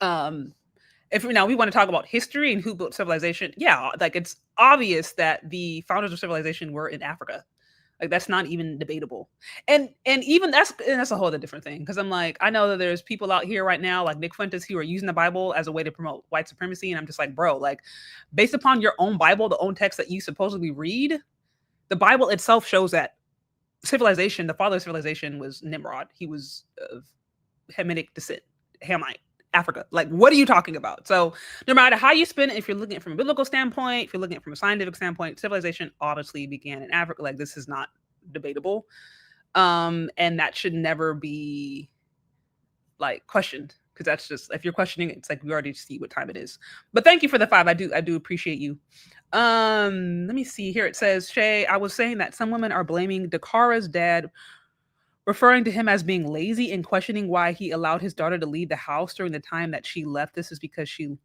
if now we want to talk about history and who built civilization, like it's obvious that the founders of civilization were in Africa. Like that's not even debatable. And even that's a whole other different thing. Because I'm like, I know that there's people out here right now, like Nick Fuentes, who are using the Bible as a way to promote white supremacy. And I'm just like, bro, like based upon your own Bible, the own text that you supposedly read, the Bible itself shows that civilization, the father of civilization was Nimrod. He was of Hamitic descent, Hamite, Africa. Like, what are you talking about? So no matter how you spin it, if you're looking at it from a biblical standpoint, if you're looking at it from a scientific standpoint, civilization obviously began in Africa. Like, this is not debatable. And that should never be like questioned, because that's just, if you're questioning it, it's like we already see what time it is. But thank you for the 5. I do appreciate you. Let me see here. It says, Shay, I was saying that some women are blaming Dakara's dad, referring to him as being lazy and questioning why he allowed his daughter to leave the house during the time that she left. This is because she...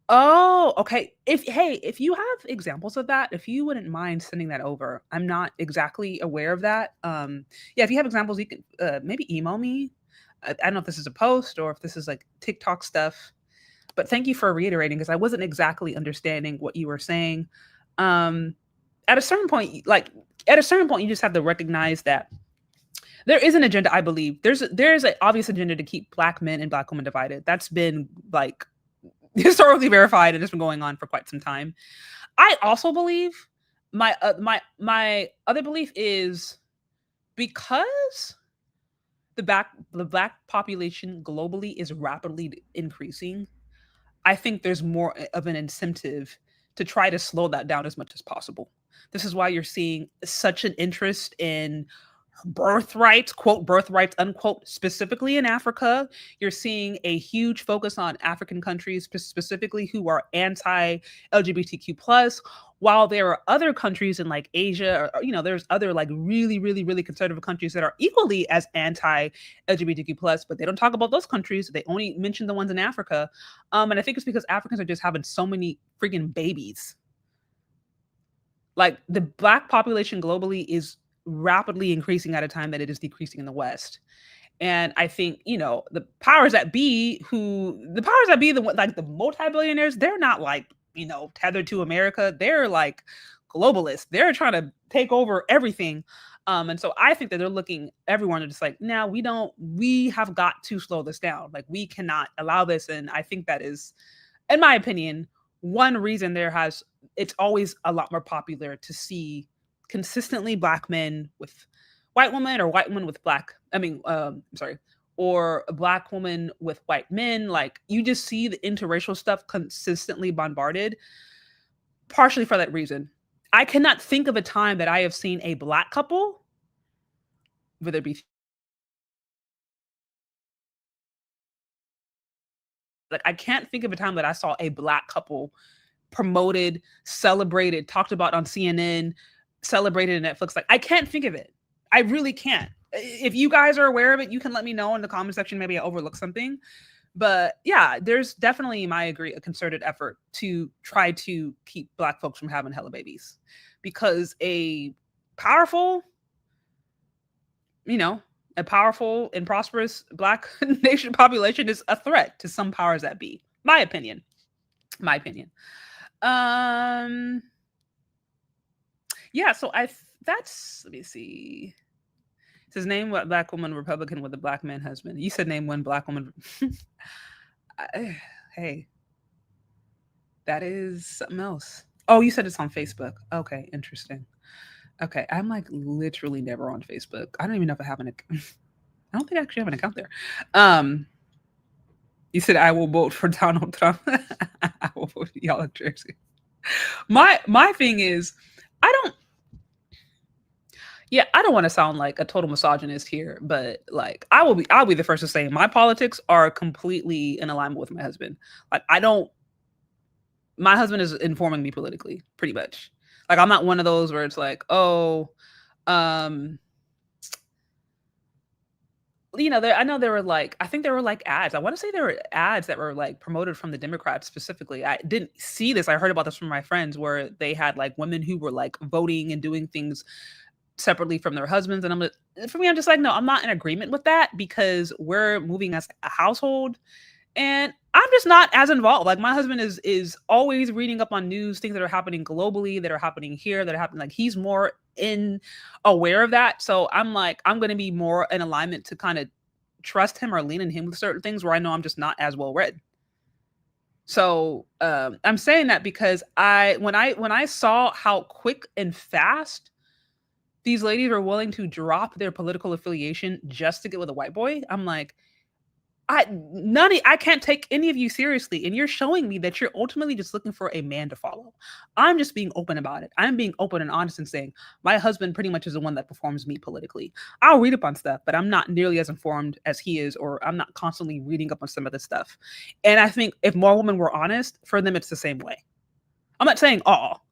Oh, okay. If you have examples of that, if you wouldn't mind sending that over. I'm not exactly aware of that. If you have examples, you can maybe email me. I don't know if this is a post or if this is like TikTok stuff, but thank you for reiterating, because I wasn't exactly understanding what you were saying. At a certain point, you just have to recognize that there is an agenda. I believe there's an obvious agenda to keep Black men and Black women divided. That's been like historically verified, and it's been going on for quite some time. I also believe my other belief is because the Black population globally is rapidly increasing, I think there's more of an incentive to try to slow that down as much as possible. This is why you're seeing such an interest in birthrights, quote, birthrights, unquote, specifically in Africa. You're seeing a huge focus on African countries, specifically who are anti-LGBTQ+, while there are other countries in like Asia, or, there's other like really, really, really conservative countries that are equally as anti-LGBTQ+, but they don't talk about those countries. They only mention the ones in Africa. And I think it's because Africans are just having so many freaking babies. Like the Black population globally is rapidly increasing at a time that it is decreasing in the West. And I think, the powers that be, the multi-billionaires, they're not like, tethered to America. They're like globalists. They're trying to take over everything. And so I think that they're looking everyone and just like, now we have got to slow this down. Like we cannot allow this. And I think that is, in my opinion, one reason it's always a lot more popular to see consistently Black men with white women, or white women with or a Black woman with white men. Like you just see the interracial stuff consistently bombarded, partially for that reason. I cannot think of a time that I have seen a Black couple, whether it be like, I can't think of a time that I saw a Black couple promoted, celebrated, talked about on CNN, celebrated in Netflix. Like I can't think of it. I really can't. If you guys are aware of it, you can let me know in the comment section. Maybe I overlooked something, but yeah, there's definitely, I agree, a concerted effort to try to keep Black folks from having hella babies, because a powerful and prosperous Black nation population is a threat to some powers that be. My opinion. So let me see. It says, name what Black woman Republican with a Black man husband. You said name one Black woman. Hey, that is something else. Oh, you said it's on Facebook. Okay, interesting. Okay, I'm like literally never on Facebook. I don't even know if I have an account. I don't think I actually have an account there. You said I will vote for Donald Trump. I will vote for y'all in Jersey. My thing is, I don't want to sound like a total misogynist here, but like I'll be the first to say my politics are completely in alignment with my husband. Like my husband is informing me politically, pretty much. Like I'm not one of those where it's like, oh, I know there were like, I think there were like ads. I want to say there were ads that were like promoted from the Democrats specifically. I didn't see this. I heard about this from my friends where they had like women who were like voting and doing things separately from their husbands. And for me, I'm just like, no, I'm not in agreement with that because we're moving as a household and I'm just not as involved. Like my husband is always reading up on news, things that are happening globally, that are happening here, that are happening. Like he's more aware of that. So I'm like, I'm going to be more in alignment to kind of trust him or lean on him with certain things where I know I'm just not as well read. So I'm saying that because when I saw how quick and fast these ladies were willing to drop their political affiliation just to get with a white boy, I'm like, I can't take any of you seriously. And you're showing me that you're ultimately just looking for a man to follow. I'm just being open about it. I'm being open and honest and saying my husband pretty much is the one that performs me politically. I'll read up on stuff, but I'm not nearly as informed as he is, or I'm not constantly reading up on some of this stuff. And I think if more women were honest, for them, it's the same way. I'm not saying all,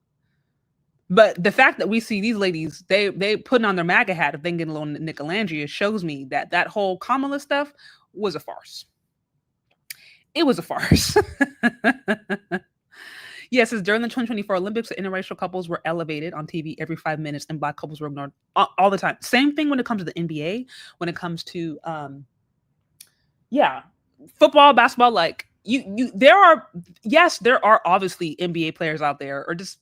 but the fact that we see these ladies, they putting on their MAGA hat if they can get a little Nicolandria shows me that whole Kamala stuff was a farce. It was a farce. Yes, it's during the 2024 Olympics, interracial couples were elevated on TV every 5 minutes and Black couples were ignored all the time. Same thing when it comes to the NBA, when it comes to, football, basketball, like, there are obviously NBA players out there or just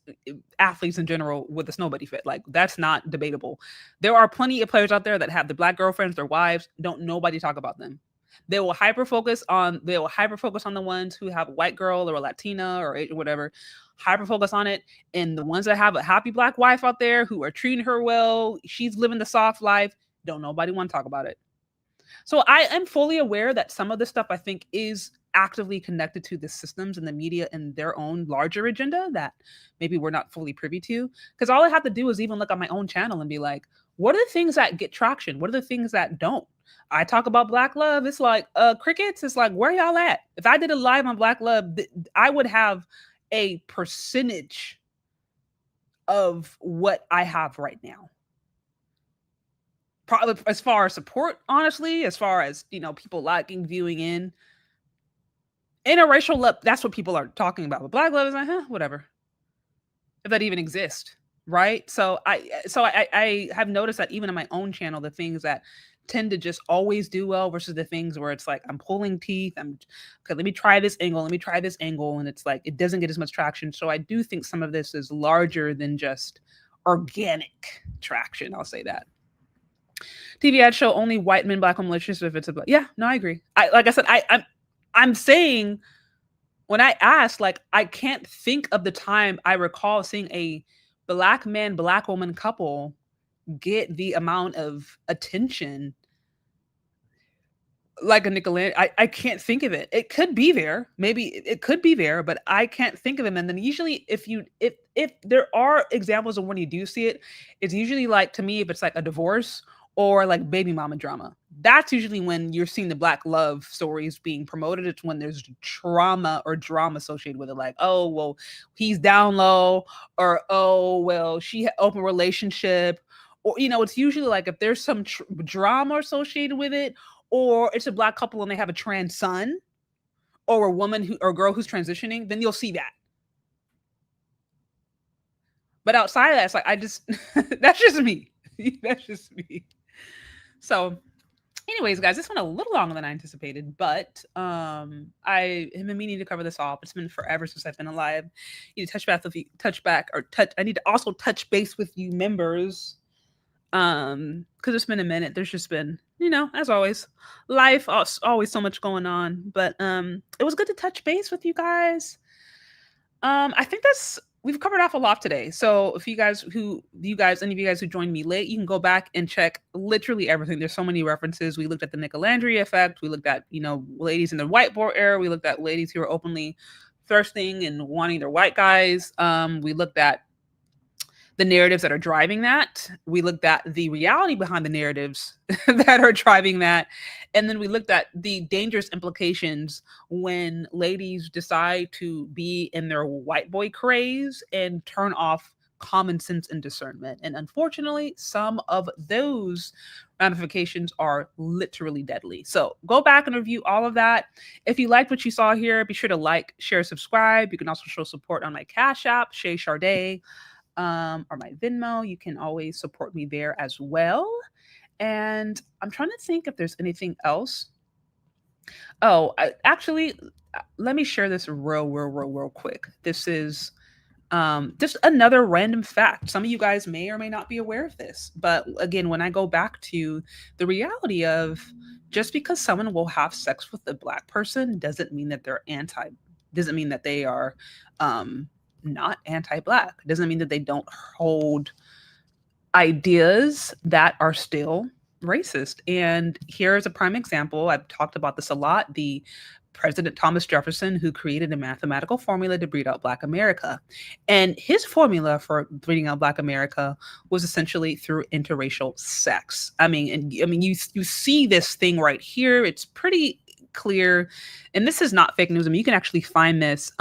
athletes in general with a snow bunny fit. Like that's not debatable. There are plenty of players out there that have the Black girlfriends, their wives, don't nobody talk about them. They will hyper focus on the ones who have a white girl or a Latina or whatever, hyper focus on it. And the ones that have a happy Black wife out there who are treating her well, she's living the soft life, don't nobody want to talk about it. So I am fully aware that some of this stuff I think is actively connected to the systems and the media and their own larger agenda that maybe we're not fully privy to. Because all I have to do is even look at my own channel and be like, what are the things that get traction? What are the things that don't? I talk about Black love. It's like crickets. It's like, where y'all at? If I did a live on Black love, I would have a percentage of what I have right now. Probably as far as support, honestly, as far as, people liking, viewing in. Interracial love, that's what people are talking about. But Black love is like, whatever. If that even exists, right? So I have noticed that even on my own channel, the things that tend to just always do well versus the things where it's like, I'm pulling teeth. Okay, let me try this angle. And it's like, it doesn't get as much traction. So I do think some of this is larger than just organic traction. I'll say that. TV ads show only white men, Black women relationships if it's a, I agree. I'm saying when I asked, like, I can't think of the time I recall seeing a Black man, Black woman couple get the amount of attention like a Nicolandria. I can't think of it. It could be there. Maybe it could be there, but I can't think of them. And then usually if there are examples of when you do see it, it's usually like, to me, if it's like a divorce or like baby mama drama, that's usually when you're seeing the Black love stories being promoted. It's when there's trauma or drama associated with it. Like, oh, well, he's down low, or, oh, well, she had open relationship, or, it's usually like if there's some drama associated with it, or it's a Black couple and they have a trans son, or a woman or a girl who's transitioning, then you'll see that. But outside of that, it's like, that's just me. That's just me. So anyways, guys, this went a little longer than I anticipated, but I have been meaning to cover this off. It's been forever since I've been alive. I need to I need to also touch base with you members. Because it's been a minute. There's just been, as always, life, always so much going on. But it was good to touch base with you guys. I think that's we've covered off a lot today. So if any of you guys who joined me late, you can go back and check literally everything. There's so many references. We looked at the Nicolandria effect. We looked at, ladies in the whiteboard era. We looked at ladies who are openly thirsting and wanting their white guys. We looked at the narratives that are driving that. We looked at the reality behind the narratives that are driving that. And then we looked at the dangerous implications when ladies decide to be in their white boy craze and turn off common sense and discernment. And unfortunately, some of those ramifications are literally deadly. So go back and review all of that. If you liked what you saw here, be sure to like, share, subscribe. You can also show support on my Cash App, Shay Charday, or my Venmo. You can always support me there as well. And I'm trying to think if there's anything else. Oh, actually, let me share this real quick. This is just another random fact. Some of you guys may or may not be aware of this, but again, when I go back to the reality of just because someone will have sex with a Black person doesn't mean that doesn't mean that they are not anti-Black. It doesn't mean that they don't hold ideas that are still racist. And here's a prime example. I've talked about this a lot. The President Thomas Jefferson, who created a mathematical formula to breed out Black America. And his formula for breeding out Black America was essentially through interracial sex. You see this thing right here. It's pretty clear. And this is not fake news. You can actually find this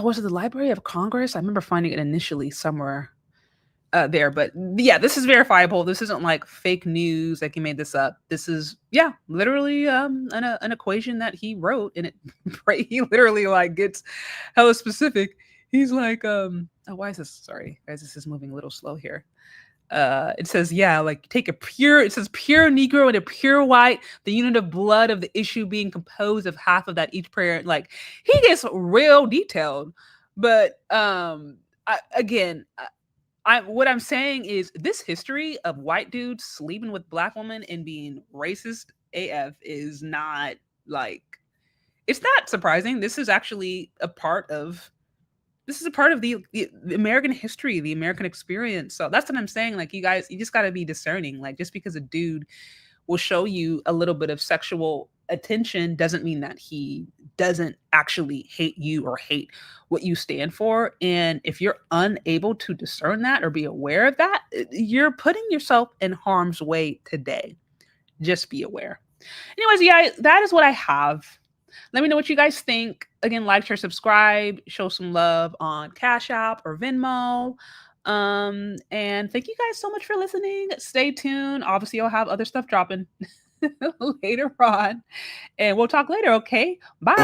was it the Library of Congress? I remember finding it initially somewhere there, but yeah, this is verifiable. This isn't like fake news, like he made this up. This is literally an equation that he wrote, and he literally like gets hella specific. He's like, why is this? Sorry, guys, this is moving a little slow here. It says, take it says pure Negro and a pure white, the unit of blood of the issue being composed of half of that each parent. Like, he gets real detailed. But what I'm saying is this history of white dudes sleeping with Black women and being racist AF is not it's not surprising. This is actually a part of the American history, the American experience. So that's what I'm saying. Like, you guys, you just got to be discerning. Like, just because a dude will show you a little bit of sexual attention doesn't mean that he doesn't actually hate you or hate what you stand for. And if you're unable to discern that or be aware of that, you're putting yourself in harm's way today. Just be aware. Anyways, yeah, that is what I have. Let me know what you guys think. Again, like, share, subscribe, show some love on Cash App or Venmo. And thank you guys so much for listening. Stay tuned. Obviously, I'll have other stuff dropping later on. And we'll talk later, okay? Bye.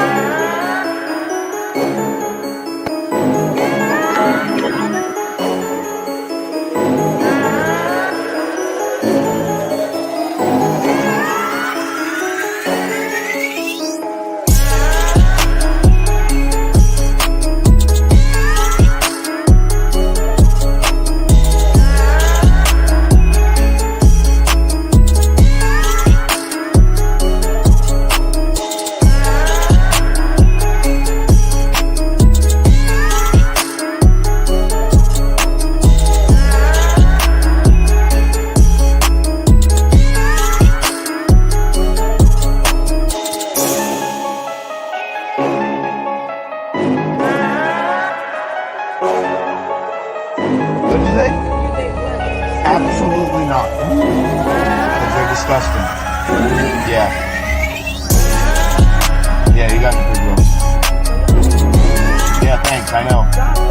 Absolutely not. Because they're disgusting. Yeah. Yeah, you got the big ones. Yeah, thanks, I know.